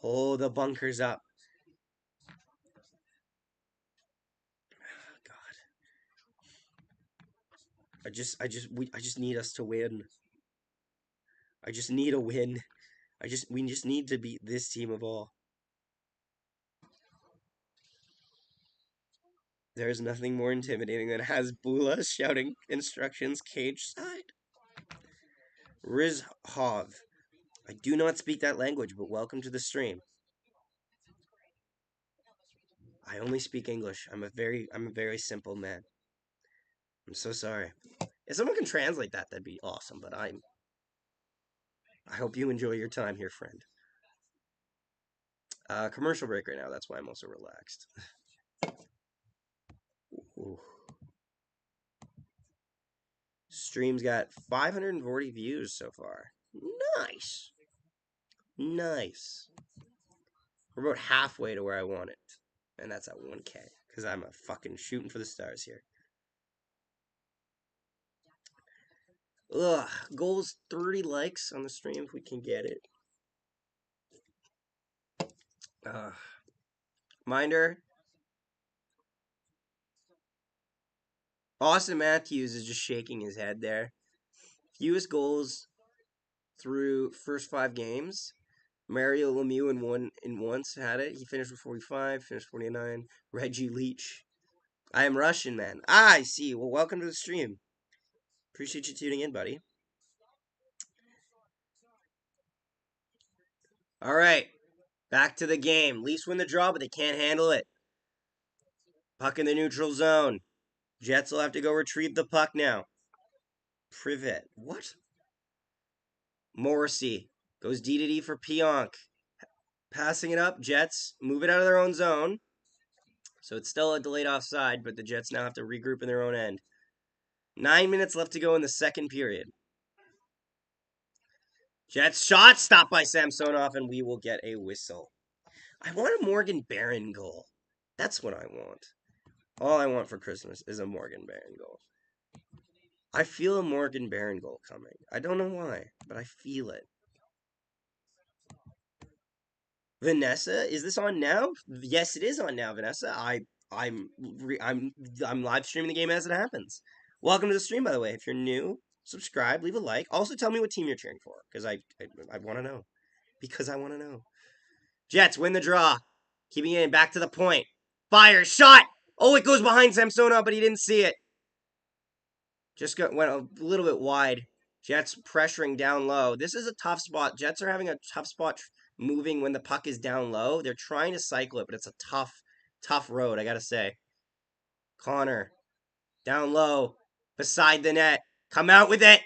Oh, the bunker's up. God. I just need us to win. I just need a win. We just need to beat this team of all. There's nothing more intimidating than Hasbula shouting instructions cage side. Rizhov. I do not speak that language, but welcome to the stream. I only speak English. I'm a very simple man. I'm so sorry. If someone can translate that, that'd be awesome, but I hope you enjoy your time here, friend. Commercial break right now, that's why I'm also relaxed. Ooh. Stream's got 540 views so far. Nice. Nice. We're about halfway to where I want it. And that's at 1K. Because I'm a fucking shooting for the stars here. Ugh. Goals 30 likes on the stream if we can get it. Minder. Austin Matthews is just shaking his head there. Fewest goals through first 5 games. Mario Lemieux in once had it. He finished with 45, finished 49. Reggie Leach. I am Russian, man. I see. Well, welcome to the stream. Appreciate you tuning in, buddy. All right. Back to the game. Leafs win the draw, but they can't handle it. Puck in the neutral zone. Jets will have to go retrieve the puck now. Privet. What? Morrissey goes D to D for Pionk. Passing it up. Jets move it out of their own zone. So it's still a delayed offside, but the Jets now have to regroup in their own end. 9 minutes left to go in the second period. Jets shot stopped by Samsonov, and we will get a whistle. I want a Morgan Barron goal. That's what I want. All I want for Christmas is a Morgan Barron goal. I feel a Morgan Barron goal coming. I don't know why, but I feel it. Vanessa, is this on now? Yes, it is on now, Vanessa. I'm live streaming the game as it happens. Welcome to the stream, by the way. If you're new, subscribe, leave a like. Also, tell me what team you're cheering for, because I want to know. Because I want to know. Jets win the draw, keeping it in back to the point. Fire shot. Oh, it goes behind Samsonov, but he didn't see it. Just went a little bit wide. Jets pressuring down low. This is a tough spot. Jets are having a tough spot moving when the puck is down low. They're trying to cycle it, but it's a tough road, I gotta say. Connor, down low, beside the net. Come out with it.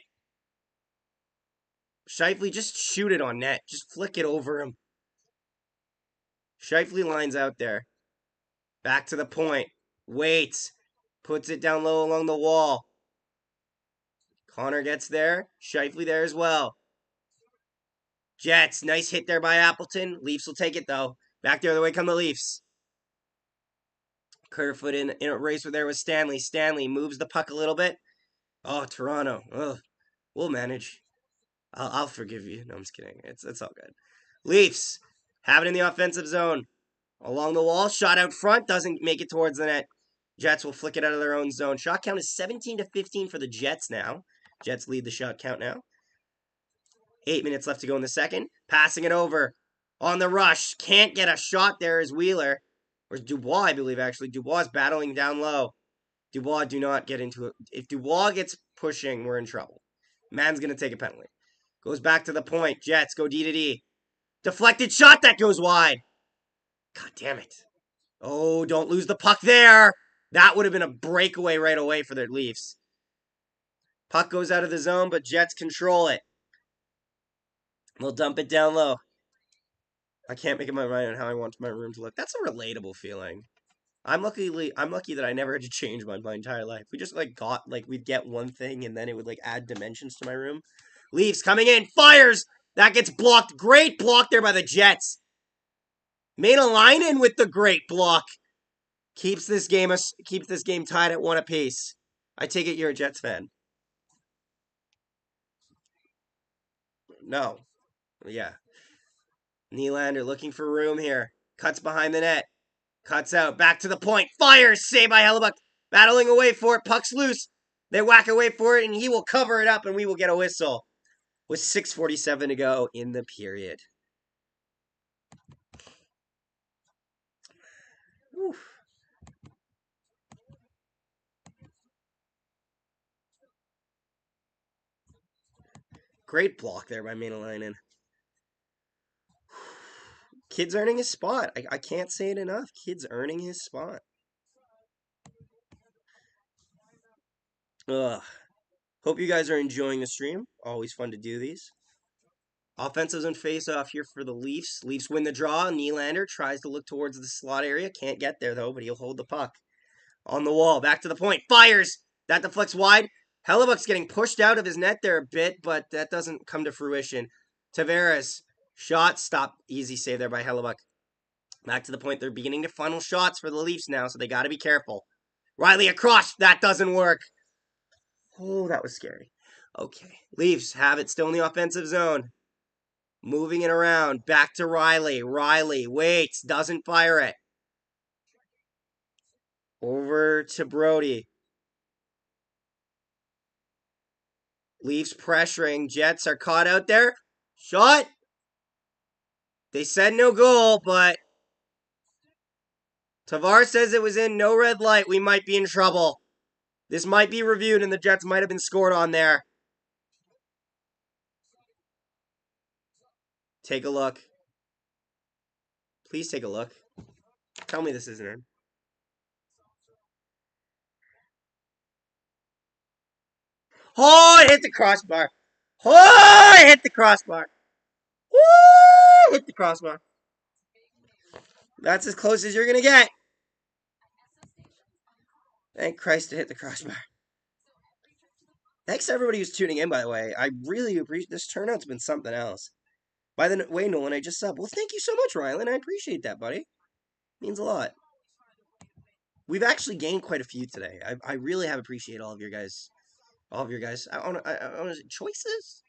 Shifley, just shoot it on net. Just flick it over him. Shifley lines out there. Back to the point. Waits. Puts it down low along the wall. Connor gets there. Shifley there as well. Jets, nice hit there by Appleton. Leafs will take it, though. Back the other way come the Leafs. Kerfoot in a race with there with Stanley. Stanley moves the puck a little bit. Oh, Toronto. Ugh. We'll manage. I'll forgive you. No, I'm just kidding. It's all good. Leafs have it in the offensive zone. Along the wall, shot out front, doesn't make it towards the net. Jets will flick it out of their own zone. Shot count is 17-15 for the Jets now. Jets lead the shot count now. 8 minutes left to go in the second. Passing it over. On the rush. Can't get a shot there is Wheeler. Or Dubois, I believe, actually. Dubois is battling down low. Dubois, do not get into it. If Dubois gets pushing, we're in trouble. Man's going to take a penalty. Goes back to the point. Jets go D to D. Deflected shot that goes wide. God damn it. Oh, don't lose the puck there. That would have been a breakaway right away for their Leafs. Puck goes out of the zone, but Jets control it. They'll dump it down low. I can't make up my mind on how I want my room to look. That's a relatable feeling. I'm lucky that I never had to change my entire life. We just we'd get one thing and then it would add dimensions to my room. Leafs coming in, fires! That gets blocked. Great block there by the Jets. Maenalainen with the great block. Keeps this game tied at 1 apiece. I take it you're a Jets fan. No. Yeah. Nylander looking for room here. Cuts behind the net. Cuts out. Back to the point. Fires. Saved by Hellebuck. Battling away for it. Puck's loose. They whack away for it, and he will cover it up, and we will get a whistle. With 6:47 to go in the period. Whew. Great block there by Maenalainen. Kid's earning his spot. I can't say it enough. Kid's earning his spot. Ugh. Hope you guys are enjoying the stream. Always fun to do these. Offensives and face-off here for the Leafs. Leafs win the draw. Nylander tries to look towards the slot area. Can't get there, though, but he'll hold the puck. On the wall. Back to the point. Fires! That deflects wide. Hellebuck's getting pushed out of his net there a bit, but that doesn't come to fruition. Tavares. Shot. Stop. Easy save there by Hellebuck. Back to the point. They're beginning to funnel shots for the Leafs now, so they got to be careful. Riley across. That doesn't work. Oh, that was scary. Okay. Leafs have it still in the offensive zone. Moving it around. Back to Riley. Riley waits. Doesn't fire it. Over to Brody. Leafs pressuring. Jets are caught out there. Shot. They said no goal, but Tavares says it was in. No red light. We might be in trouble. This might be reviewed, and the Jets might have been scored on there. Take a look. Please take a look. Tell me this isn't in. Oh, it hit the crossbar. Oh, it hit the crossbar. Woo! Hit the crossbar. That's as close as you're gonna get. Thank Christ it hit the crossbar. Thanks to everybody who's tuning in, by the way. I really appreciate this turnout's been something else. By the way, Nolan, I just subbed. Well, thank you so much, Rylan. I appreciate that, buddy. Means a lot. We've actually gained quite a few today. I really have appreciated all of your guys. Choices.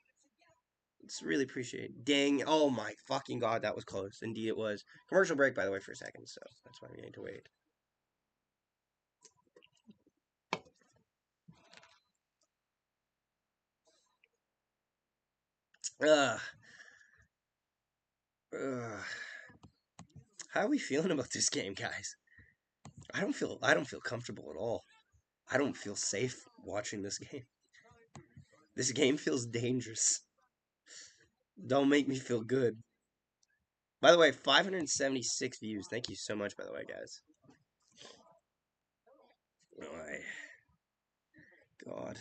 It's really appreciated. Dang! Oh my fucking god, that was close. Indeed, it was. Commercial break, by the way, for a second. So that's why we need to wait. Ugh. Ugh. How are we feeling about this game, guys? I don't feel comfortable at all. I don't feel safe watching this game. This game feels dangerous. Don't make me feel good. By the way, 576 views. Thank you so much, by the way, guys. Oh my god.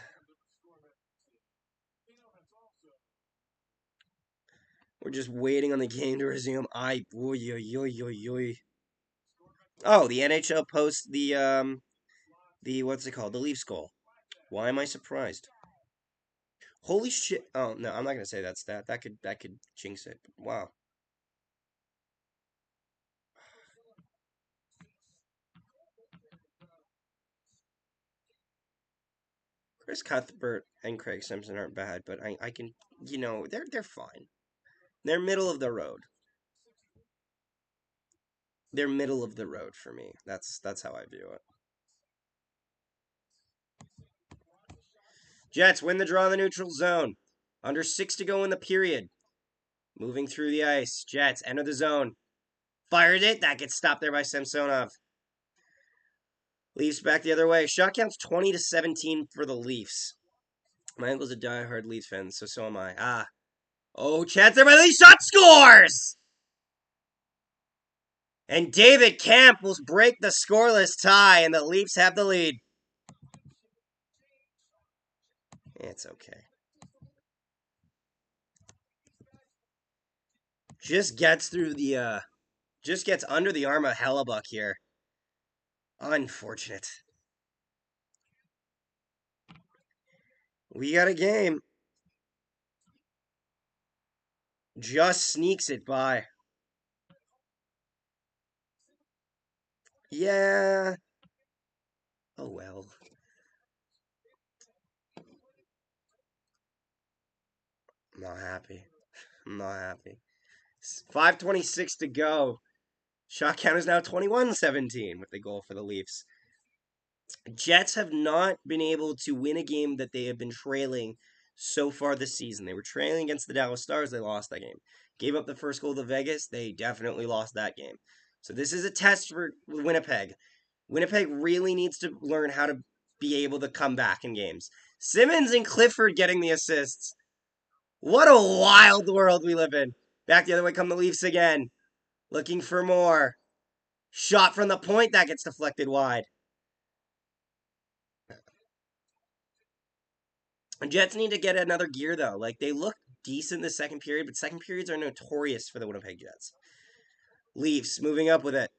We're just waiting on the game to resume. Oh, the NHL posts the what's it called? The Leafs goal. Why am I surprised? Holy shit! Oh no, I'm not gonna say that stat. That could jinx it. Wow. Chris Cuthbert and Craig Simpson aren't bad, but I can they're fine. They're middle of the road. They're middle of the road for me. That's how I view it. Jets win the draw in the neutral zone. Under 6 to go in the period. Moving through the ice. Jets enter the zone. Fired it. That gets stopped there by Samsonov. Leafs back the other way. Shot counts 20-17 for the Leafs. My uncle's a diehard Leafs fan, so am I. Ah. Oh, chance there by the Leafs. Shot scores! And David Camp will break the scoreless tie, and the Leafs have the lead. It's okay. Just gets through the, just gets under the arm of Hellebuck here. Unfortunate. We got a game. Just sneaks it by. Yeah. Oh well. I'm not happy. I'm not happy. 5:26 to go. Shot count is now 21-17 with the goal for the Leafs. Jets have not been able to win a game that they have been trailing so far this season. They were trailing against the Dallas Stars. They lost that game. Gave up the first goal to Vegas. They definitely lost that game. So this is a test for Winnipeg. Winnipeg really needs to learn how to be able to come back in games. Simmons and Clifford getting the assists. What a wild world we live in. Back the other way come the Leafs again. Looking for more. Shot from the point that gets deflected wide. Jets need to get another gear though. Like they look decent the second period, but second periods are notorious for the Winnipeg Jets. Leafs moving up with it.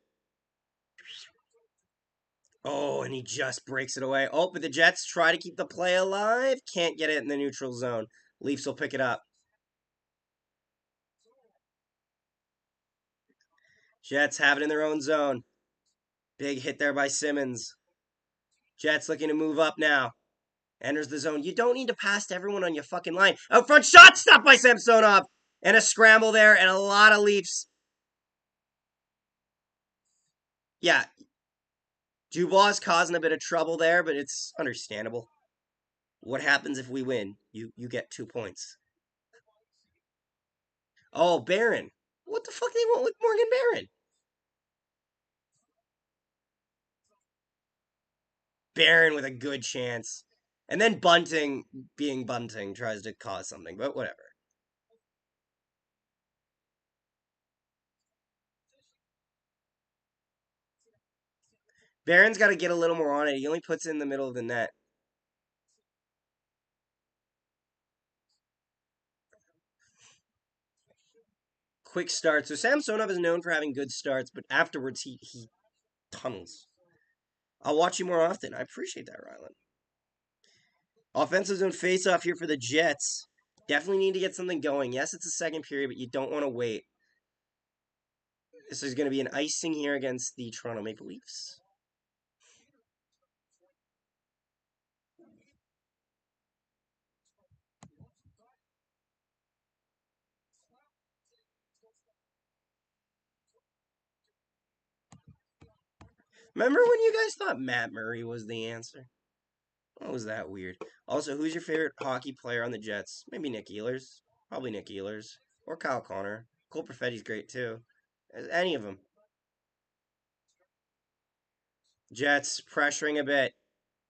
Oh, and he just breaks it away. Oh, but the Jets try to keep the play alive. Can't get it in the neutral zone. Leafs will pick it up. Jets have it in their own zone. Big hit there by Simmons. Jets looking to move up now. Enters the zone. You don't need to pass to everyone on your fucking line. Out front shot stopped by Samsonov. And a scramble there and a lot of Leafs. Yeah, Dubois causing a bit of trouble there, but it's understandable. What happens if we win? You get 2 points. Oh, Barron. What the fuck they want with Morgan Barron? Barron with a good chance. And then Bunting, being Bunting, tries to cause something, but whatever. Barron's got to get a little more on it. He only puts it in the middle of the net. quick start. So Samsonov is known for having good starts, but afterwards he tunnels. I'll watch you more often. I appreciate that, Rylan. Offensive zone face-off here for the Jets. Definitely need to get something going. Yes, it's a second period, but you don't want to wait. This is going to be an icing here against the Toronto Maple Leafs. Remember when you guys thought Matt Murray was the answer? What was that weird? Also, who's your favorite hockey player on the Jets? Maybe Nick Ehlers. Probably Nick Ehlers. Or Kyle Connor. Cole Perfetti's great too. Any of them. Jets pressuring a bit.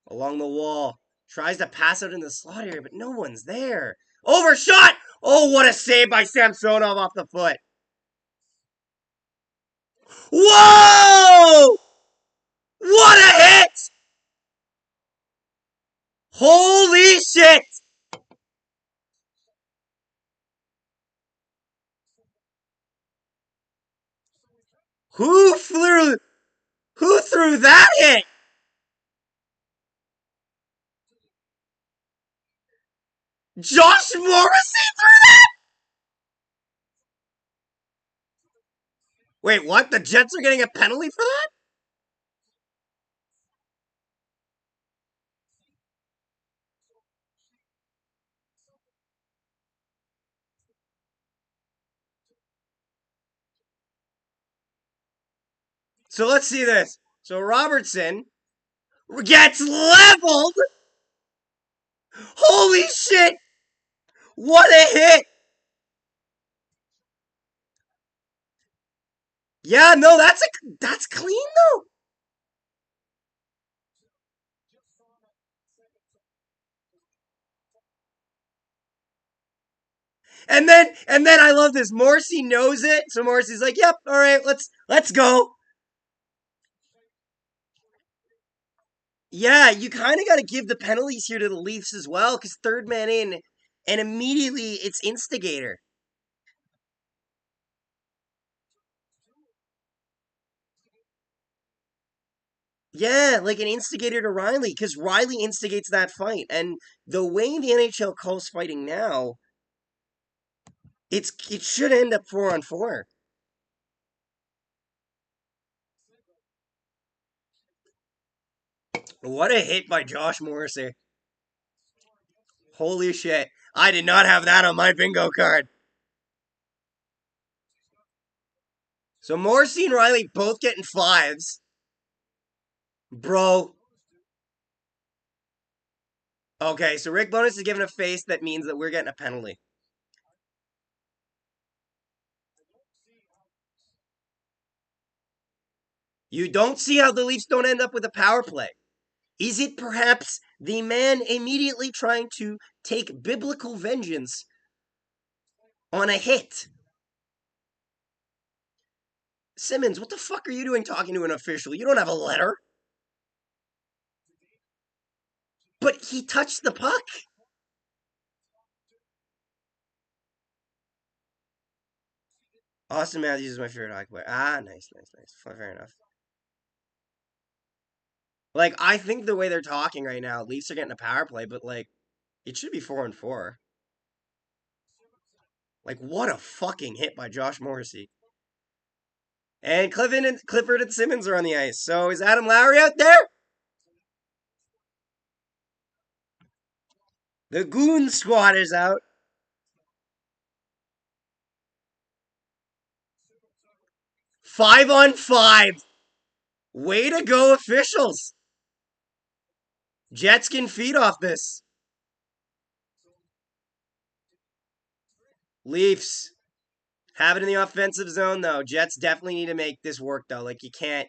Along the wall. Tries to pass out in the slot area, but no one's there. Overshot! Oh, what a save by Samsonov off the foot. Whoa! What a hit! Holy shit! Who threw that hit? Josh Morrissey threw that? Wait, what? The Jets are getting a penalty for that? So let's see this. So Robertson gets leveled. Holy shit! What a hit! Yeah, no, that's clean though. And then I love this. Morrissey knows it, so Morrissey's like, "Yep, all right, let's go." Yeah, you kind of got to give the penalties here to the Leafs as well, because third man in, and immediately it's instigator. Yeah, like an instigator to Riley, because Riley instigates that fight. And the way the NHL calls fighting now, it should end up 4-on-4. What a hit by Josh Morrissey. Holy shit. I did not have that on my bingo card. So Morrissey and Riley both getting fives. Bro. Okay, so Rick Bonus is giving a face that means that we're getting a penalty. You don't see how the Leafs don't end up with a power play. Is it perhaps the man immediately trying to take biblical vengeance on a hit? Simmons, what the fuck are you doing talking to an official? You don't have a letter. But he touched the puck. Austin Matthews is my favorite hockey player. Ah, nice. Fair enough. Like, I think the way they're talking right now, Leafs are getting a power play, but like, it should be 4-on-4. Like, what a fucking hit by Josh Morrissey. And Clifford and Simmons are on the ice. So is Adam Lowry out there? The Goon Squad is out. 5-on-5. Way to go, officials. Jets can feed off this. Leafs have it in the offensive zone, though. Jets definitely need to make this work, though. Like, you can't.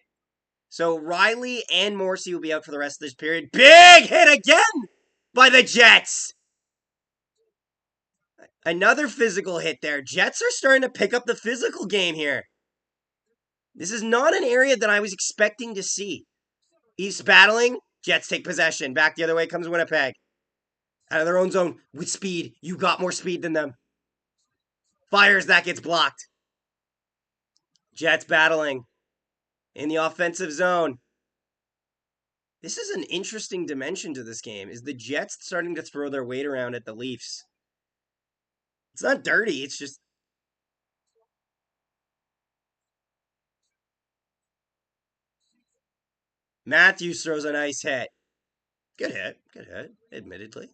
So Riley and Morrissey will be out for the rest of this period. Big hit again by the Jets. Another physical hit there. Jets are starting to pick up the physical game here. This is not an area that I was expecting to see. East battling. Jets take possession. Back the other way comes Winnipeg. Out of their own zone with speed. You got more speed than them. Fires, that gets blocked. Jets battling in the offensive zone. This is an interesting dimension to this game. Is the Jets starting to throw their weight around at the Leafs? It's not dirty. It's just Matthews throws a nice hit. Good hit. Good hit, admittedly.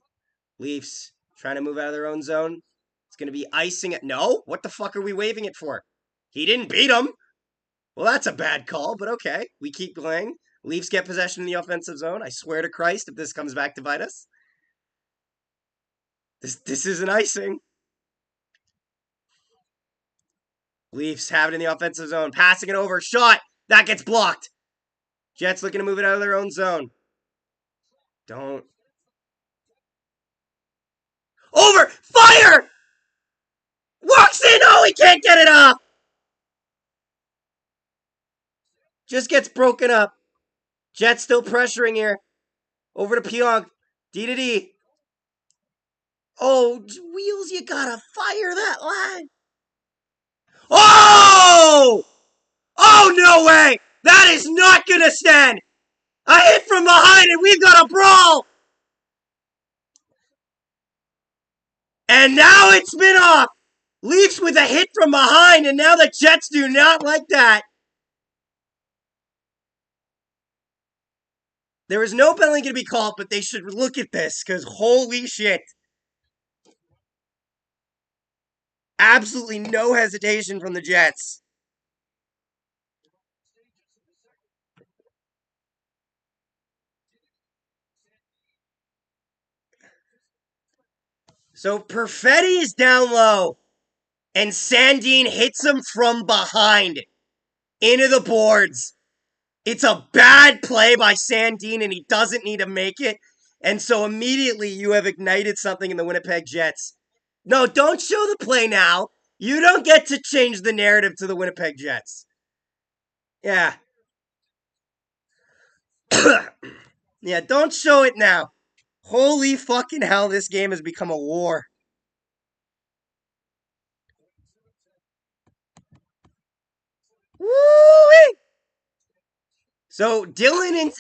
Leafs trying to move out of their own zone. It's going to be icing it. No? What the fuck are we waving it for? He didn't beat him. Well, that's a bad call, but okay. We keep playing. Leafs get possession in the offensive zone. I swear to Christ, if this comes back to bite us, this is an icing. Leafs have it in the offensive zone. Passing it over. Shot. That gets blocked. Jets looking to move it out of their own zone. Don't. Over! Fire! Walks in! Oh, he can't get it off! Just gets broken up. Jets still pressuring here. Over to Pionk. D to D. Oh, Wheels, you gotta fire that line. Oh! Oh, no way! That is not gonna stand! A hit from behind and we've got a brawl! And now it's been off! Leafs with a hit from behind, and now the Jets do not like that. There is no penalty going to be called, but they should look at this, because holy shit. Absolutely no hesitation from the Jets. So Perfetti is down low, and Sandin hits him from behind into the boards. It's a bad play by Sandin, and he doesn't need to make it. And so immediately you have ignited something in the Winnipeg Jets. No, don't show the play now. You don't get to change the narrative to the Winnipeg Jets. Yeah. Yeah, don't show it now. Holy fucking hell, this game has become a war. Woo-wee! So Dylan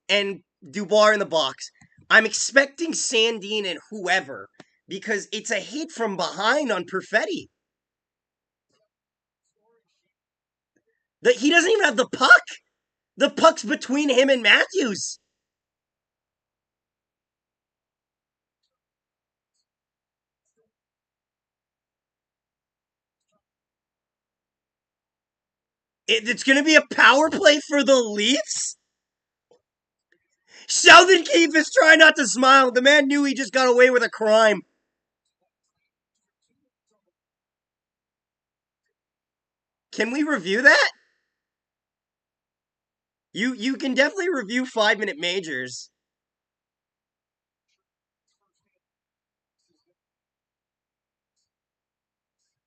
and Dubois in the box. I'm expecting Sandin and whoever because it's a hit from behind on Perfetti. He doesn't even have the puck. The puck's between him and Matthews. It's going to be a power play for the Leafs? Sheldon Keefe is trying not to smile. The man knew he just got away with a crime. Can we review that? You can definitely review 5-minute majors.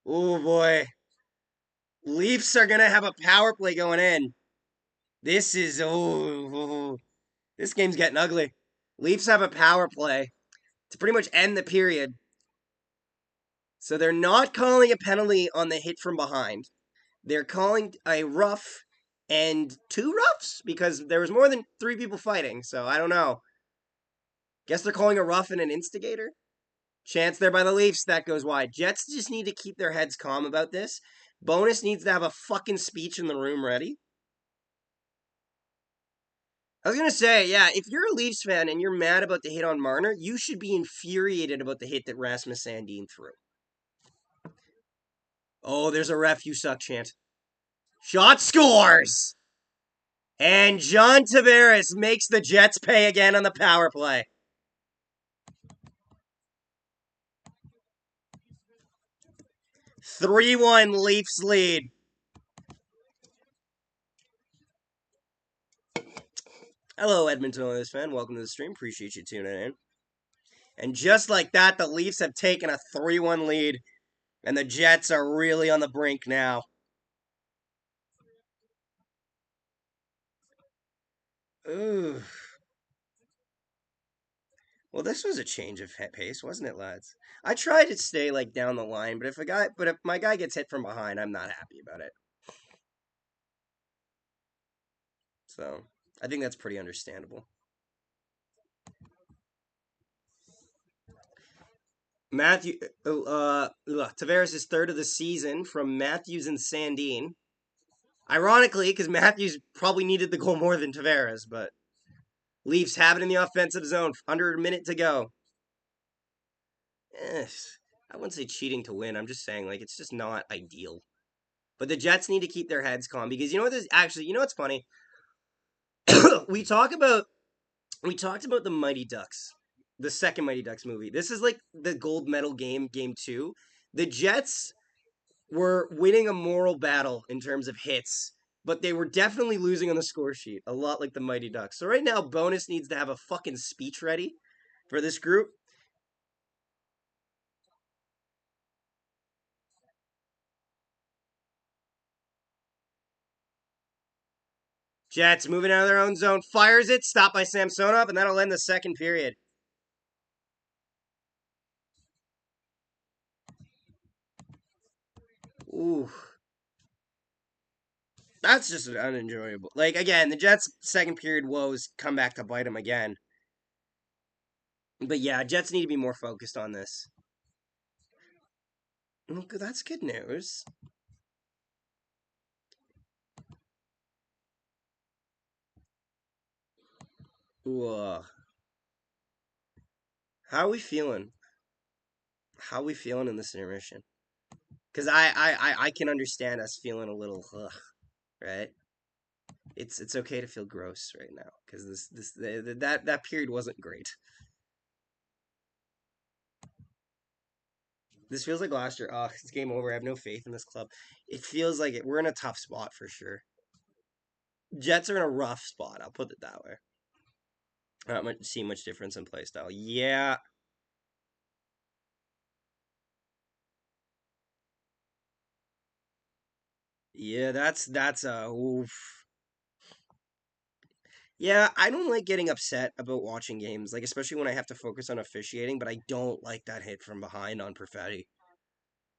Oh boy. Leafs are gonna have a power play going in. This is this game's getting ugly. Leafs have a power play to pretty much end the period. So they're not calling a penalty on the hit from behind. They're calling a rough and 2 roughs because there was more than 3 people fighting. So I don't know. Guess they're calling a rough and an instigator. Chance there by the Leafs. That goes wide. Jets just need to keep their heads calm about this. Bonus needs to have a fucking speech in the room ready. I was going to say, yeah, if you're a Leafs fan and you're mad about the hit on Marner, you should be infuriated about the hit that Rasmus Sandin threw. Oh, there's a ref, you suck chant. Shot scores! And John Tavares makes the Jets pay again on the power play. 3-1 Leafs lead. Hello, Edmonton Oilers fan. Welcome to the stream. Appreciate you tuning in. And just like that, the Leafs have taken a 3-1 lead, and the Jets are really on the brink now. Ooh. Well, this was a change of pace, wasn't it, lads? I tried to stay like down the line, but if my guy gets hit from behind, I'm not happy about it. So I think that's pretty understandable. Matthew Tavares is third of the season from Matthews and Sandin. Ironically, because Matthews probably needed the goal more than Tavares, but Leafs have it in the offensive zone. Under a minute to go. Eh, I wouldn't say cheating to win. I'm just saying, like, it's just not ideal. But the Jets need to keep their heads calm because you know what? Actually, you know what's funny? we talk about we talked about the Mighty Ducks, the second Mighty Ducks movie. This is like the gold medal game, game two. The Jets were winning a moral battle in terms of hits, but they were definitely losing on the score sheet, a lot like the Mighty Ducks. So right now, Bonus needs to have a fucking speech ready for this group. Jets moving out of their own zone, fires it, stopped by Samsonov, and that'll end the second period. Ooh. That's just unenjoyable. Like, again, the Jets' second period woes come back to bite them again. But yeah, Jets need to be more focused on this. Well, that's good news. Ooh. How are we feeling? How are we feeling in this intermission? Because I can understand us feeling a little, right? It's okay to feel gross right now because that period wasn't great. This feels like last year. Oh, it's game over. I have no faith in this club. It feels like it. We're in a tough spot for sure. Jets are in a rough spot. I'll put it that way. I don't see much difference in play style. Yeah, yeah. That's a oof. Yeah, I don't like getting upset about watching games, like especially when I have to focus on officiating. But I don't like that hit from behind on Perfetti.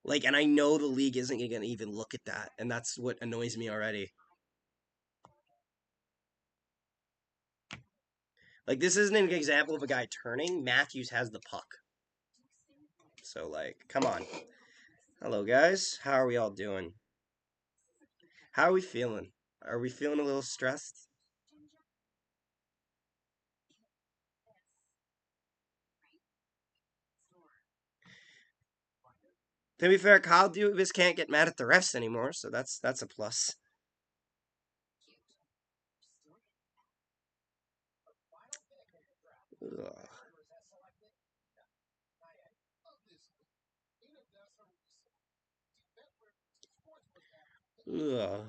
Like, and I know the league isn't going to even look at that, and that's what annoys me already. Like, this isn't an example of a guy turning. Matthews has the puck. So, like, come on. Hello, guys. How are we all doing? How are we feeling? Are we feeling a little stressed? To be fair, Kyle Dubas can't get mad at the refs anymore, so that's a plus. Ugh. Ugh.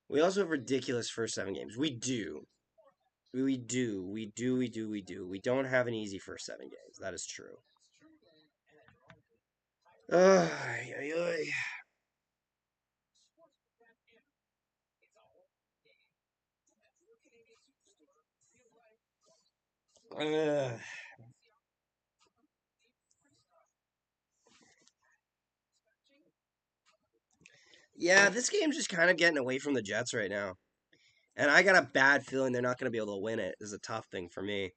We also have ridiculous first 7 games. We do. We do. We do. We do. We do. We don't have an easy first 7 games. That is true. Ay, ay, ay. Ugh. Yeah, this game's just kind of getting away from the Jets right now. And I got a bad feeling they're not going to be able to win it. This is a tough thing for me.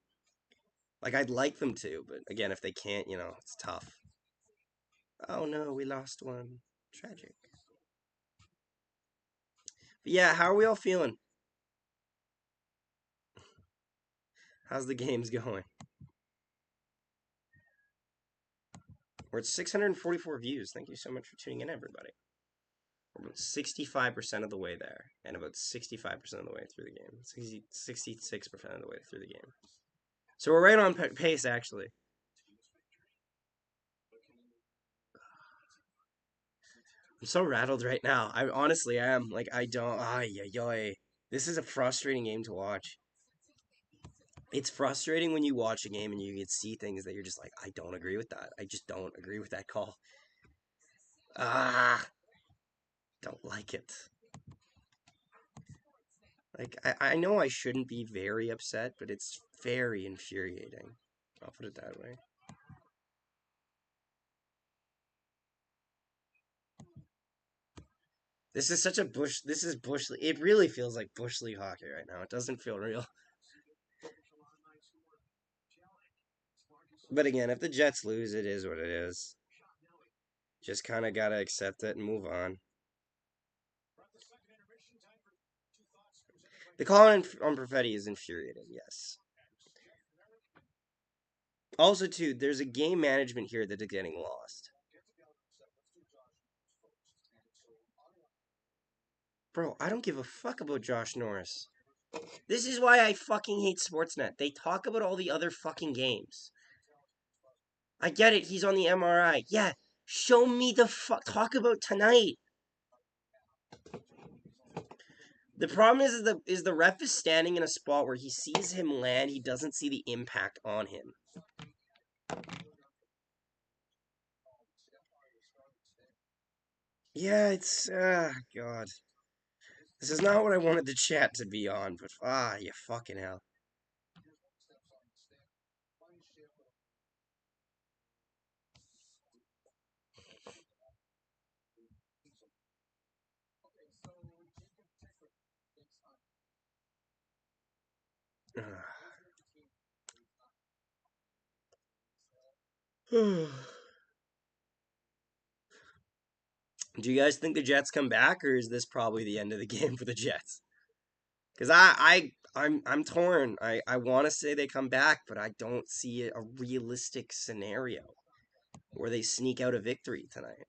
Like, I'd like them to, but again, if they can't, it's tough. Oh no, we lost one. Tragic. But yeah, how are we all feeling? How's the games going? We're at 644 views. Thank you so much for tuning in, everybody. We're about 65% of the way there, and about 65% of the way through the game. 66% of the way through the game. So we're right on pace, actually. I'm so rattled right now. I honestly am. Like, I don't. Ay, ay, ay. This is a frustrating game to watch. It's frustrating when you watch a game and you can see things that you're just like, I don't agree with that. I just don't agree with that call. Ah, don't like it. Like, I know I shouldn't be very upset, but it's very infuriating. I'll put it that way. This is such a bush. This is bush. It really feels like bush league hockey right now. It doesn't feel real. But again, if the Jets lose, it is what it is. Just kind of gotta accept it and move on. The call on Perfetti is infuriating. Yes. Also, too, there's a game management here that is getting lost. Bro, I don't give a fuck about Josh Norris. This is why I fucking hate Sportsnet. They talk about all the other fucking games. I get it, he's on the MRI. Yeah, show me the fuck. Talk about tonight. The problem is the ref is standing in a spot where he sees him land. He doesn't see the impact on him. Yeah, it's God. This is not what I wanted the chat to be on, but you fucking hell. Do you guys think the Jets come back, or is this probably the end of the game for the Jets? Because I'm torn. I want to say they come back, but I don't see a realistic scenario where they sneak out a victory tonight.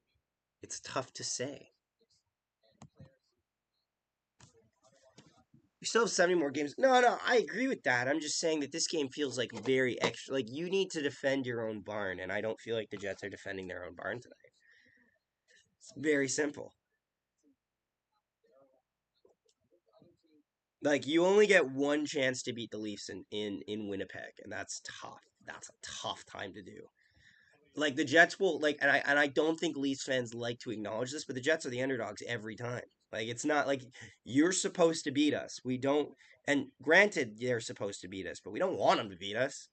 It's tough to say. We still have 70 more games. No, I agree with that. I'm just saying that this game feels like very extra. Like, you need to defend your own barn, and I don't feel like the Jets are defending their own barn tonight. It's very simple. Like, you only get one chance to beat the Leafs in Winnipeg, and that's tough. That's a tough time to do. Like, the Jets will like, and I don't think Leafs fans like to acknowledge this, but the Jets are the underdogs every time. Like, it's not like you're supposed to beat us. We don't. And granted, they're supposed to beat us, but we don't want them to beat us.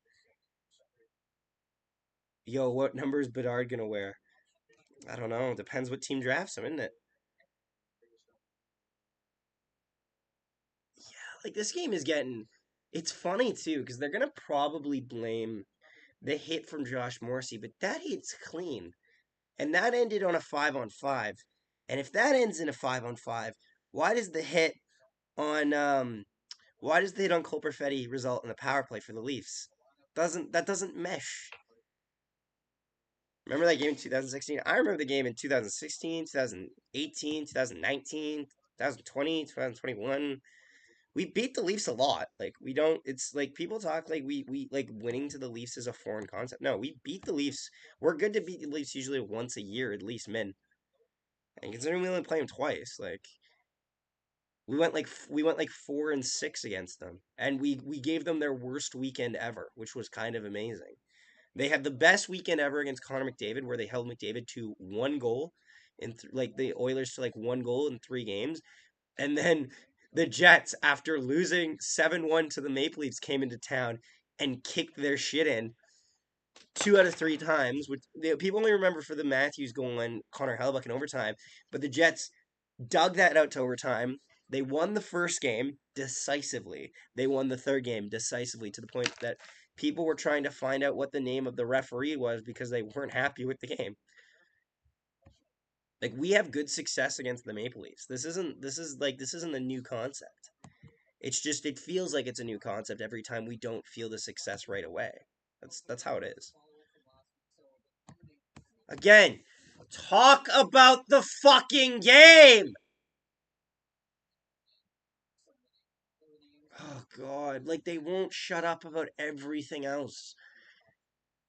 Yo, what number is Bedard gonna wear? I don't know. Depends what team drafts him, isn't it? Like, this game is getting. It's funny too because they're gonna probably blame the hit from Josh Morrissey, but that hit's clean, and that ended on a 5-on-5. And if that ends in a 5-on-5, why does the hit on why does the hit on Cole Perfetti result in a power play for the Leafs? Doesn't mesh. Remember that game in 2016? I remember the game in 2016, 2018, 2019, 2020, 2021. We beat the Leafs a lot. Like, we don't. It's like people talk like we like winning to the Leafs is a foreign concept. No, we beat the Leafs. We're good to beat the Leafs usually once a year at least, men. And considering we only play them twice, like we went like 4-6 against them, and we gave them their worst weekend ever, which was kind of amazing. They had the best weekend ever against Connor McDavid, where they held McDavid to one goal, like the Oilers to like one goal in 3 games, and then the Jets, after losing 7-1 to the Maple Leafs, came into town and kicked their shit in 2 out of 3 times. Which people only remember for the Matthews goal and Connor Hellebuyck in overtime, but the Jets dug that out to overtime. They won the first game decisively. They won the third game decisively to the point that people were trying to find out what the name of the referee was because they weren't happy with the game. Like, we have good success against the Maple Leafs. This isn't a new concept. It's just it feels like it's a new concept every time we don't feel the success right away. That's how it is. Again, talk about the fucking game. Oh god, like they won't shut up about everything else.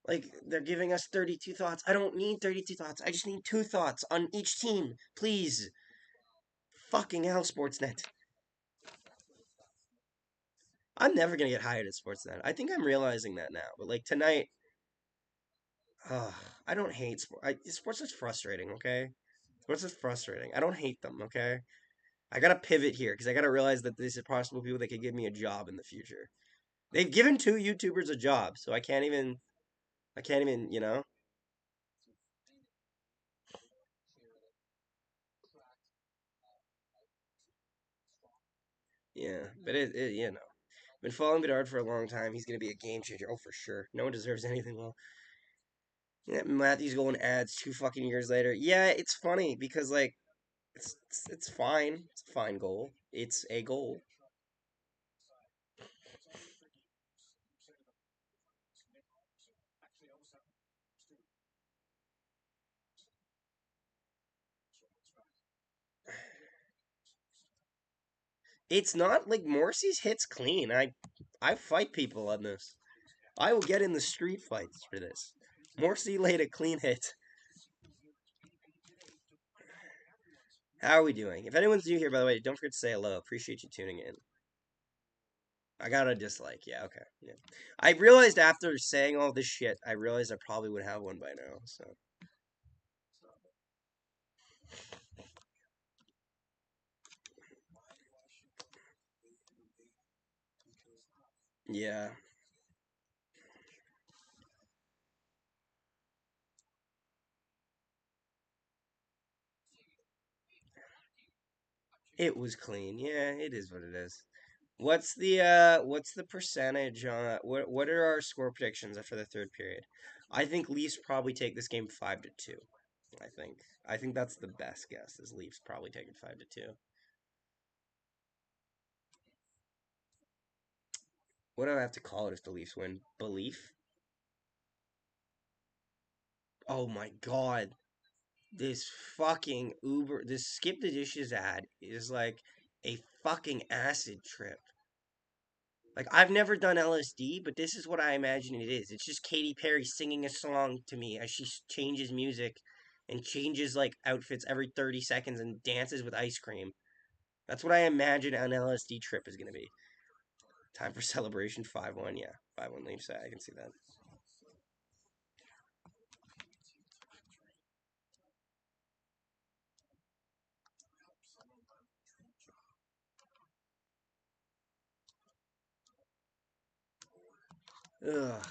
Like, they're giving us 32 thoughts. I don't need 32 thoughts. I just need 2 thoughts on each team, please. Fucking hell, Sportsnet. I'm never gonna get hired at Sportsnet. I think I'm realizing that now. But like tonight, I don't hate sports is frustrating. Okay, sports is frustrating. I don't hate them. Okay, I gotta pivot here because I gotta realize that these are possible people that could give me a job in the future. They've given 2 YouTubers a job, so I can't even. I can't even. Yeah, but been following Bedard for a long time. He's gonna be a game changer. Oh, for sure. No one deserves anything well. Yeah, Matthews going ads 2 fucking years later. Yeah, it's funny because like it's fine. It's a fine goal. It's a goal. It's not like Morrissey's hits clean. I fight people on this. I will get in the street fights for this. Morrissey laid a clean hit. How are we doing? If anyone's new here, by the way, don't forget to say hello. Appreciate you tuning in. I got a dislike. Yeah, okay. Yeah. I realized after saying all this shit, I realized I probably would have one by now. So, yeah. It was clean. Yeah, it is what it is. What's the percentage on what are our score predictions after the third period? I think Leafs probably take this game 5-2. I think. I think that's the best guess. Is Leafs probably taking 5-2. What do I have to call it if the Leafs win? Belief? Oh my god. This fucking Uber, this skip the dishes ad is like a fucking acid trip. Like I've never done LSD, but this is what I imagine it is. It's just Katy Perry singing a song to me as she changes music and changes like outfits every 30 seconds and dances with ice cream. That's what I imagine an LSD trip is going to be. Time for celebration 5-1. Yeah. 5-1 Leafs. I can see that. Ugh.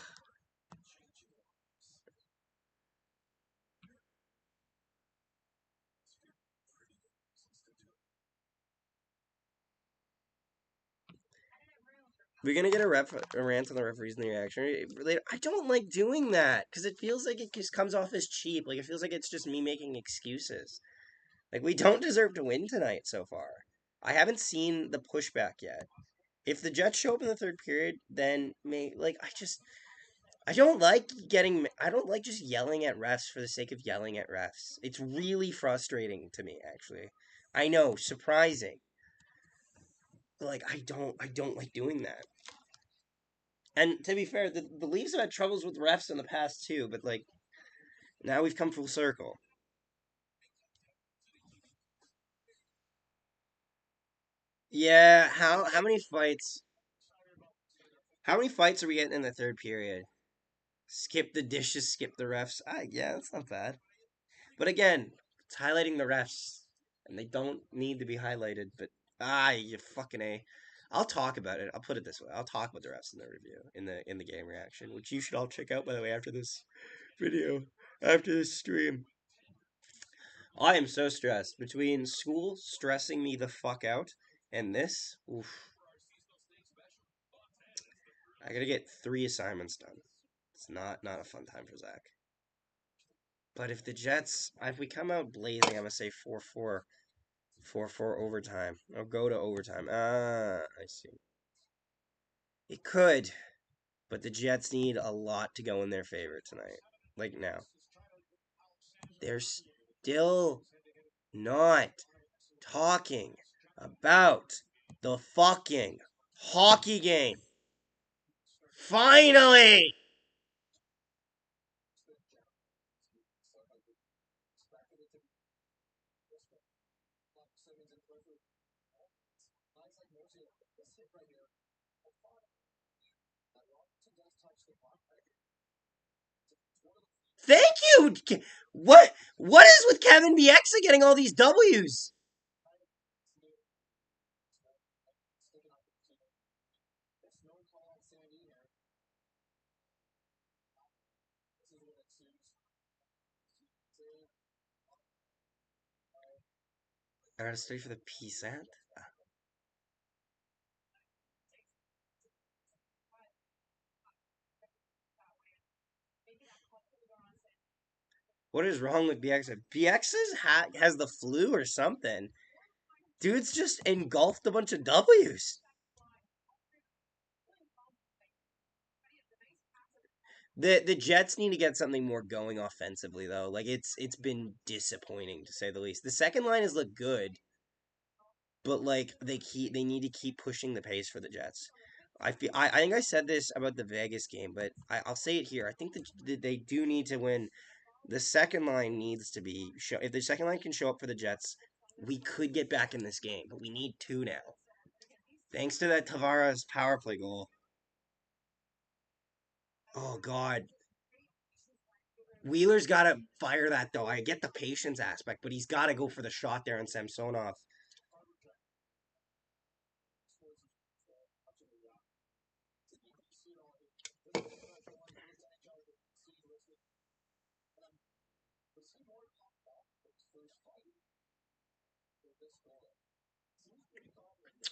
We're gonna get a rant on the referees and the reaction later. I don't like doing that because it feels like it just comes off as cheap. Like it feels like it's just me making excuses. Like we don't deserve to win tonight so far. I haven't seen the pushback yet. If the Jets show up in the third period, then I don't like I don't like just yelling at refs for the sake of yelling at refs. It's really frustrating to me actually. I know, surprising. Like I don't like doing that. And to be fair, the Leafs have had troubles with refs in the past too, but like now we've come full circle. Yeah, how many fights are we getting in the third period? Skip the dishes, skip the refs. Yeah, that's not bad. But again, it's highlighting the refs, and they don't need to be highlighted. But you fucking a. I'll talk about it. I'll put it this way. I'll talk about the refs in the review in the game reaction, which you should all check out by the way after this video, after this stream. I am so stressed between school stressing me the fuck out and this. Oof, I gotta get 3 assignments done. It's not a fun time for Zach. But if we come out blazing, I'm gonna say 4-4. 4-4 overtime. I'll go to overtime. I see. It could, but the Jets need a lot to go in their favor tonight. Like now. They're still not talking about the fucking hockey game. Finally! Thank you! What is with Kevin Bieksa getting all these W's? I gotta study for the PSAT? What is wrong with BX? Has the flu or something. Dude's just engulfed a bunch of W's. The Jets need to get something more going offensively though. Like it's been disappointing to say the least. The second line has looked good, but like they need to keep pushing the pace for the Jets. I think I said this about the Vegas game, but I'll say it here. I think that they do need to win. The second line needs to be show. If the second line can show up for the Jets, we could get back in this game. But we need two now, thanks to that Tavares power play goal. Oh God, Wheeler's got to fire that though. I get the patience aspect, but he's got to go for the shot there on Samsonov.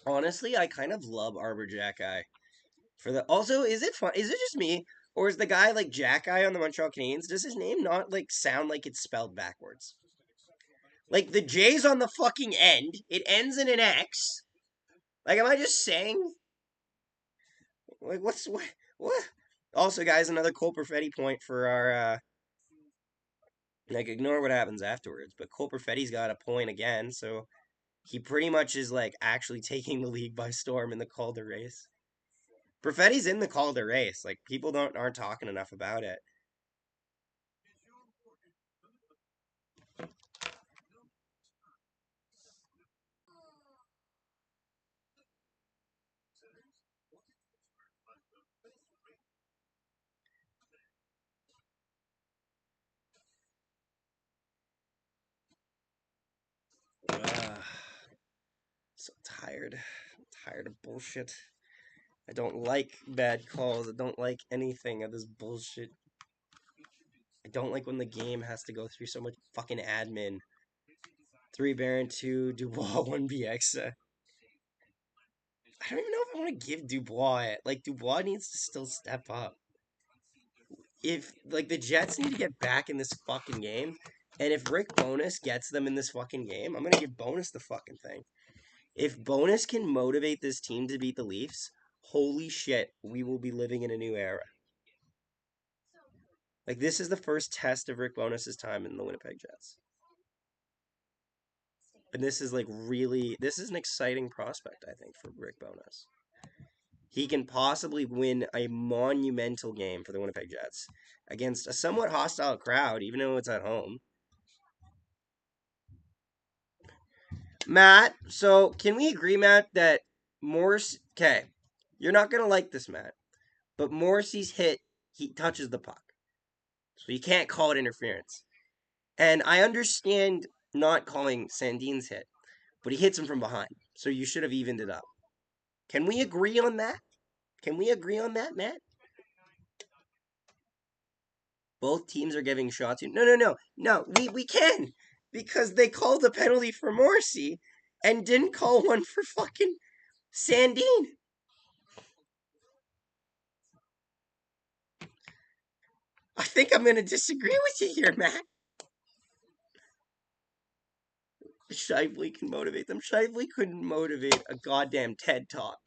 Honestly, I kind of love Arbor Jack Eye for the. Also, is it fun? Is it just me, or is the guy like Jack Eye on the Montreal Canadiens? Does his name not like sound like it's spelled backwards? Like the J's on the fucking end, it ends in an X. Like, am I just saying? Like, what? Also, guys, another Cole Perfetti point for our. Like, ignore what happens afterwards, but Cole Perfetti's got a point again, so he pretty much is like actually taking the league by storm in the Calder race. Perfetti's in the Calder race. Like people don't aren't talking enough about it. Ugh, so tired. I'm tired of bullshit. I don't like bad calls. I don't like anything of this bullshit. I don't like when the game has to go through so much fucking admin. 3 Baron, 2 Dubois, 1 BX. I don't even know if I want to give Dubois it. Like, Dubois needs to still step up. If, like, the Jets need to get back in this fucking game, and if Rick Bonus gets them in this fucking game, I'm going to give Bonus the fucking thing. If Bonus can motivate this team to beat the Leafs, holy shit, we will be living in a new era. Like, this is the first test of Rick Bonus's time in the Winnipeg Jets. And this is like really, this is an exciting prospect, I think, for Rick Bonus. He can possibly win a monumental game for the Winnipeg Jets against a somewhat hostile crowd, even though it's at home. Matt, so can we agree, Matt, that Morse, okay, you're not going to like this, Matt, but Morrissey's hit, he touches the puck. So you can't call it interference. And I understand not calling Sandin's hit, but he hits him from behind. So you should have evened it up. Can we agree on that? Can we agree on that, Matt? Both teams are giving shots. No. We can. Because they called a penalty for Morrissey and didn't call one for fucking Sandin. I think I'm going to disagree with you here, Matt. Shively can motivate them. Shively couldn't motivate a goddamn TED Talk.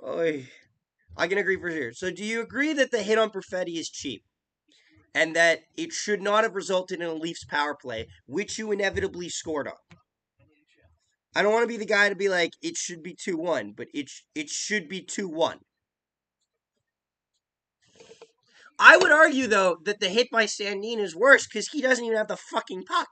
Oy. I can agree for sure. So do you agree that the hit on Perfetti is cheap? And that it should not have resulted in a Leafs power play, which you inevitably scored on? I don't want to be the guy to be like, it should be 2-1, but it should be 2-1. I would argue, though, that the hit by Sandin is worse because he doesn't even have the fucking puck.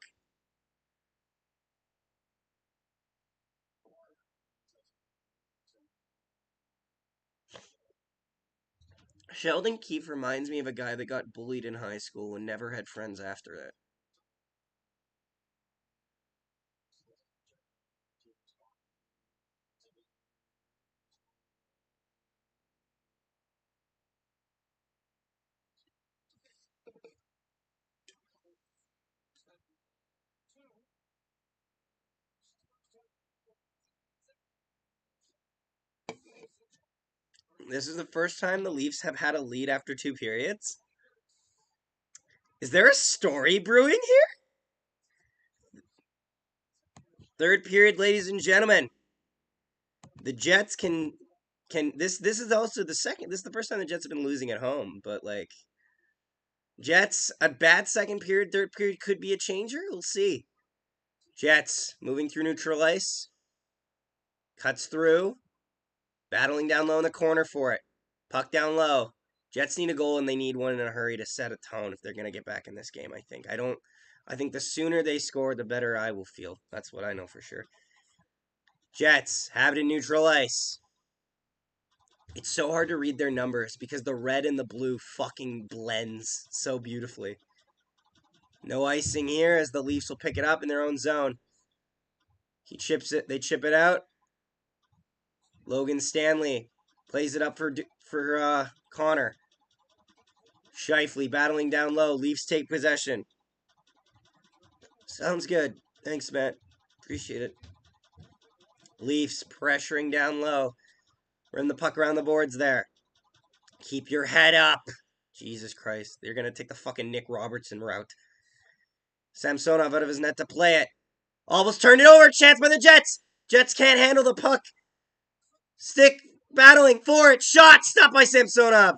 Sheldon Keefe reminds me of a guy that got bullied in high school and never had friends after it. This is the first time the Leafs have had a lead after 2 periods. Is there a story brewing here? Third period, ladies and gentlemen. The Jets can this is also the second. This is the first time the Jets have been losing at home, but like Jets, a bad second period, third period could be a changer. We'll see. Jets moving through neutral ice, cuts through, battling down low in the corner for it. Puck down low. Jets need a goal and they need one in a hurry to set a tone if they're going to get back in this game, I think. I think the sooner they score, the better I will feel. That's what I know for sure. Jets have it in neutral ice. It's so hard to read their numbers because the red and the blue fucking blends so beautifully. No icing here as the Leafs will pick it up in their own zone. He chips it. They chip it out. Logan Stanley plays it up for Connor. Scheifele battling down low. Leafs take possession. Sounds good. Thanks, Matt. Appreciate it. Leafs pressuring down low. Run the puck around the boards there. Keep your head up. Jesus Christ. They're going to take the fucking Nick Robertson route. Samsonov out of his net to play it. Almost turned it over. Chance by the Jets. Jets can't handle the puck. Stick battling for it. Shot. Stopped by Samsonov.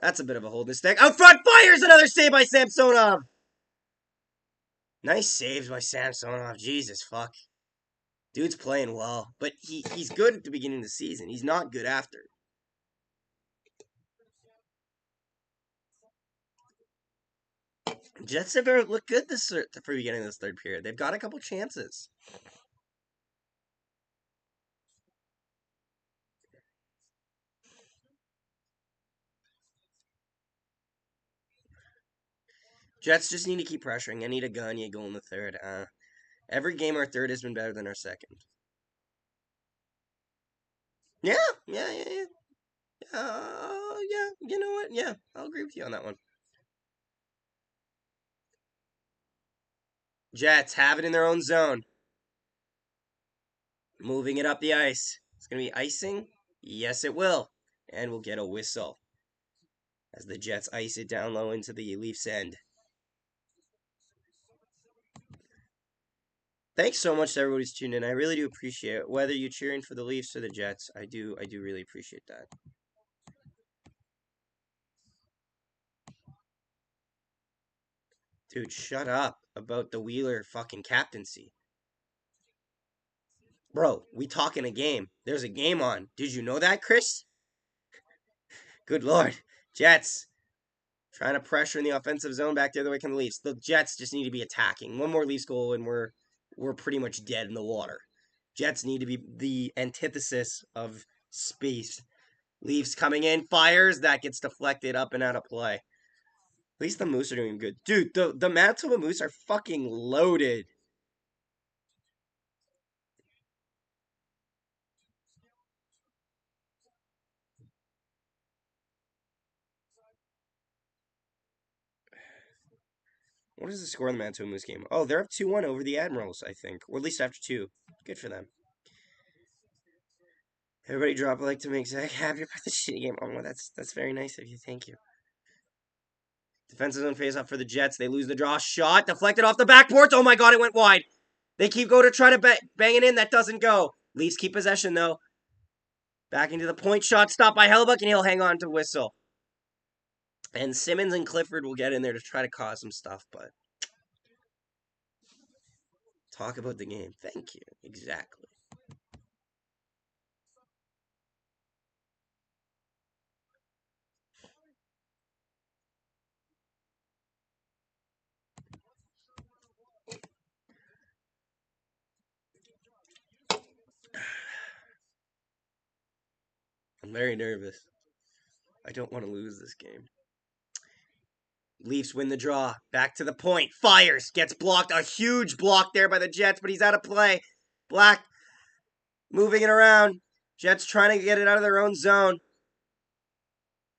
That's a bit of a hold stick. Out front. Fires another save by Samsonov. Nice saves by Samsonov. Jesus fuck. Dude's playing well. But he's good at the beginning of the season. He's not good after. Jets have looked good for the beginning of this third period. They've got a couple chances. Jets just need to keep pressuring. I need a Gagne goal in the third. Every game our third has been better than our second. Yeah. Yeah. You know what? Yeah, I'll agree with you on that one. Jets have it in their own zone. Moving it up the ice. It's going to be icing. Yes, it will. And we'll get a whistle as the Jets ice it down low into the Leafs end. Thanks so much to everybody who's tuned in. I really do appreciate it. Whether you're cheering for the Leafs or the Jets, I do really appreciate that. Dude, shut up about the Wheeler fucking captaincy. Bro, we talking a game. There's a game on. Did you know that, Chris? Good lord. Jets trying to pressure in the offensive zone back the other way from the Leafs. The Jets just need to be attacking. One more Leafs goal and we're pretty much dead in the water. Jets need to be the antithesis of space. Leafs coming in, fires, that gets deflected up and out of play. At least the Moose are doing good. Dude, the Manitoba Moose are fucking loaded. What is the score in the Manitoba Moose game? Oh, they're up 2-1 over the Admirals, I think. Or at least after 2. Good for them. Everybody drop a like to make Zach happy about the shitty game. Oh, well, that's very nice of you. Thank you. Defensive zone face up for the Jets. They lose the draw. Shot. Deflected off the backboards. Oh my god, it went wide. They keep going to try to bang it in. That doesn't go. Leafs keep possession, though. Back into the point shot. Stopped by Hellebuck, and he'll hang on to whistle. And Simmons and Clifford will get in there to try to cause some stuff, but... Talk about the game. Thank you. Exactly. I'm very nervous. I don't want to lose this game. Leafs win the draw. Back to the point. Fires. Gets blocked. A huge block there by the Jets, but he's out of play. Black moving it around. Jets trying to get it out of their own zone.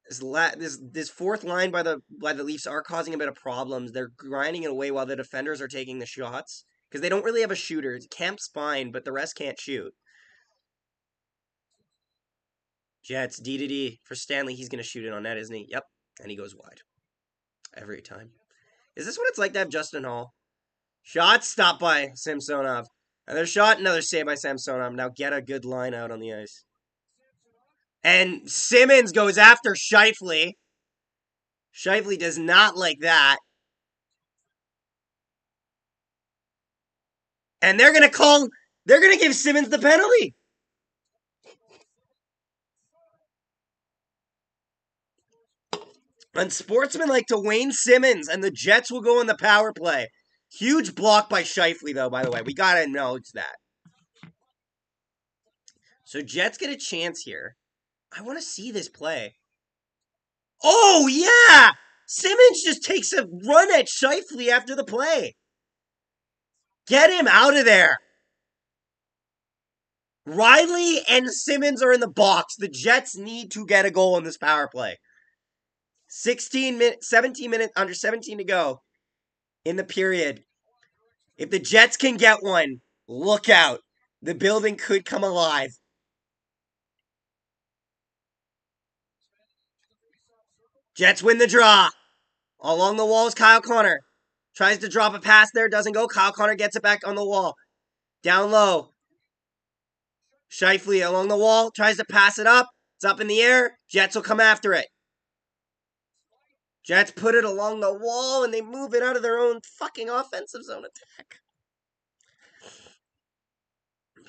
This fourth line by the Leafs are causing a bit of problems. They're grinding it away while the defenders are taking the shots because they don't really have a shooter. Camp's fine, but the rest can't shoot. Jets, D to D for Stanley. He's going to shoot it on net, isn't he? Yep. And he goes wide. Every time. Is this what it's like to have Justin Hall? Shot stopped by Samsonov. Another shot, another save by Samsonov. Now get a good line out on the ice. And Simmons goes after Scheifele. Scheifele does not like that. And they're going to give Simmons the penalty. Unsportsmanlike to Wayne Simmons, and the Jets will go on the power play. Huge block by Scheifele, though, by the way. We got to acknowledge that. So Jets get a chance here. I want to see this play. Oh, yeah! Simmons just takes a run at Scheifele after the play. Get him out of there. Riley and Simmons are in the box. The Jets need to get a goal on this power play. 17 minutes, under 17 to go in the period. If the Jets can get one, look out. The building could come alive. Jets win the draw. Along the wall is Kyle Connor. Tries to drop a pass there, doesn't go. Kyle Connor gets it back on the wall. Down low. Scheifele along the wall, tries to pass it up. It's up in the air. Jets will come after it. Jets put it along the wall and they move it out of their own fucking offensive zone attack.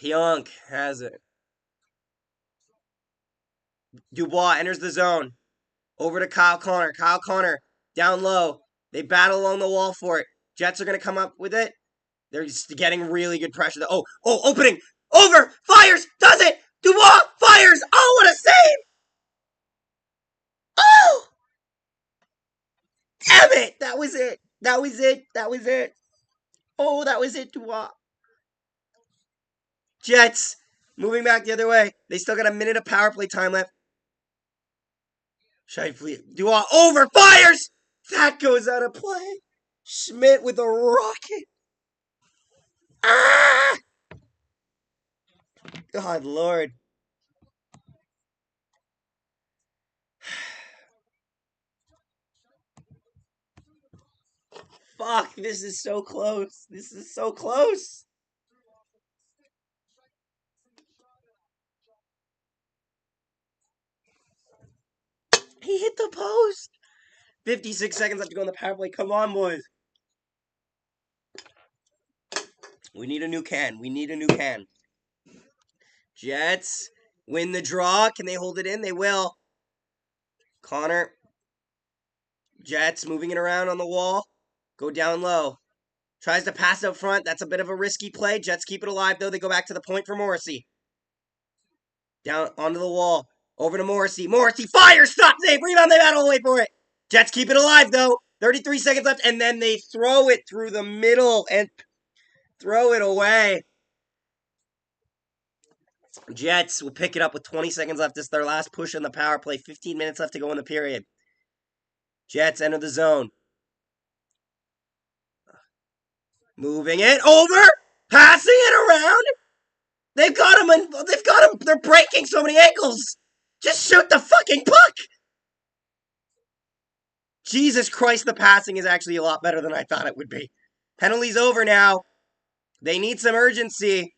Pionk has it. Dubois enters the zone. Over to Kyle Connor. Kyle Connor down low. They battle along the wall for it. Jets are going to come up with it. They're just getting really good pressure. Oh, opening. Over. Fires. Does it. Dubois fires. Oh, what a save. Oh. Damn it. That was it. That was it. Oh, that was it, Dubois. Jets moving back the other way. They still got a minute of power play time left. Scheifele. Dubois over. Fires. That goes out of play. Schmidt with a rocket. Ah! God, Lord. Fuck, this is so close. This is so close. He hit the post. 56 seconds left to go on the power play. Come on, boys. We need a new can. Jets win the draw. Can they hold it in? They will. Connor. Jets moving it around on the wall. Go down low. Tries to pass out front. That's a bit of a risky play. Jets keep it alive, though. They go back to the point for Morrissey. Down onto the wall. Over to Morrissey. Morrissey fires. Stop. Save. Rebound. They battle away for it. Jets keep it alive, though. 33 seconds left. And then they throw it through the middle and throw it away. Jets will pick it up with 20 seconds left. This is their last push in the power play. 15 minutes left to go in the period. Jets enter the zone. Moving it over. Passing it around. They've got him. They're breaking so many ankles. Just shoot the fucking puck. Jesus Christ, the passing is actually a lot better than I thought it would be. Penalty's over now. They need some urgency.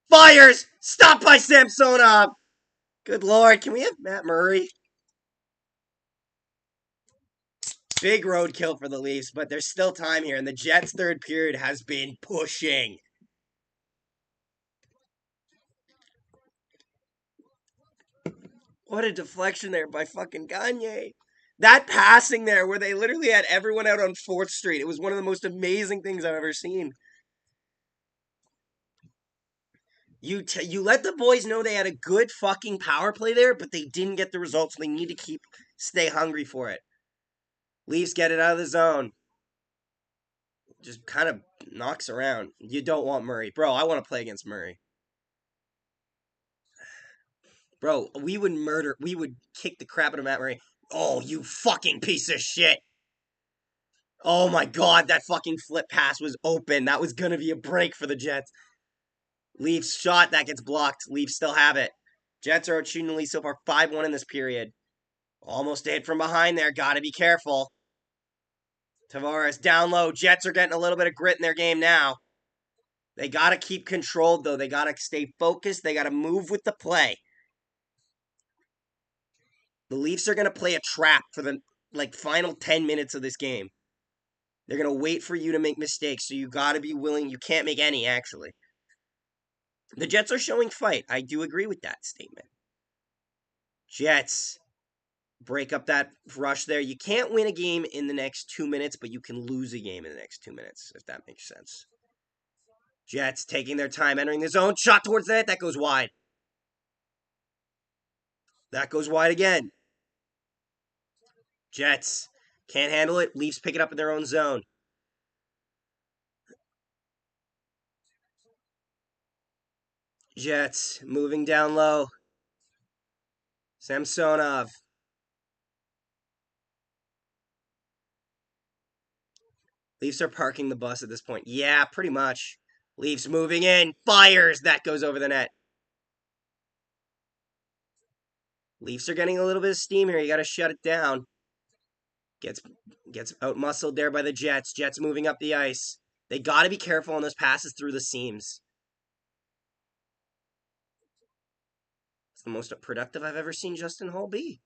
Fires! Stopped by Samsonov. Good Lord, can we have Matt Murray? Big roadkill for the Leafs, but there's still time here, and the Jets' third period has been pushing. What a deflection there by fucking Gagne. That passing there where they literally had everyone out on 4th Street. It was one of the most amazing things I've ever seen. You let the boys know they had a good fucking power play there, but they didn't get the results. So they need to stay hungry for it. Leafs get it out of the zone. Just kind of knocks around. You don't want Murray. Bro, I want to play against Murray. Bro, we would kick the crap out of Matt Murray. Oh, you fucking piece of shit. Oh my God, that fucking flip pass was open. That was going to be a break for the Jets. Leafs shot, that gets blocked. Leafs still have it. Jets are out shooting the lead so far 5-1 in this period. Almost hit from behind there. Gotta be careful. Tavares down low. Jets are getting a little bit of grit in their game now. They gotta keep controlled, though. They gotta stay focused. They gotta move with the play. The Leafs are gonna play a trap for the final 10 minutes of this game. They're gonna wait for you to make mistakes, so you gotta be willing. You can't make any, actually. The Jets are showing fight. I do agree with that statement. Jets break up that rush there. You can't win a game in the next 2 minutes, but you can lose a game in the next 2 minutes, if that makes sense. Jets taking their time, entering the zone. Shot towards the net. That goes wide. That goes wide again. Jets can't handle it. Leafs pick it up in their own zone. Jets moving down low. Samsonov. Leafs are parking the bus at this point. Yeah, pretty much. Leafs moving in. Fires. That goes over the net. Leafs are getting a little bit of steam here. You got to shut it down. Gets out muscled there by the Jets. Jets moving up the ice. They got to be careful on those passes through the seams. It's the most productive I've ever seen Justin Holl be.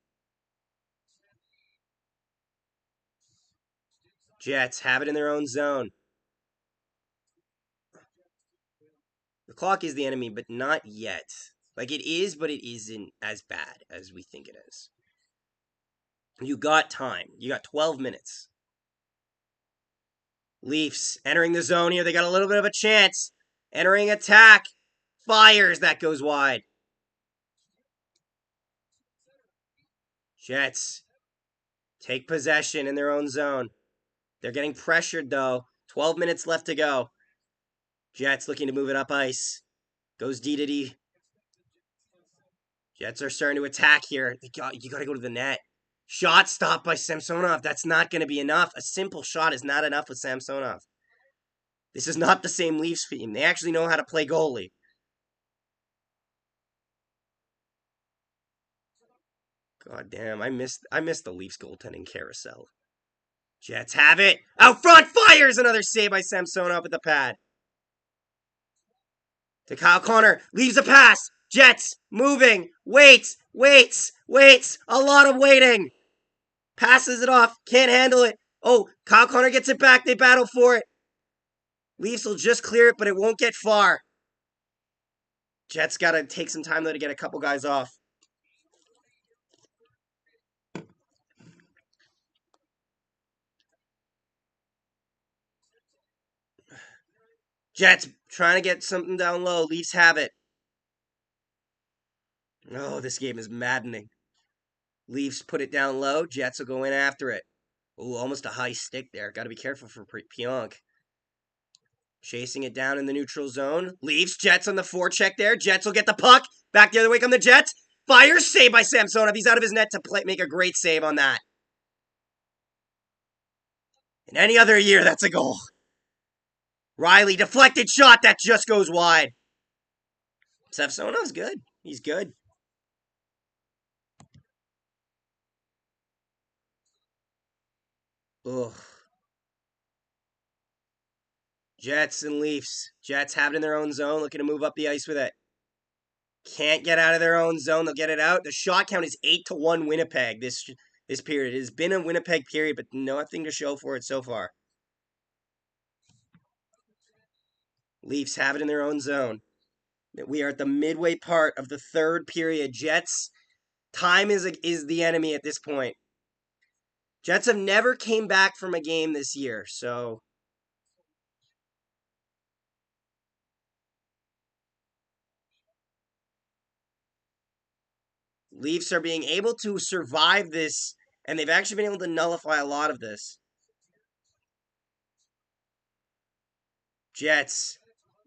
Jets have it in their own zone. The clock is the enemy, but not yet. It is, but it isn't as bad as we think it is. You got time. You got 12 minutes. Leafs entering the zone here. They got a little bit of a chance. Entering attack. Fires. That goes wide. Jets take possession in their own zone. They're getting pressured, though. 12 minutes left to go. Jets looking to move it up ice. Goes D to D. Jets are starting to attack here. You got to go to the net. Shot stopped by Samsonov. That's not going to be enough. A simple shot is not enough with Samsonov. This is not the same Leafs team. They actually know how to play goalie. God damn, I missed the Leafs goaltending carousel. Jets have it. Out front, fires another save by Samsonov with the pad. To Kyle Connor, leaves a pass. Jets moving, waits. A lot of waiting. Passes it off, can't handle it. Oh, Kyle Connor gets it back. They battle for it. Leafs will just clear it, but it won't get far. Jets got to take some time, though, to get a couple guys off. Jets trying to get something down low. Leafs have it. Oh, this game is maddening. Leafs put it down low. Jets will go in after it. Oh, almost a high stick there. Got to be careful for Pionk. Chasing it down in the neutral zone. Leafs, Jets on the forecheck there. Jets will get the puck. Back the other way come the Jets. Fires, save by Samsonov. He's out of his net to make a great save on that. In any other year, that's a goal. Riley, deflected shot that just goes wide. Samsonov's good. He's good. Ugh. Jets and Leafs. Jets have it in their own zone, looking to move up the ice with it. Can't get out of their own zone. They'll get it out. The shot count is 8-1 Winnipeg this period. It has been a Winnipeg period, but nothing to show for it so far. Leafs have it in their own zone. We are at the midway part of the third period. Jets, time is the enemy at this point. Jets have never came back from a game this year, so Leafs are being able to survive this, and they've actually been able to nullify a lot of this. Jets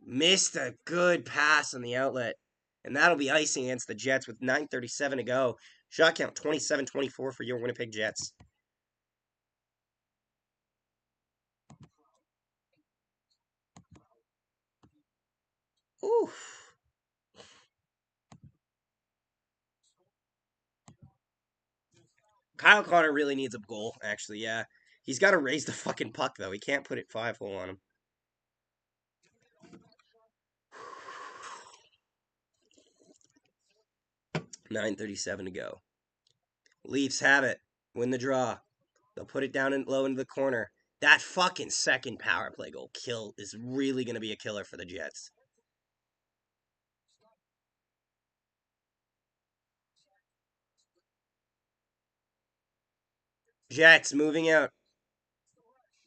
missed a good pass on the outlet, and that'll be icing against the Jets with 9:37 to go. Shot count 27-24 for your Winnipeg Jets. Oof. Kyle Connor really needs a goal, actually, yeah. He's got to raise the fucking puck, though. He can't put it 5-hole on him. $9:37 to go. Leafs have it. Win the draw. They'll put it down low into the corner. That fucking second power play goal is really going to be a killer for the Jets. Jets moving out.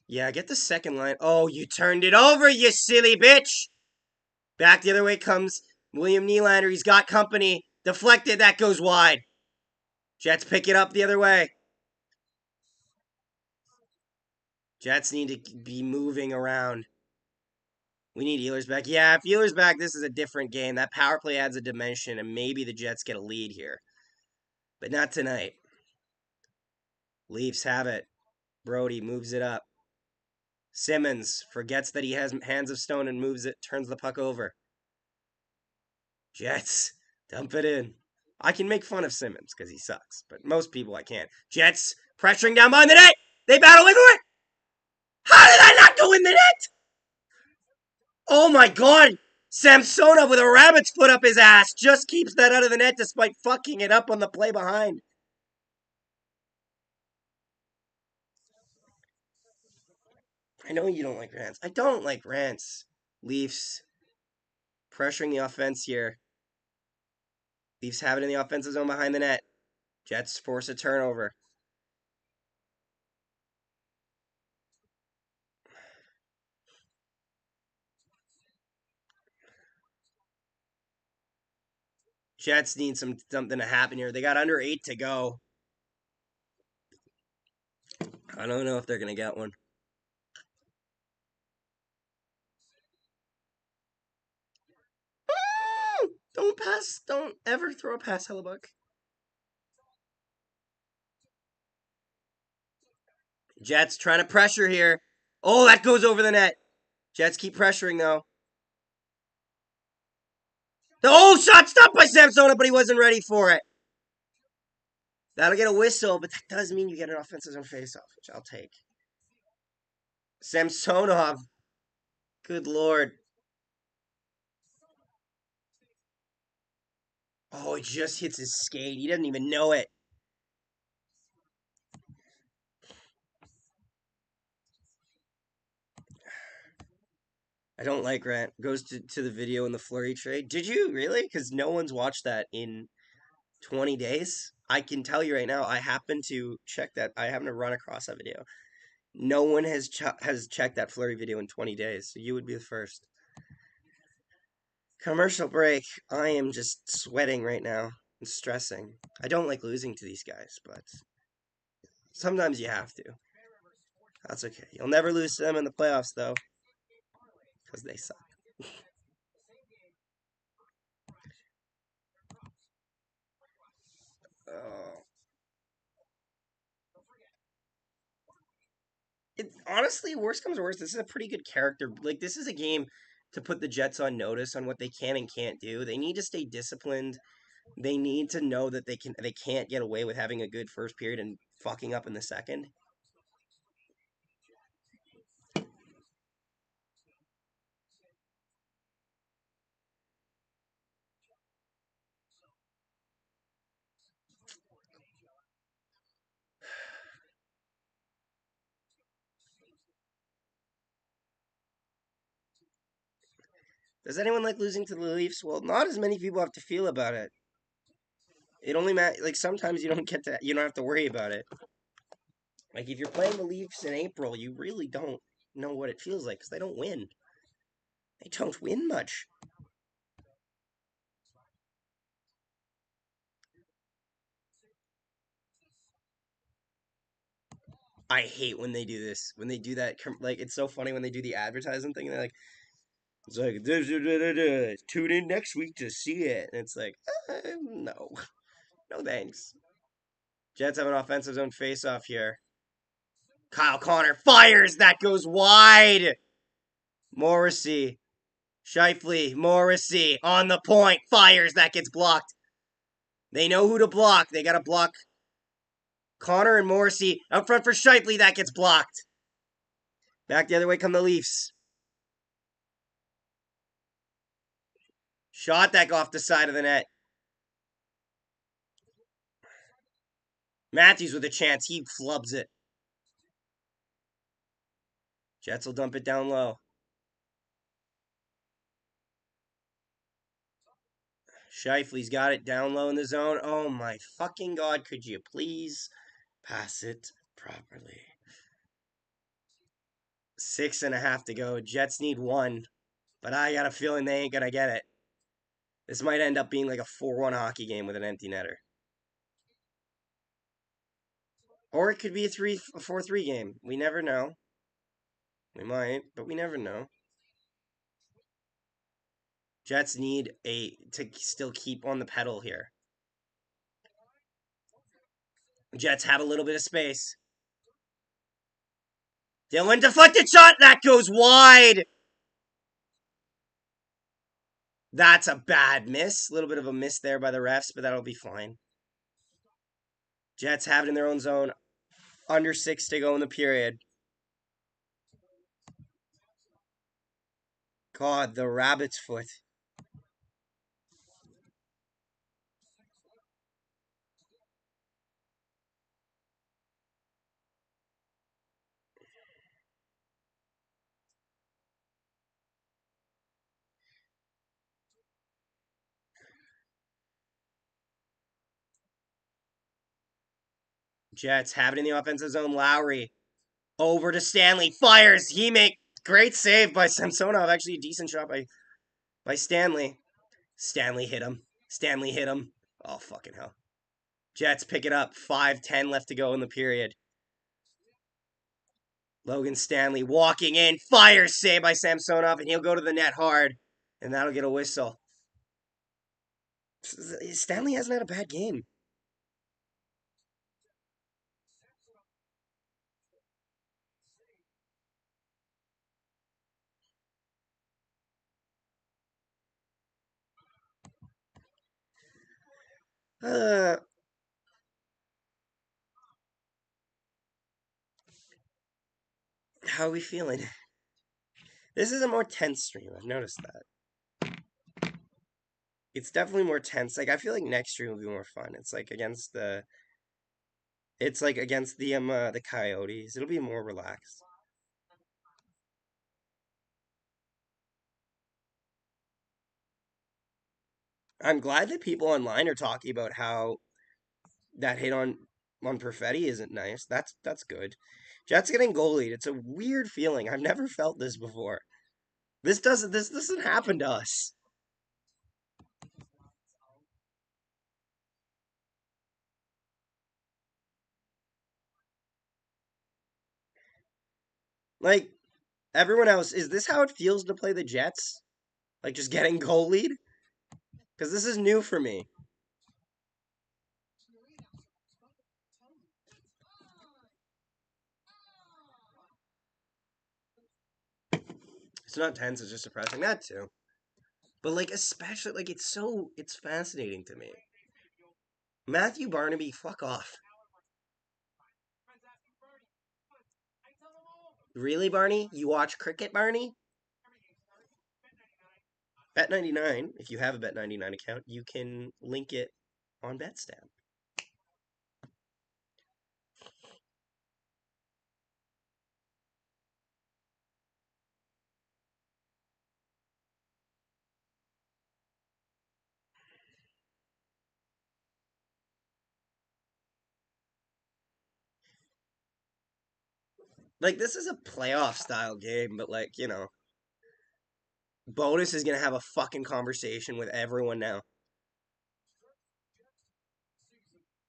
Yeah, get the second line. Oh, you turned it over, you silly bitch. Back the other way comes William Nylander. He's got company. Deflected. That goes wide. Jets pick it up the other way. Jets need to be moving around. We need Ehlers back. Yeah, if Ehlers back, this is a different game. That power play adds a dimension, and maybe the Jets get a lead here. But not tonight. Leafs have it. Brody moves it up. Simmons forgets that he has hands of stone and moves it, turns the puck over. Jets, dump it in. I can make fun of Simmons because he sucks, but most people I can't. Jets, pressuring down behind the net. They battle into it. How did that not go in the net? Oh my god. Samsonov with a rabbit's foot up his ass just keeps that out of the net despite fucking it up on the play behind. I know you don't like rants. I don't like rants. Leafs pressuring the offense here. Leafs have it in the offensive zone behind the net. Jets force a turnover. Jets need something to happen here. They got under 8 to go. I don't know if they're going to get one. Don't pass. Don't ever throw a pass, Hellebuck. Jets trying to pressure here. Oh, that goes over the net. Jets keep pressuring, though. Oh, shot stopped by Samsonov, but he wasn't ready for it. That'll get a whistle, but that does mean you get an offensive zone faceoff, which I'll take. Samsonov. Good lord. Oh, it just hits his skate. He doesn't even know it. I don't like Grant. Goes to the video in the Flurry trade. Did you really? Because no one's watched that in 20 days. I can tell you right now, I happen to check that. I happen to run across that video. No one has checked that Flurry video in 20 days, so you would be the first. Commercial break. I am just sweating right now and stressing. I don't like losing to these guys, but sometimes you have to. That's okay. You'll never lose to them in the playoffs, though, because they suck. Oh. Honestly, worst comes to worst, this is a pretty good character. Like, this is a game to put the Jets on notice on what they can and can't do. They need to stay disciplined. They need to know that they can't get away with having a good first period and fucking up in the second. Does anyone like losing to the Leafs? Well, not as many people have to feel about it. It only like sometimes you don't have to worry about it. Like if you're playing the Leafs in April, you really don't know what it feels like because they don't win. They don't win much. I hate when they do this. When they do that, like it's so funny when they do the advertising thing. And they're like, it's like tune in next week to see it. And it's like, no, no thanks. Jets have an offensive zone face-off here. Kyle Connor fires. That goes wide. Morrissey, Shifley, Morrissey on the point. Fires. That gets blocked. They know who to block. They got to block Connor and Morrissey out front for Shifley. That gets blocked. Back the other way come the Leafs. Shot that off the side of the net. Matthews with a chance. He flubs it. Jets will dump it down low. Shifley's got it down low in the zone. Oh my fucking god, could you please pass it properly? 6.5 to go. Jets need one, but I got a feeling they ain't gonna get it. This might end up being like a 4-1 hockey game with an empty netter. Or it could be a 4-3 game. We never know. We might, but we never know. Jets need to still keep on the pedal here. Jets have a little bit of space. Dylan deflected shot. That goes wide. That's a bad miss. A little bit of a miss there by the refs, but that'll be fine. Jets have it in their own zone. Under 6 to go in the period. God, the rabbit's foot. Jets have it in the offensive zone. Lowry over to Stanley. Fires. He make great save by Samsonov. Actually, a decent shot by Stanley. Stanley hit him. Stanley hit him. Oh, fucking hell. Jets pick it up. 5:10 left to go in the period. Logan Stanley walking in. Fires save by Samsonov, and he'll go to the net hard. And that'll get a whistle. Stanley hasn't had a bad game. How are we feeling? This is a more tense stream. I've noticed that. It's definitely more tense. Like I feel like next stream will be more fun. It's like against the the Coyotes. It'll be more relaxed. I'm glad that people online are talking about how that hit on Perfetti isn't nice. That's good. Jets getting goalied. It's a weird feeling. I've never felt this before. This doesn't happen to us. Like everyone else, is this how it feels to play the Jets? Like just getting goalied? Because this is new for me. It's not tense, it's just depressing. That too. But like especially like it's fascinating to me. Matthew Barnaby, fuck off. Really, Barney? You watch cricket, Barney? Bet99, if you have a Bet99 account, you can link it on Betstamp. Like this is a playoff style game, but like, Bonus is gonna have a fucking conversation with everyone now.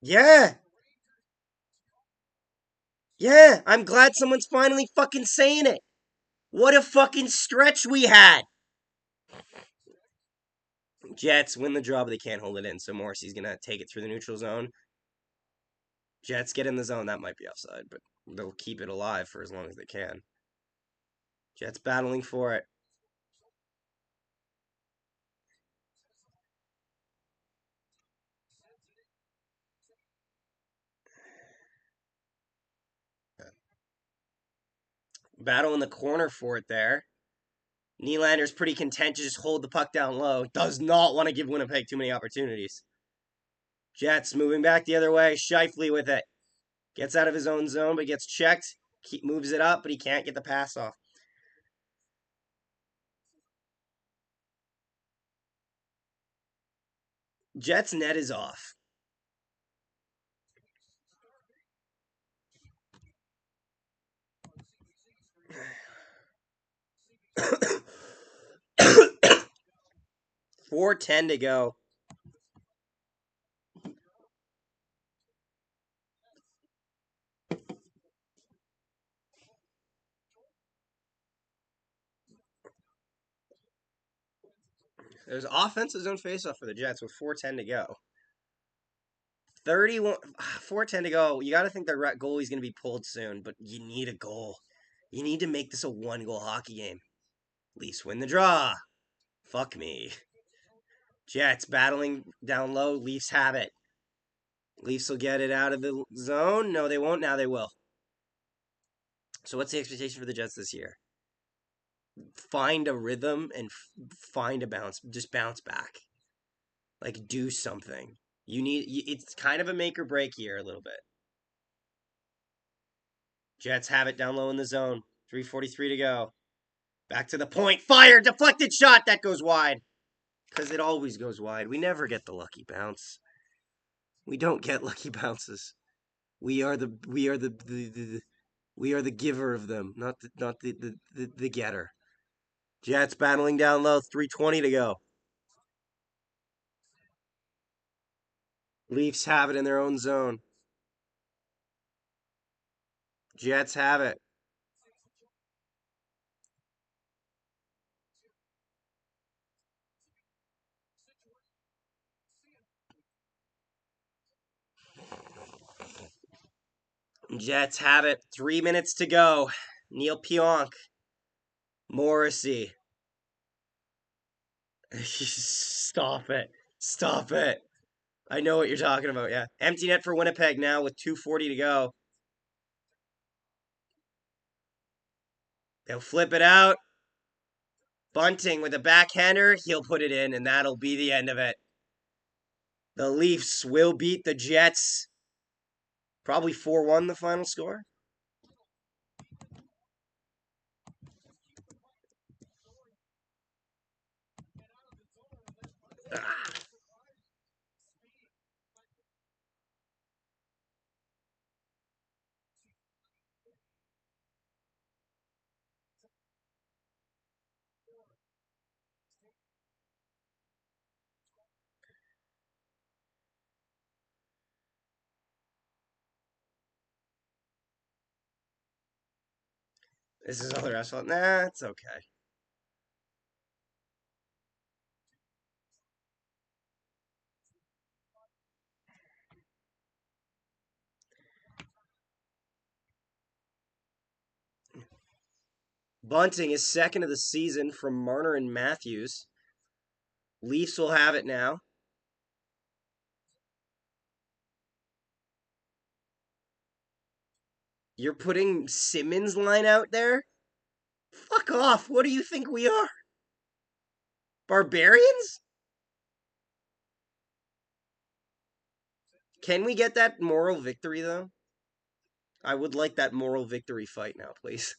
Yeah! Yeah! I'm glad someone's finally fucking saying it! What a fucking stretch we had! Jets win the draw, but they can't hold it in, so Morrissey's gonna take it through the neutral zone. Jets get in the zone, that might be offside, but they'll keep it alive for as long as they can. Jets battling for it. battle in the corner for it there. Nylander's pretty content to just hold the puck down low. Does not want to give Winnipeg too many opportunities. Jets moving back the other way. Scheifele with it. Gets out of his own zone, but gets checked. Moves it up, but he can't get the pass off. Jets net is off. .410 to go. There's offensive zone faceoff for the Jets with 4:10 to go. 31, 4:10 to go. You got to think the goalie's going to be pulled soon, but you need a goal. You need to make this a 1-goal hockey game. Leafs win the draw. Fuck me. Jets battling down low. Leafs have it. Leafs will get it out of the zone. No, they won't. Now they will. So what's the expectation for the Jets this year? Find a rhythm and find a bounce. Just bounce back. Like, do something. It's kind of a make or break year a little bit. Jets have it down low in the zone. 3:43 to go. Back to the point. Fire! Deflected shot! That goes wide. Because it always goes wide. We never get the lucky bounce. We don't get lucky bounces. We are the giver of them, not the getter. Jets battling down low. 3:20 to go. Leafs have it in their own zone. Jets have it. Jets have it. 3 minutes to go. Neil Pionk. Morrissey. Stop it. Stop it. I know what you're talking about, yeah. Empty net for Winnipeg now with 2:40 to go. They'll flip it out. Bunting with a backhander. He'll put it in, and that'll be the end of it. The Leafs will beat the Jets. Probably 4-1 the final score. Ah. This is all the rest. Nah, it's okay. Bunting is second of the season from Marner and Matthews. Leafs will have it now. You're putting Simmons' line out there? Fuck off. What do you think we are? Barbarians? Can we get that moral victory, though? I would like that moral victory fight now, please.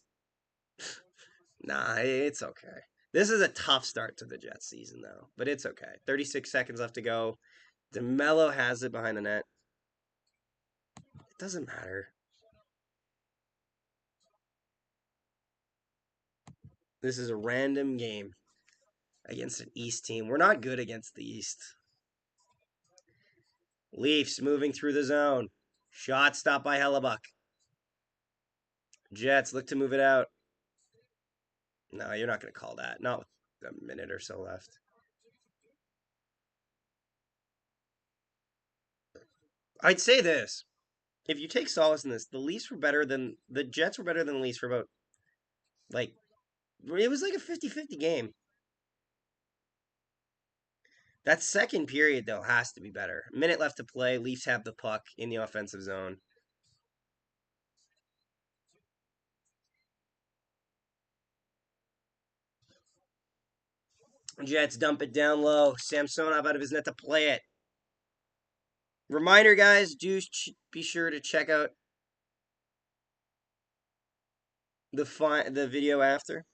Nah, it's okay. This is a tough start to the Jets season, though, but it's okay. 36 seconds left to go. DeMello has it behind the net. It doesn't matter. This is a random game against an East team. We're not good against the East. Leafs moving through the zone. Shot stopped by Hellebuck. Jets look to move it out. No, you're not going to call that. Not with a minute or so left. I'd say this. If you take solace in this, the Jets were better than the Leafs for about, like, it was like a 50-50 game. That second period, though, has to be better. A minute left to play. Leafs have the puck in the offensive zone. Jets dump it down low. Samsonov out of his net to play it. Reminder, guys, be sure to check out the video after.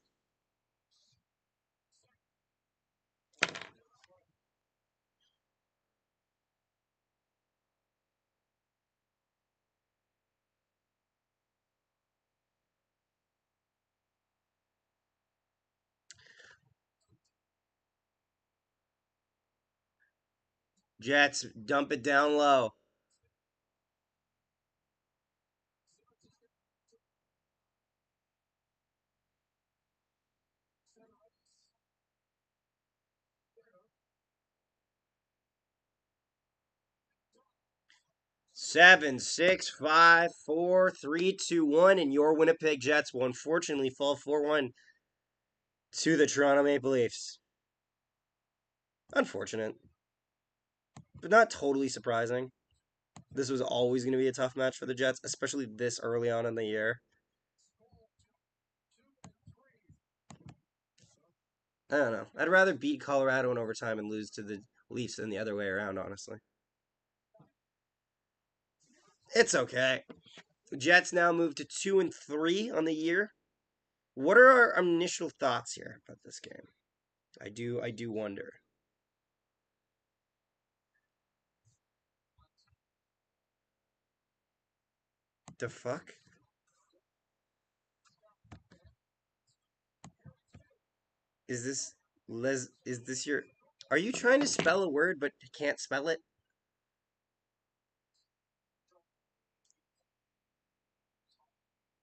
Jets dump it down low. Seven, six, five, four, three, two, one, and your Winnipeg Jets will unfortunately fall 4-1 to the Toronto Maple Leafs. Unfortunate, but not totally surprising. This was always going to be a tough match for the Jets, especially this early on in the year. I don't know. I'd rather beat Colorado in overtime and lose to the Leafs than the other way around, honestly. It's okay. Jets now move to 2-3 on the year. What are our initial thoughts here about this game? I do wonder. The fuck? Is this is this your Are you trying to spell a word but can't spell it?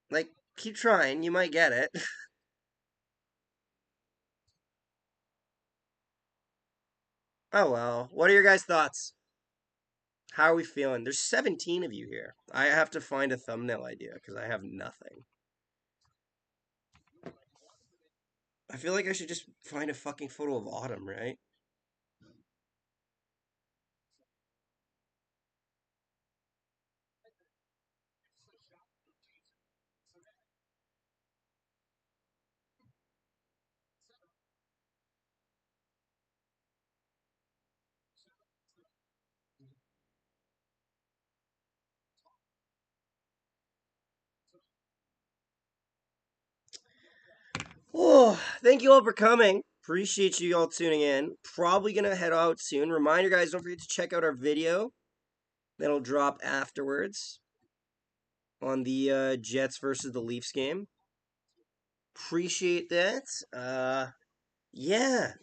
Like, keep trying, you might get it. Oh well. What are your guys' thoughts? How are we feeling? There's 17 of you here. I have to find a thumbnail idea because I have nothing. I feel like I should just find a fucking photo of Autumn, right? Oh, thank you all for coming. Appreciate you all tuning in. Probably gonna head out soon. Reminder, guys, don't forget to check out our video that'll drop afterwards on the Jets versus the Leafs game. Appreciate that. Yeah,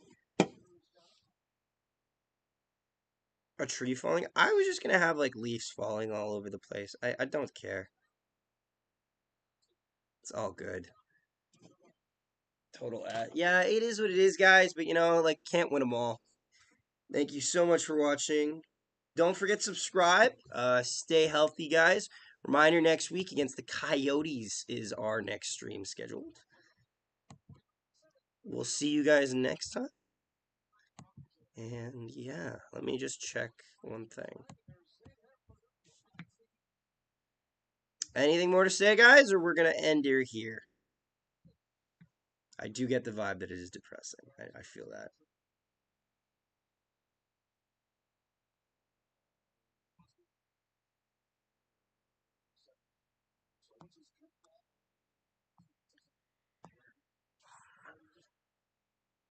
a tree falling. I was just gonna have like leaves falling all over the place. I don't care. It's all good. Total yeah, it is what it is, guys. But like, can't win them all. Thank you so much for watching. Don't forget to subscribe. Stay healthy, guys. Reminder: next week against the Coyotes is our next stream scheduled. We'll see you guys next time. And yeah, let me just check one thing. Anything more to say, guys, or we're gonna end here? I do get the vibe that it is depressing. I feel that.